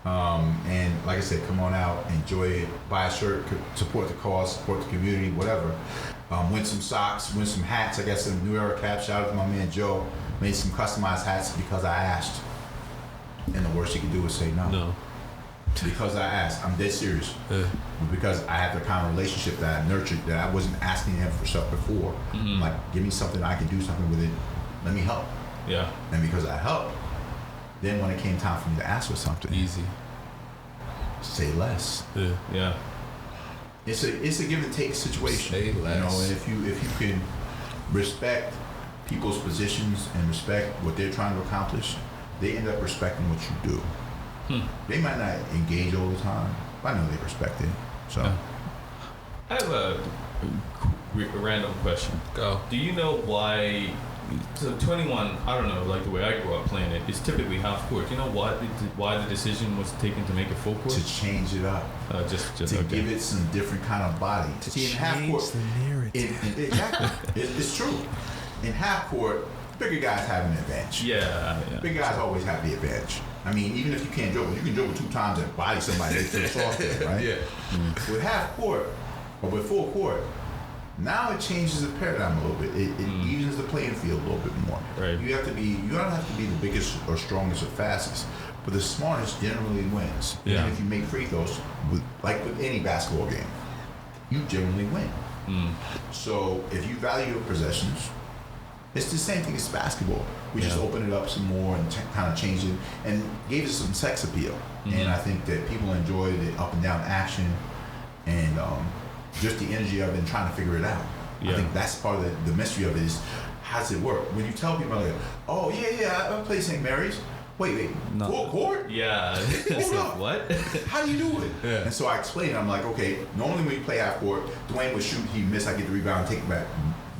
And like I said, come on out, enjoy it, buy a shirt, support the cause, support the community, whatever. Win some socks, win some hats. I got some New Era caps. Shout out to my man Joe. Made some customized hats because I asked. And the worst you can do is say no. No. Because I asked. I'm dead serious. Because I have the kind of relationship that I nurtured that I wasn't asking him for stuff before. I'm like, give me something I can do something with it. Let me help. Yeah. And because I helped, then when it came time for me to ask for something, Easy. say less. Yeah. It's a give and take situation. Say less. You know, and if you can respect people's positions and respect what they're trying to accomplish, they end up respecting what you do. They might not engage all the time, but I know they respect it. So I have a random question. Go. Do you know why? So 21, I don't know, like the way I grew up playing it, it's typically half court. Do you know why the decision was taken to make it full court? to change it up, Just to give it some different kind of body. See, in half court, the narrative. exactly, it's true. In half court, bigger guys have an advantage. Yeah. Big guys always have the advantage. I mean, even if you can't dribble, you can dribble 2 times and body somebody they feel soft there, right? Yeah. With half court or with full court, now it changes the paradigm a little bit. It evens the playing field a little bit more. Right. You don't have to be the biggest or strongest or fastest, but the smartest generally wins. Yeah. And if you make free throws, like with any basketball game, you generally win. So if you value your possessions, it's the same thing as basketball. We just opened it up some more and kind of changed it and gave it some sex appeal. And I think that people enjoy the up and down action and just the energy of it and trying to figure it out. Yeah. I think that's part of the mystery of it is how does it work? When you tell people like, oh yeah, I play St. Mary's. Wait, No. full court? Yeah. Hold up. What? How do you do it? Yeah. And so I explained, I'm like, okay, normally when you play half court, Duane would shoot, he miss, I get the rebound, take it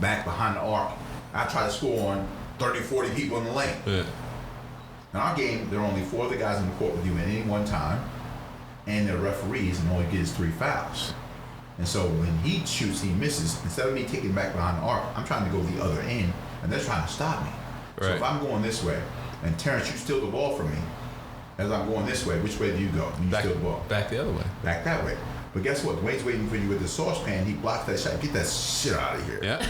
back behind the arc. I try to score on 30, 40 people in the lane. Yeah. In our game, there are only 4 other guys in the court with you at any one time, and they're referees, and all he gets is 3 fouls. And so when he shoots, he misses. Instead of me taking back behind the arc, I'm trying to go the other end, and they're trying to stop me. So Right. if I'm going this way, and Terrence, you steal the ball from me, as I'm going this way, which way do you go? You steal the ball. Back the other way. Back that way. But guess what? Duane's waiting for you with the saucepan. He blocks that shot. Get that shit out of here. Yeah.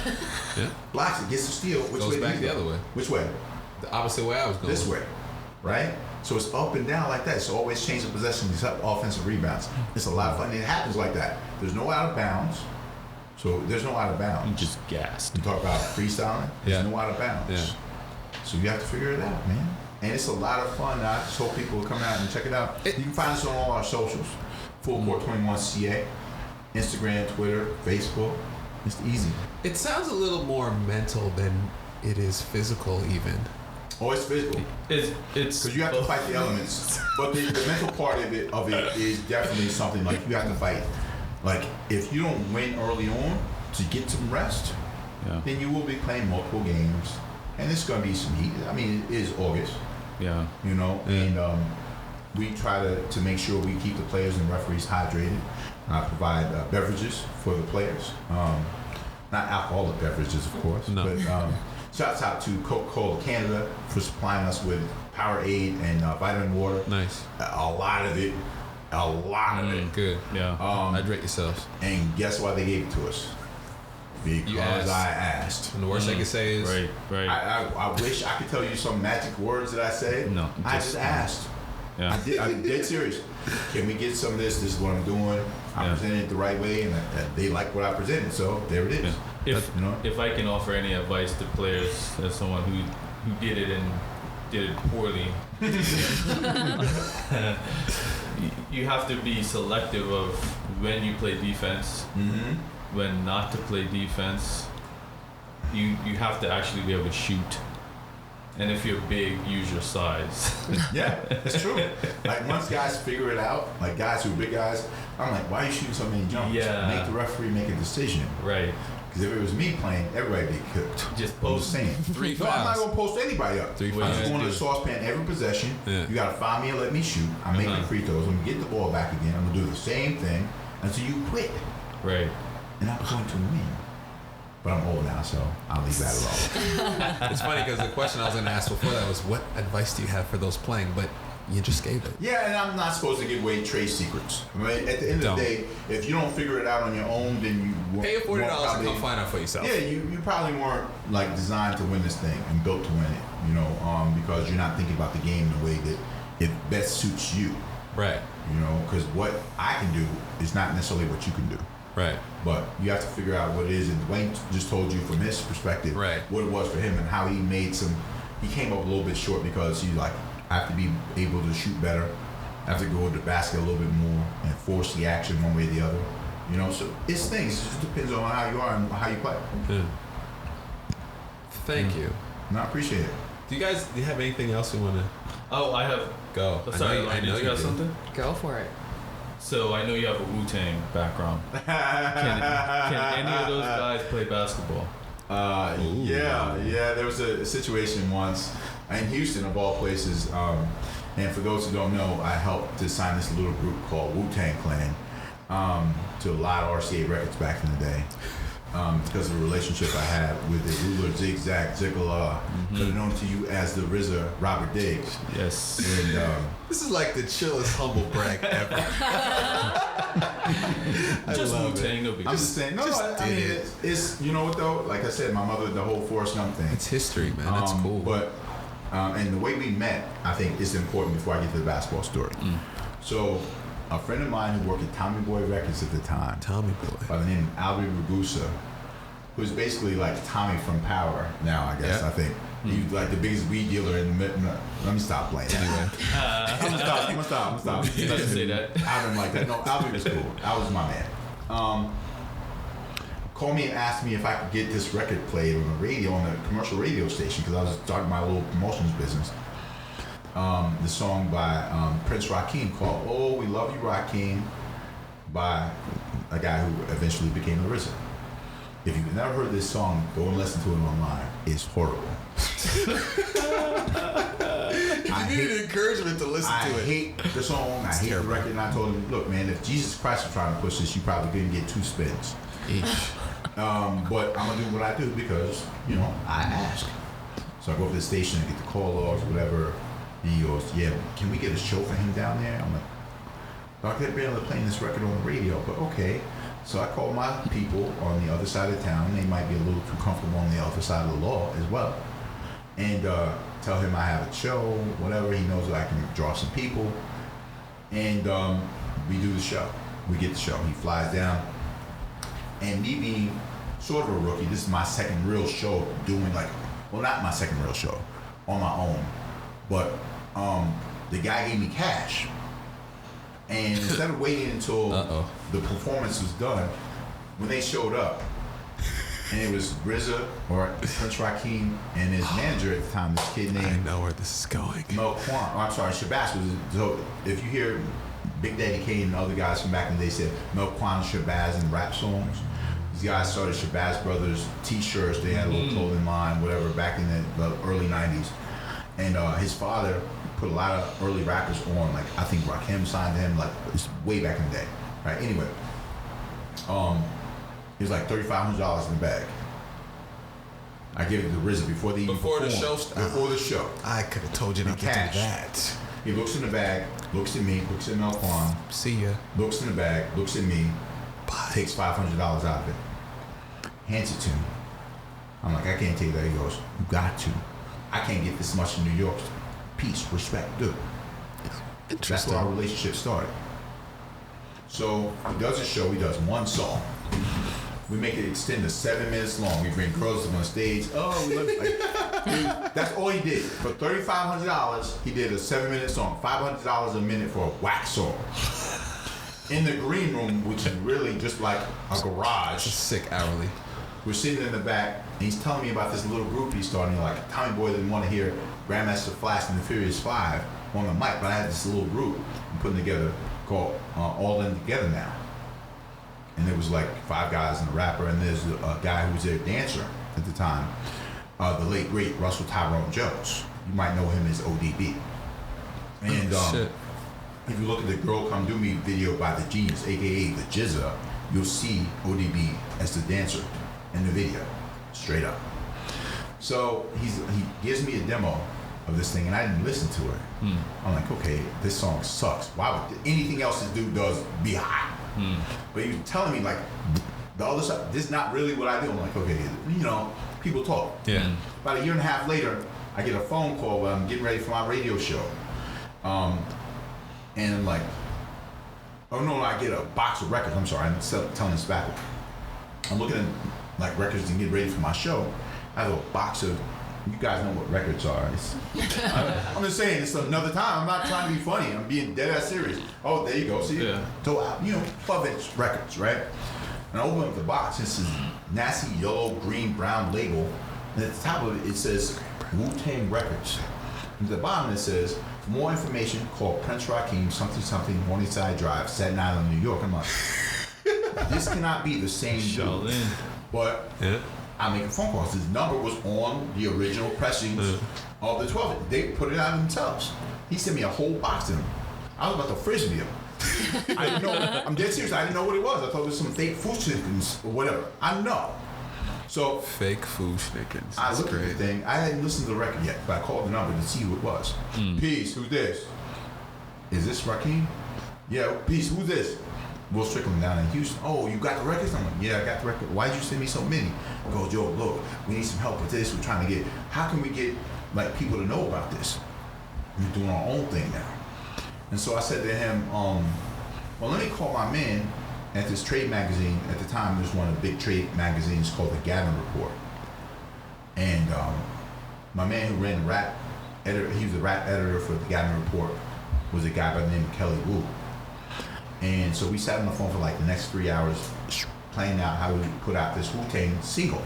Yeah. Blocks it, gets the steal. Which Goes way do back you the go? other way. Which way? The opposite way I was going. This way, right? So it's up and down like that. It's always change of possession, except offensive rebounds. It's a lot of fun. And it happens like that. There's no out of bounds. So there's no out of bounds. I'm just gassed. You talk about freestyling. There's Yeah. no out of bounds. Yeah. So you have to figure it out, man. And it's a lot of fun. I just hope people will come out and check it out. You can find us on all our socials. Full Court 21 CA. Instagram, Twitter, Facebook. It's easy. It sounds a little more mental than it is physical, even. Oh, it's physical. It's Because you have to fight the elements. But the mental part of it is definitely something like you have to fight. Like, if you don't win early on to get some rest, then you will be playing multiple games. And it's going to be some heat. I mean, it is August. Yeah. You know, and we try to make sure we keep the players and referees hydrated. Provide beverages for the players. Not alcoholic beverages, of course. No. But shouts out to Coca-Cola Canada for supplying us with Powerade and vitamin water. Nice. A lot of it. Good. Yeah. Hydrate yourselves. And guess why they gave it to us? Because asked. I asked. And the worst I can say is, Right. I wish I could tell you some magic words that I said. No, I just asked. Yeah. I'm dead serious. Can we get some of this? This is what I'm doing. I presented it the right way, and they like what I presented. So there it is. Yeah. If If I can offer any advice to players as someone who did it and did it poorly, you have to be selective of when you play defense, when not to play defense. You have to actually be able to shoot. And if you're big, use your size. Yeah, it's true. Like once guys figure it out, like guys who are big guys, I'm like, why are you shooting so many jumps? Yeah. Make the referee make a decision. Right. Because if it was me playing, everybody would be cooked. Just I'm post. just saying. Three No, I'm not fouls. gonna post anybody up. Three I'm fouls. just going to the saucepan every possession. Yeah. You gotta find me and let me shoot. I'm making free throws. I'm gonna get the ball back again. I'm gonna do the same thing until you quit. Right. And I'm going to win. But I'm old now, so I'll leave that alone. it's funny because the question I was going to ask before that was, what advice do you have for those playing? But you just gave it. Yeah, and I'm not supposed to give away trade secrets. I mean, at the end of the day, if you don't figure it out on your own, then you won't. Pay your $40 and probably, come find out for yourself. Yeah, you probably weren't like designed to win this thing and built to win it. You know, because you're not thinking about the game the way that it best suits you. Right. You know, because what I can do is not necessarily what you can do. Right. But you have to figure out what it is. And Duane just told you from his perspective what it was for him and how he made he came up a little bit short because he's like, I have to be able to shoot better. I have to go to the basket a little bit more and force the action one way or the other. You know, so it's things. It just depends on how you are and how you play. Yeah. Thank you. No, I appreciate it. Do you have anything else you want to Oh, I have. go? Oh, sorry, I know you got do. something? Go for it. So I know you have a WuTang background. Can any of those guys play basketball? Yeah. There was a situation once in Houston, of all places. And for those who don't know, I helped to sign this little group called WuTang Clan to a lot of RCA records back in the day. Because of the relationship I had with the ruler Zigzag Zigala, better known to you as the RZA Robert Diggs. Yes. And This is like the chillest humble brag ever. Just love WuTang, no big I'm deal. just saying, I did mean, it. it's you know what though? Like I said, my mother, the whole Forrest Gump thing. It's history, man. That's cool. But and the way we met, I think, is important before I get to the basketball story. So, a friend of mine who worked at Tommy Boy Records at the time, Tommy Boy. by the name of Albie Ragusa, who's basically like Tommy from Power now, I guess. Yeah. I think he's like the biggest weed dealer in the. Let me stop playing. Anyway, I'm gonna stop. You didn't say that. I didn't like that. No, Albie was cool. Albie was my man. Called me and asked me if I could get this record played on the radio, on a commercial radio station, because I was starting my little promotions business. The song by Prince Rakeem called "Oh We Love You Rakeem" by a guy who eventually became the RZA. If you've never heard this song, go and listen to it online. It's horrible. I needed encouragement to listen I to it. hate the song. I hate terrible. the record. And I told him, look, man, if Jesus Christ was trying to push this, you probably couldn't get 2 spins. But I'm gonna do what I do because, you know, I ask. So I go to the station and get the call logs, whatever. And he goes, yeah, can we get a show for him down there? I'm like, Dr. Barely playing this record on the radio, but okay. So I call my people on the other side of town. They might be a little too comfortable on the other side of the law as well. And tell him I have a show, whatever. He knows that I can draw some people. And we do the show. We get the show. He flies down. And me being sort of a rookie, this is my second real show doing not my second real show, on my own. But the guy gave me cash. And instead of waiting until the performance was done, when they showed up, and it was RZA or Prince Rakeem and his manager at the time, this kid I named know where this is going. Mel Quan. Oh, I'm sorry, Shabazz was. So if you hear Big Daddy Kane and other guys from back in the day said Mel Quan, Shabazz, and rap songs. These guys started Shabazz Brothers T-shirts. They had a little clothing line, whatever, back in the early '90s. And his father put a lot of early rappers on. Like I think Rakim signed him. Like it's way back in the day, right? Anyway, it was like $3,500 in the bag. I gave it to RZA before they even Before the performed. show started. Before the show. I could have told you not to do Cash. that. He looks in the bag, looks at me, looks at Mel Quan, See ya. looks in the bag, looks at me, Bye. takes $500 out of it, hands it to me. I'm like, I can't take that. He goes, you got to. I can't get this much in New York. Peace, respect, dude. That's Interesting. where our relationship started. So he does a show, he does one song. We make it extend to 7 minutes long. We bring girls up on stage. Oh, we love like, that's all he did. For $3,500, he did a 7-minute song. $500 a minute for a whack song. In the green room, which is really just like a garage. Sick hourly. We're sitting in the back, and he's telling me about this little group he's starting. Like, Tommy Boy didn't want to hear Grandmaster Flash and the Furious 5 on the mic, but I had this little group I'm putting together called All In Together Now. And there was like 5 guys and a rapper, and there's a guy who was their dancer at the time, the late great Russell Tyrone Jones. You might know him as ODB. And Shit. if you look at the Girl Come Do Me video by The Genius, aka The Jizza, you'll see ODB as the dancer in the video, straight up. So he gives me a demo of this thing, and I didn't listen to it. I'm like, okay, this song sucks. Why would anything else this dude does be hot? But he was telling me like the other stuff. This is not really what I do. I'm like, okay, you know, people talk. Yeah. About a year and a half later, I get a phone call when I'm getting ready for my radio show, and I'm like, oh no, I get a box of records. I'm sorry, I'm telling this backwards. I'm looking at like records and get ready for my show. I have a box of. You guys know what records are. I'm just saying, it's another time. I'm not trying to be funny. I'm being dead ass serious. Oh, there you go. See, so you know, 12-inch records, right? And I open up the box. It's this nasty yellow, green, brown label, and at the top of it, it says WuTang Records. And at the bottom, it says, for more information, call Prince Rakeem something Morningside Drive, Staten Island, New York. I'm like, this cannot be the same dude. But I make a phone call. His number was on the original pressings of the 12. They put it out themselves. He sent me a whole box of them. I was about to frisbee him. I didn't know. I'm dead serious. I didn't know what it was. I thought it was some fake food chickens or whatever. I don't know. So Fake food chickens. I That's looked at the great. thing. I hadn't listened to the record yet, but I called the number to see who it was. Peace. Who's this? Is this Rakeem? Yeah. Peace. Who's this? Will Strickland down in Houston. Oh, you got the records? I'm like, yeah, I got the record. Why'd you send me so many? He goes, yo, look, we need some help with this. We're trying to get, how can we get like people to know about this? We're doing our own thing now. And so I said to him, well, let me call my man at this trade magazine. At the time, there's one of the big trade magazines called the Gavin Report. And my man who ran the rap editor, he was the rap editor for the Gavin Report, was a guy by the name of Kelly Wu. And so we sat on the phone for like the next 3 hours planning out how we would put out this WuTang single.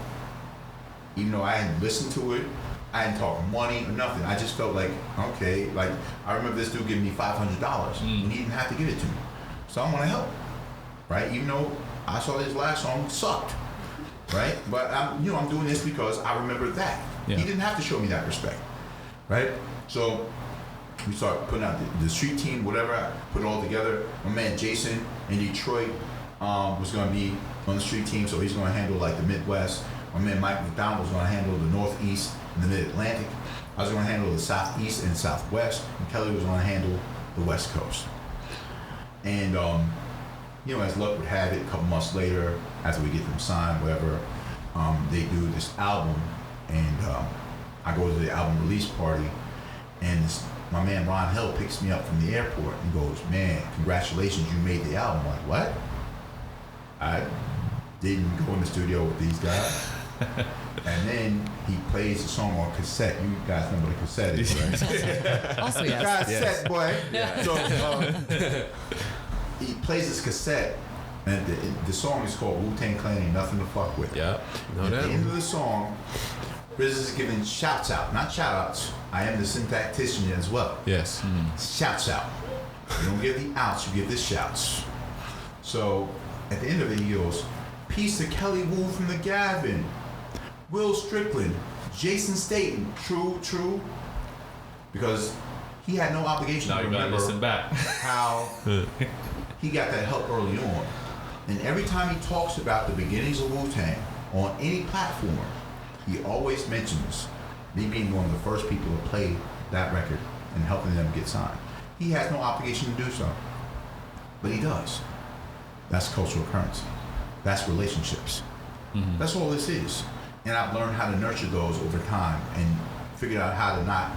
Even though I hadn't listened to it, I hadn't talked money or nothing. I just felt like, okay, like I remember this dude giving me $500 and he didn't have to give it to me. So I want to help, right? Even though I saw his last song sucked, right? But I'm doing this because I remember that. Yeah. He didn't have to show me that respect, right? So we started putting out the street team, whatever, I put it all together. My man Jason in Detroit was going to be on the street team, so he's going to handle like the Midwest. My man Mike McDonald was going to handle the Northeast and the Mid-Atlantic. I was going to handle the Southeast and Southwest, and Kelly was going to handle the West Coast. And, as luck would have it, a couple months later, after we get them signed, whatever, they do this album, and I go to the album release party, and my man Ron Hill picks me up from the airport and goes, man, congratulations, you made the album. I'm like, what? I didn't go in the studio with these guys. And then he plays the song on cassette. You guys know what a cassette is, right? Also, yes. Cassette, boy. Yeah. So he plays this cassette, And the song is called WuTang Clan Ain't Nothing to Fuck With. Yeah. At the end of the song, Riz is giving shouts out, not shout outs. I am the syntactician as well. Yes. Shouts out. You don't give the outs, you give the shouts. So at the end of it, he goes, peace to Kelly Wu from the Gavin, Will Strickland, Jason Staten, true. Because he had no obligation Now to you gotta remember listen back. how he got that help early on. And every time he talks about the beginnings of Wu-Tang on any platform, he always mentions me being one of the first people to play that record and helping them get signed. He has no obligation to do so, but he does. That's cultural currency. That's relationships. That's all this is. And I've learned how to nurture those over time and figured out how to not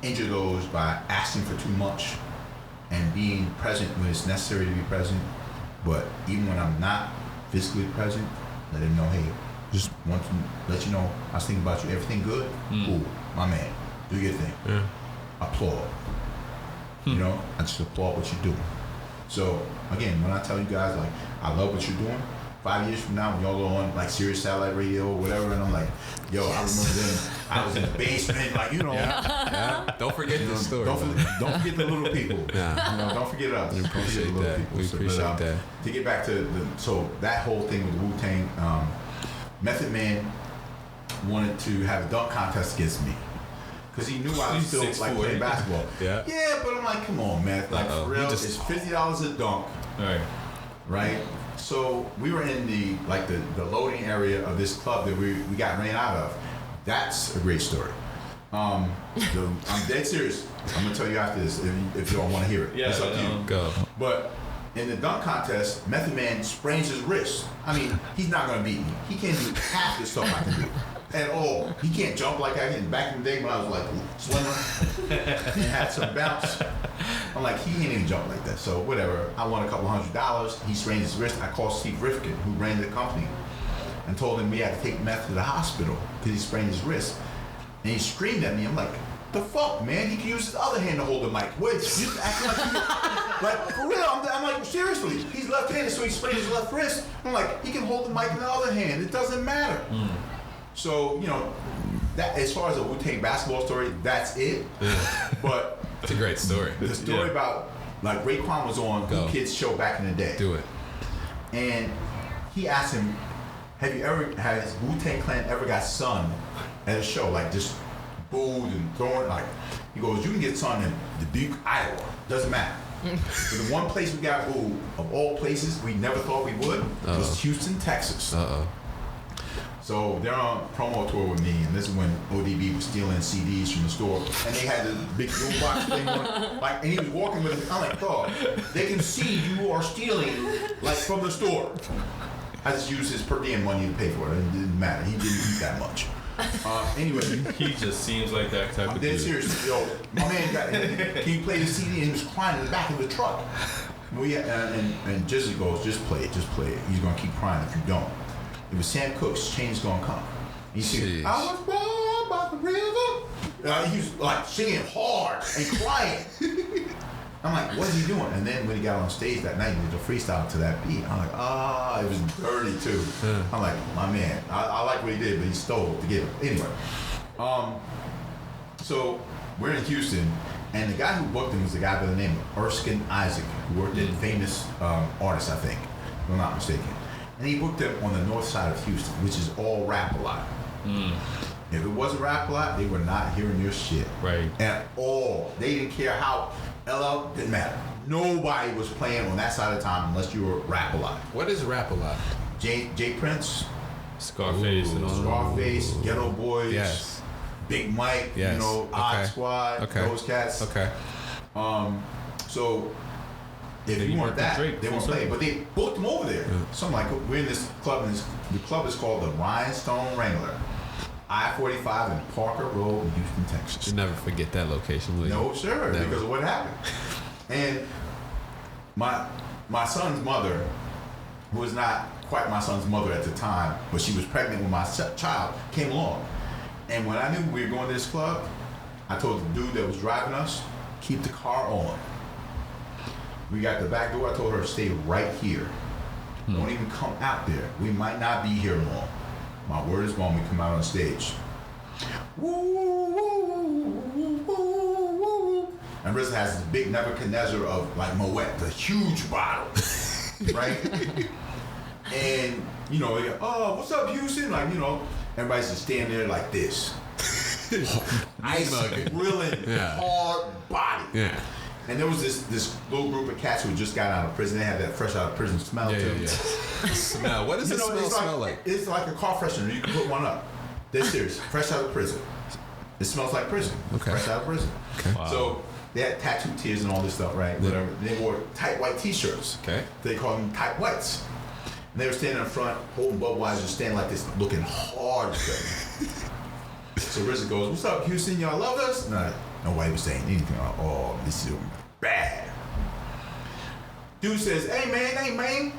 injure those by asking for too much and being present when it's necessary to be present. But even when I'm not physically present, let him know, hey, just want to let you know I was thinking about you. Everything good? Cool, my man. Do your thing. Yeah. Applaud. You know, I just applaud what you're doing. So again, when I tell you guys like I love what you're doing, 5 years from now when y'all are on like Sirius Satellite Radio or whatever, and I'm like, yo, I remember then I was in the basement, like Yeah. Don't forget this story. Don't forget the little people. Yeah. You know, don't forget us. We appreciate Don't forget the little that. people. We appreciate that. To get back to so that whole thing with the Wu-Tang, Method Man wanted to have a dunk contest against me. Because he knew I was still like playing basketball. Yeah. Yeah, but I'm like, come on, man. Like for real, it's $50 a dunk. Right? So we were in the loading area of this club that we got ran out of. That's a great story. I'm dead serious. I'm gonna tell you after this if you don't want to hear it. Yeah, it's up to you. Go. But in the dunk contest, Method Man sprains his wrist. I mean, he's not gonna beat me. He can't do half the stuff I can do at all. He can't jump like I can. Back in the day when I was like slimmer and had some bounce, I'm like, he can't even jump like that. So whatever. I won a couple $100. He sprained his wrist. I called Steve Rifkin, who ran the company, and told him we had to take Meth to the hospital because he sprained his wrist. And he screamed at me. I'm like, the fuck, man? He can use his other hand to hold the mic. Wait, you acting like for real? I'm like, seriously. He's left-handed, so he sprained his left wrist. I'm like, he can hold the mic in the other hand. It doesn't matter. So, you know, that as far as a Wu-Tang basketball story, that's it. Yeah. But it's a great story. The story about, like, Raekwon was on Who Kids show back in the day. Do it. And he asked him, has Wu-Tang Clan ever got sunned at a show? Like, just booed and thrown, like, he goes, you can get sunned in Dubuque, Iowa. Doesn't matter. But the one place we got booed, of all places we never thought we would, was Houston, Texas. So they're on promo tour with me, and this is when ODB was stealing CDs from the store, and they had the big boombox thing on, like, and he was walking with it. I'm like, dog, they can see you are stealing, like, from the store. I just used his per diem money to pay for it. It didn't matter. He didn't eat that much. Anyway, he just seems like that type of dude. I'm dead serious. Yo, my man can you play the CD? And he was crying in the back of the truck. And Jizzy goes, just play it. He's gonna keep crying if you don't. It was Sam Cooke's Change Gonna Come. He said, I was born by the river. He was like singing hard and crying. I'm like, what is he doing? And then when he got on stage that night, he did a freestyle to that beat. I'm like, it was dirty too. I'm like, my man, I like what he did, but he stole to get him. Anyway, so we're in Houston, and the guy who booked him was a guy by the name of Erskine Isaac, who worked at Famous Artists, I think, if I'm not mistaken. And he booked him on the north side of Houston, which is all Rap-A-Lot. If it wasn't Rap-A-Lot, they were not hearing your shit. Right. At all. They didn't care how, LL, didn't matter. Nobody was playing on that side of town unless you were Rap-A-Lot. What is Rap-A-Lot? J Prince. Scarface and all that. Scarface, Ghetto Boys. Yes. Big Mike, yes. you know, Odd Squad, those cats. Okay. So if you want that, they won't play. But they booked them over there. So I'm like, we're in this club, and the club is called the Rhinestone Wrangler. I-45 and Parker Road in Houston, Texas. You never forget that location, will you? No, sure, Never. because of what happened. And my son's mother, who was not quite my son's mother at the time, but she was pregnant with my child, came along. And when I knew we were going to this club, I told the dude that was driving us, keep the car on. We got the back door. I told her, stay right here. Don't even come out there. We might not be here long. My word is bond. We come out on stage. Woo, woo, woo, woo, woo. And RZA has this big Nebuchadnezzar of like Moet, the huge bottle, right? And you know, they go, oh, what's up, Houston? Like, you know, everybody's just standing there like this. Ice grilling, hard body. Yeah. And there was this little group of cats who just got out of prison. They had that fresh out of prison smell to them. Smell. What does it smell like? It's like a car freshener. You can put one up. They're serious. Fresh out of prison. It smells like prison. Okay. Fresh out of prison. Okay. Wow. So they had tattoo tears and all this stuff, right? Whatever. They wore tight white T-shirts. Okay. They called them tight whites. And they were standing in front, holding Budweiser, standing like this, looking hard. So RZA goes, "What's up, Houston? Y'all love us?" Nobody was saying anything. Like, oh, this is bad. Dude says, hey man,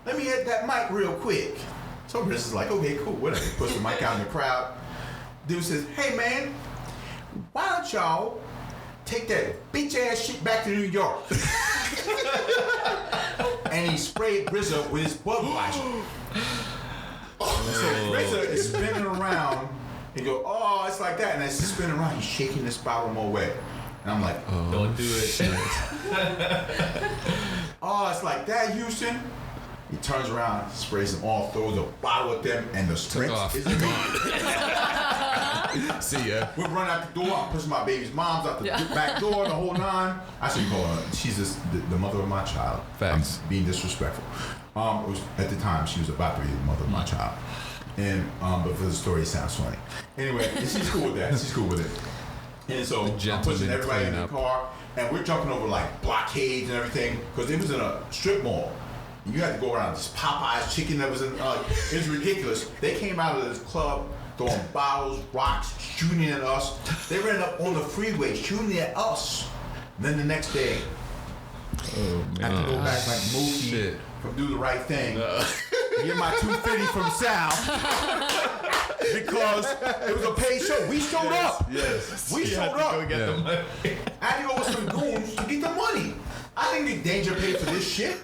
let me hit that mic real quick. So RZA's like, okay, cool, whatever. Puts the mic out in the crowd. Dude says, hey man, why don't y'all take that bitch ass shit back to New York? And he sprayed RZA with his Budweiser. So RZA is spinning around. He go, oh, it's like that. And as he's spinning around, he's shaking this bottle more wet. And I'm like, oh, don't do it. Oh, it's like that, Houston. He turns around, sprays them all, throws a bottle at them, and the sprint is gone. See ya. We run out the door. I'm pushing my baby's mom's out the back door, the whole nine. I shouldn't call her. She's just the mother of my child. Facts. I'm being disrespectful. It was, at the time, she was about to be the mother of my child. And but for the story, it sounds funny. Anyway, she's cool with that. She's cool with it. And so I'm pushing everybody in the car, and we're jumping over like blockades and everything because it was in a strip mall. You had to go around this Popeye's chicken that was in. It was ridiculous. They came out of this club throwing bottles, rocks, shooting at us. They ran up on the freeway shooting at us. And then the next day, I had to go back like Mookie from Do the Right Thing. Get my 250 from Sal because it was a paid show. We showed up. Yes. We showed up. Go get the money. I had to go with some goons to get the money. I didn't get danger paid for this shit.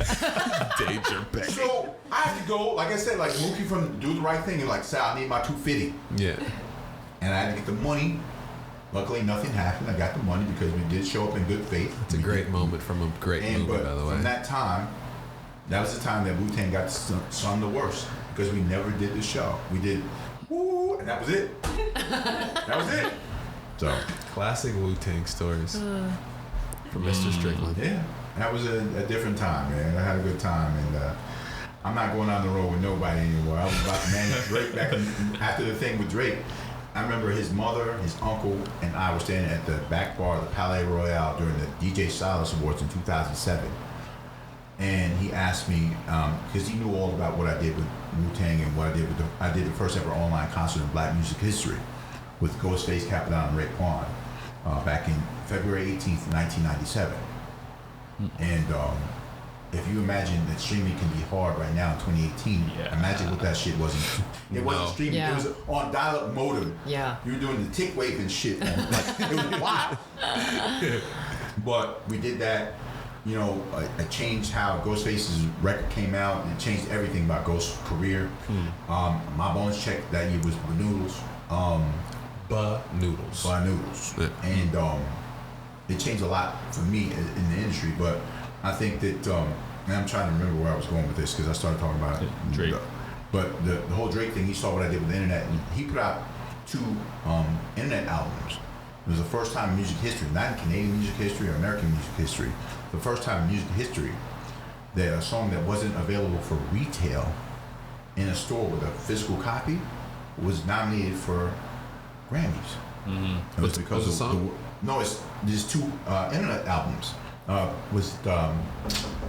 Danger paid. So I have to go, like I said, like Mookie from Do the Right Thing, and like Sal, I need my 250. Yeah. And I had to get the money. Luckily, nothing happened. I got the money because we did show up in good faith. It's a great moment from a great movie, by the way. From that time, that was the time that WuTang got sung the worst because we never did the show. We did woo, and that was it. That was it. So classic WuTang stories from Mr. Strickland. Yeah, that was a different time, man. I had a good time, and I'm not going on the road with nobody anymore. I was about to manage Drake back after the thing with Drake. I remember his mother, his uncle, and I were standing at the back bar of the Palais Royale during the DJ Silence Awards in 2007. And he asked me, because he knew all about what I did with WuTang and what I did with I did the first ever online concert in Black music history with Ghostface, Capadon, and Raekwon back in February 18th, 1997. And if you imagine that streaming can be hard right now in 2018, imagine what that shit wasn't. It wasn't streaming. It was on dial-up modem. Yeah. You were doing the tick wave and shit. Like, it was wild. But we did that. You know, it changed how Ghostface's record came out. It changed everything about Ghost's career. My bonus check that year was Noodles. Noodles. Yeah. And it changed a lot for me in the industry. But I think that, and I'm trying to remember where I was going with this because I started talking about Drake. But the whole Drake thing, he saw what I did with the internet, and he put out 2 internet albums. It was the first time in music history, not in Canadian music history or American music history, the first time in music history that a song that wasn't available for retail in a store with a physical copy was nominated for Grammys. It was because of the song? No, it's these 2 internet albums.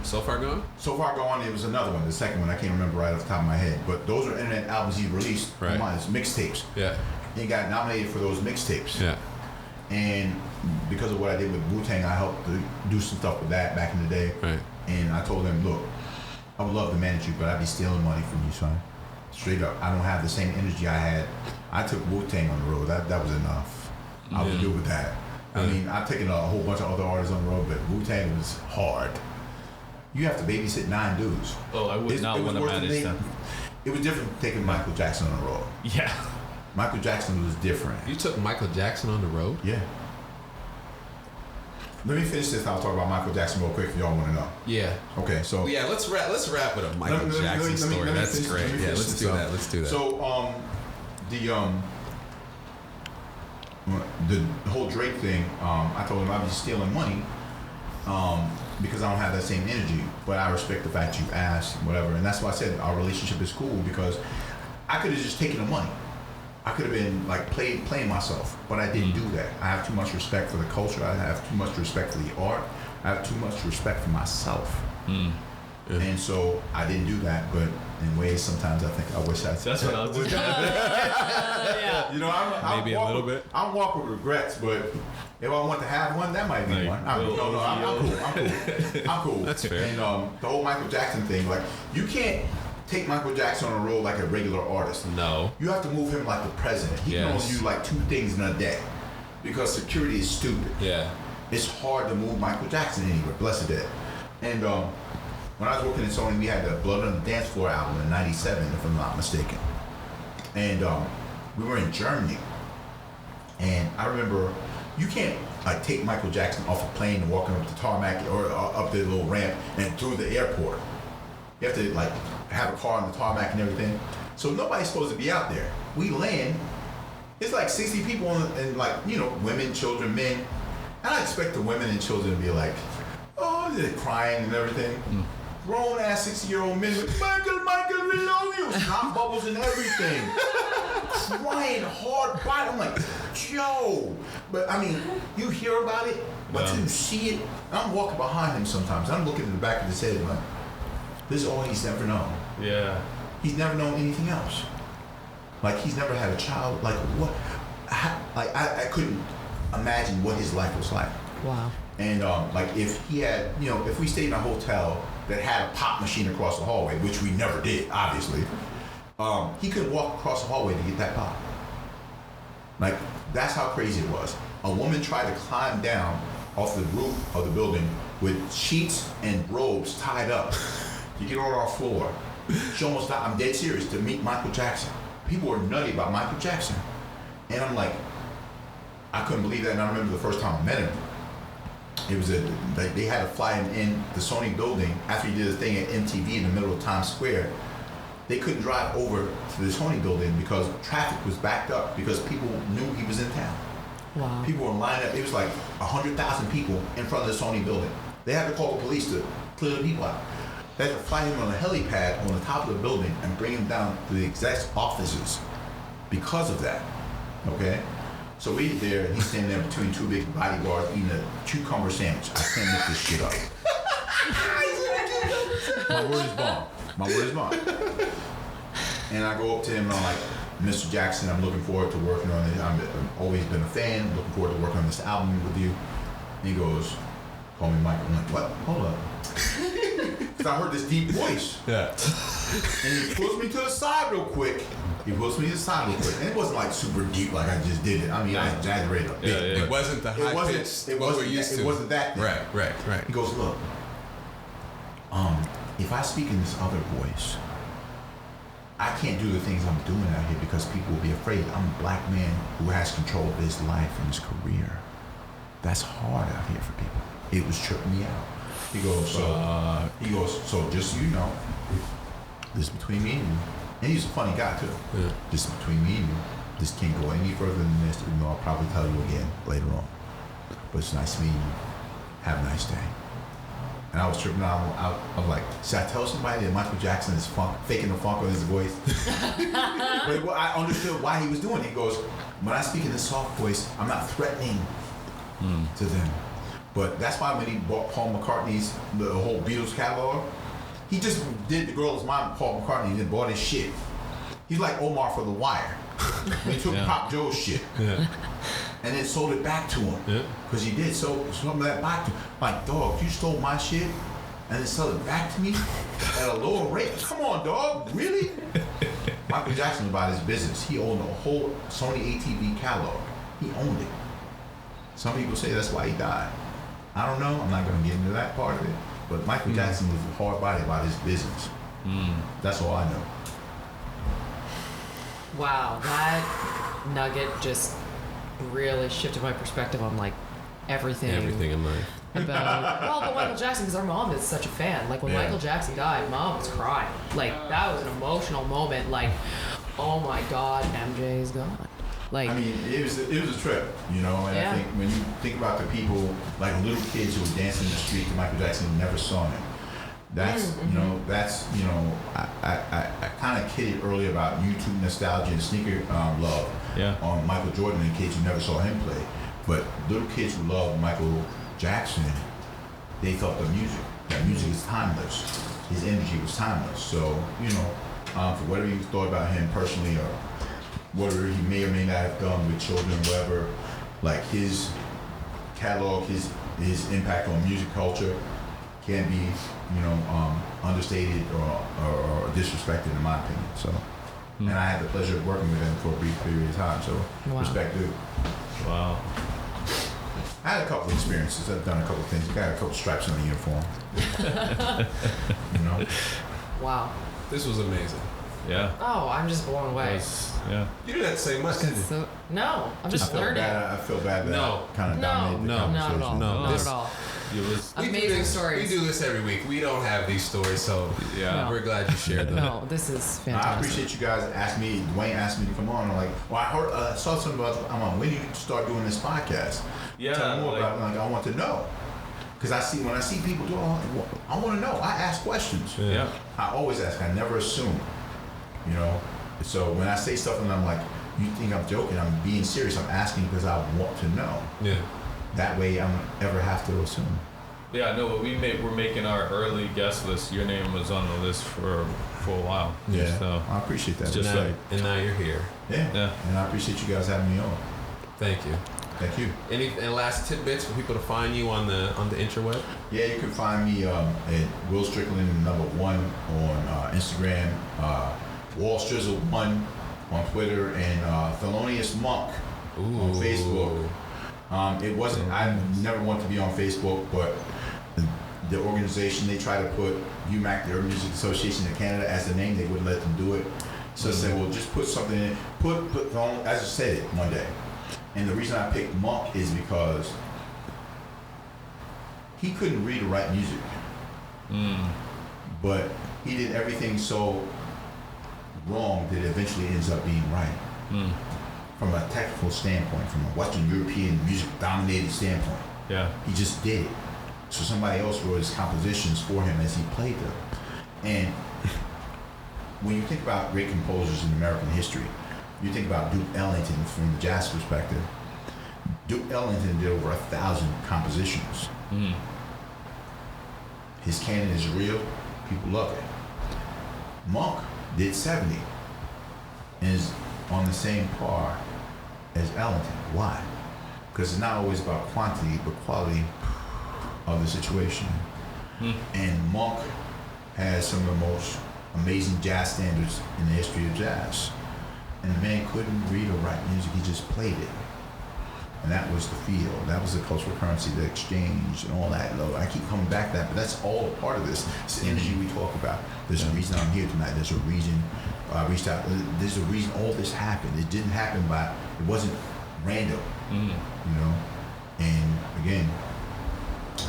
So Far Gone? So Far Gone, it was another one, the second one, I can't remember right off the top of my head. But those are internet albums he released online, it's mixtapes. Yeah. He got nominated for those mixtapes. Yeah. And because of what I did with WuTang, I helped to do some stuff with that back in the day. Right. And I told him, look, I would love to manage you, but I'd be stealing money from you, son. Straight up. I don't have the same energy I had. I took WuTang on the road. That was enough. I would do with that. I mean, I've taken a whole bunch of other artists on the road, but WuTang was hard. you have to babysit 9 dudes. Oh, I would not want to manage them. It was different taking Michael Jackson on the road. Yeah. Michael Jackson was different. You took Michael Jackson on the road? Yeah. Let me finish this and I'll talk about Michael Jackson real quick if y'all want to know. Yeah. Okay, so... Well, yeah, let's wrap with a Michael Jackson story. That's great. Yeah, let's do that. Let's do that. So, the whole Drake thing, I told him I was stealing money because I don't have that same energy. But I respect the fact you asked, whatever. And that's why I said our relationship is cool, because I could have just taken the money. I could have been like playing myself, but I didn't do that. I have too much respect for the culture. I have too much respect for the art. I have too much respect for myself. Yeah. And so I didn't do that, but in ways sometimes I think I wish I. That's what I was doing. Yeah. You know, I'm maybe a little bit. I'm walking with regrets, but if I want to have one, that might be Like, one. I'm cool. That's fair. And the whole Michael Jackson thing, like, you can't take Michael Jackson on a road like a regular artist. No. You have to move him like the president. He can only do like 2 things in a day because security is stupid. Yeah. It's hard to move Michael Jackson anywhere. Blessed dead. And when I was working at Sony, we had the Blood on the Dance Floor album in '97, if I'm not mistaken. And we were in Germany. And I remember, you can't like take Michael Jackson off a plane and walk him up the tarmac or up the little ramp and through the airport. You have to like have a car on the tarmac and everything. So nobody's supposed to be out there. We land, it's like 60 people and like, you know, women, children, men. And I expect the women and children to be like, oh, they're crying and everything. Grown ass 60-year-old men with Michael, we love you. Snot bubbles and everything. Crying hard bite. I'm like, Joe. But I mean, you hear about it, but till you see it, I'm walking behind him sometimes. I'm looking in the back of his head like, this is all he's never known. Yeah. He's never known anything else. Like, he's never had a child. Like, what? Like, I couldn't imagine what his life was like. Wow. And like, if he had, you know, if we stayed in a hotel that had a pop machine across the hallway, which we never did, obviously, he couldn't walk across the hallway to get that pop. Like, that's how crazy it was. A woman tried to climb down off the roof of the building with sheets and robes tied up to get on our floor. She almost died. I'm dead serious, to meet Michael Jackson. People were nutty about Michael Jackson. And I'm like, I couldn't believe that. And I remember the first time I met him, it was they had to fly him in the Sony building after he did a thing at MTV in the middle of Times Square. They couldn't drive over to the Sony building because traffic was backed up because people knew he was in town. Wow. People were lined up. It was like 100,000 people in front of the Sony building. They had to call the police to clear the people out. They had to fly him on a helipad on the top of the building and bring him down to the exec's offices because of that. Okay? So we there, and he's standing there between 2 big bodyguards eating a cucumber sandwich. I can't make this shit up. My word is bond. My word is bond. And I go up to him and I'm like, Mr. Jackson, I'm looking forward to working on it. I've always been a fan, looking forward to working on this album with you. And he goes, call me Michael. I'm like, what? Hold up. Because I heard this deep voice. Yeah. And he pulls me to the side real quick. And it wasn't like super deep like I just did it. I mean, I exaggerated a bit. Yeah. It wasn't the high pitch. It wasn't that thing. Right. He goes, look, if I speak in this other voice, I can't do the things I'm doing out here because people will be afraid. I'm a black man who has control of his life and his career. That's hard out here for people. It was tripping me out. He goes, so just so you know, this is between me and you. And he's a funny guy too. Yeah. This is between me and you. This can't go any further than this, even though I'll probably tell you again later on. But it's nice meeting you. Have a nice day. And I was tripping out. I was like, should I tell somebody that Michael Jackson is faking the funk on his voice? But I understood why he was doing it. He goes, when I speak in this soft voice, I'm not threatening to them. But that's why when he bought Paul McCartney's, the whole Beatles catalog, he just did the girl's mind with Paul McCartney and then bought his shit. He's like Omar for The Wire. When he took Pop Joe's shit and then sold it back to him. Because he did so some of that back to him. Like, dog, you stole my shit and then sell it back to me at a lower rate? Come on, dog, really? Michael Jackson was about his business. He owned the whole Sony ATV catalog. He owned it. Some people say that's why he died. I don't know. I'm not going to get into that part of it. But Michael Jackson was hard-bodied about his business. That's all I know. Wow, that nugget just really shifted my perspective on like everything in life. about but Michael Jackson, because our mom is such a fan. Like when Yeah. Michael Jackson died, mom was crying. Like that was an emotional moment. Like, oh my God, MJ is gone. Like, I mean, it was a trip, you know. And Yeah. I think when you think about the people, like little kids who were dancing in the street to Michael Jackson who never saw him. That's I kind of kidded earlier about YouTube nostalgia and sneaker love on Michael Jordan and kids who never saw him play. But little kids who loved Michael Jackson, they thought that music is timeless. His energy was timeless. So, you know, for whatever you thought about him personally or whatever he may or may not have done with children, whatever, like his catalog, his impact on music culture can be, you know, understated or disrespected in my opinion. So, and I had the pleasure of working with him for a brief period of time. So, respect due. Wow. I had a couple of experiences. I've done a couple of things. I got a couple of stripes on the uniform. You know. wow. This was amazing. Yeah. Oh, I'm just blown away. Yeah. You didn't have to say much, did you? So, no, I'm just learning. I feel bad that No. I kind of dominated the No, conversation. not at all. No, Not this- at all. It was. We do Amazing this- stories. We do this every week. We don't have these stories, so Yeah. we're glad you shared them. No, this is I fantastic. appreciate you guys asking me. Duane asked me to come on. I'm like, well, I heard, saw something about. I'm like, when do you start doing this podcast? Yeah. Tell me more like- about it. Like, I want to know. Because when I see people do it, I want to know. I ask questions. Yeah. I always ask. I never assume. You know. So when I say stuff and I'm like, you think I'm joking? I'm being serious. I'm asking because I want to know. Yeah. That way, I don't ever have to assume. Yeah, no, but we're making our early guest list. Your name was on the list for a while. Yeah. So, I appreciate that. Just now, like- and now you're here. Yeah. Yeah. And I appreciate you guys having me on. Thank you. Thank you. Any last tidbits for people to find you on the interweb? Yeah, you can find me at Will Strickland #1 on Instagram, Wall Strizzle 1 on Twitter, and Thelonious Monk on Facebook. It wasn't. I never wanted to be on Facebook, but the organization, they try to put UMAC, the Urban Music Association of Canada, as the name. They wouldn't let them do it. So I said, well, just put something in. Put as I said it one day. And the reason I picked Monk is because he couldn't read or write music. But he did everything so wrong that it eventually ends up being right. From a technical standpoint, from a Western European music dominated standpoint. yeah. He just did it. So somebody else wrote his compositions for him as he played them. And when you think about great composers in American history, you think about Duke Ellington from the jazz perspective. Duke Ellington did over 1,000 compositions. His canon is real. People love it. Monk did 70 and is on the same par as Ellington. Why? Because it's not always about quantity, but quality of the situation. And Monk has some of the most amazing jazz standards in the history of jazz. And the man couldn't read or write music, he just played it. And that was the feel, that was the cultural currency, the exchange, and all that. I keep coming back to that, but that's all a part of this. It's the energy we talk about. There's a reason I'm here tonight. There's a reason I reached out. There's a reason all this happened. It didn't happen it wasn't random, you know? And again,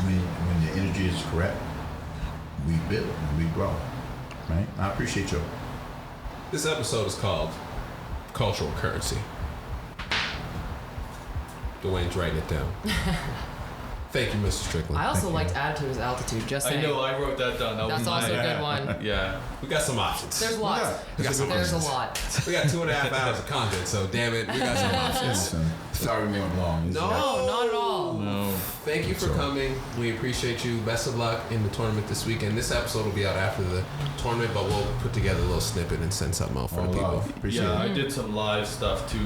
when the energy is correct, we build and we grow, right? I appreciate you. This episode is called Cultural Currency. Duane's writing it down. Thank you, Mr. Strickland. I also Thank you. liked Attitude is Altitude. Just saying. I know, I wrote that down. That That's was also mine. a good one. Yeah. We got some options. There's lots. We got some There's a options. lot. We got 2.5 hours of content, so damn it, we got some options. Listen, sorry we went long. No. No, not at all. No. Thank you for coming. We appreciate you. Best of luck in the tournament this weekend. This episode will be out after the tournament, but we'll put together a little snippet and send something out for the people. Appreciate Yeah, it. I did some live stuff too,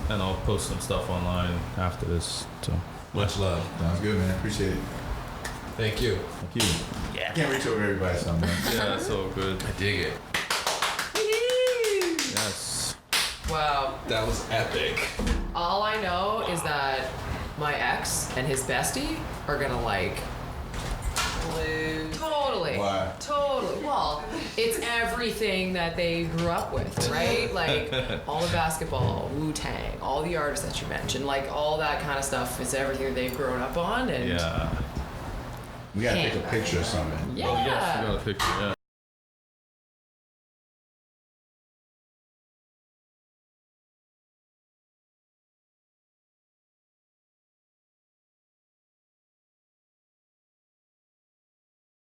and I'll post some stuff online after this. So Much love. Sounds good, man. Appreciate it. Thank you. Thank you. Yeah. I can't reach over everybody sometimes. yeah, it's all good. I dig it. Yes. Wow. That was epic. All I know is that my ex and his bestie are gonna like Blues. Totally. Why? Totally. Well, it's everything that they grew up with, right? Like all the basketball, Wu-Tang, all the artists that you mentioned, like all that kind of stuff is everything that they've grown up on. And Yeah. We gotta take a picture or something. Yeah. Oh yes, you got a picture. Yeah.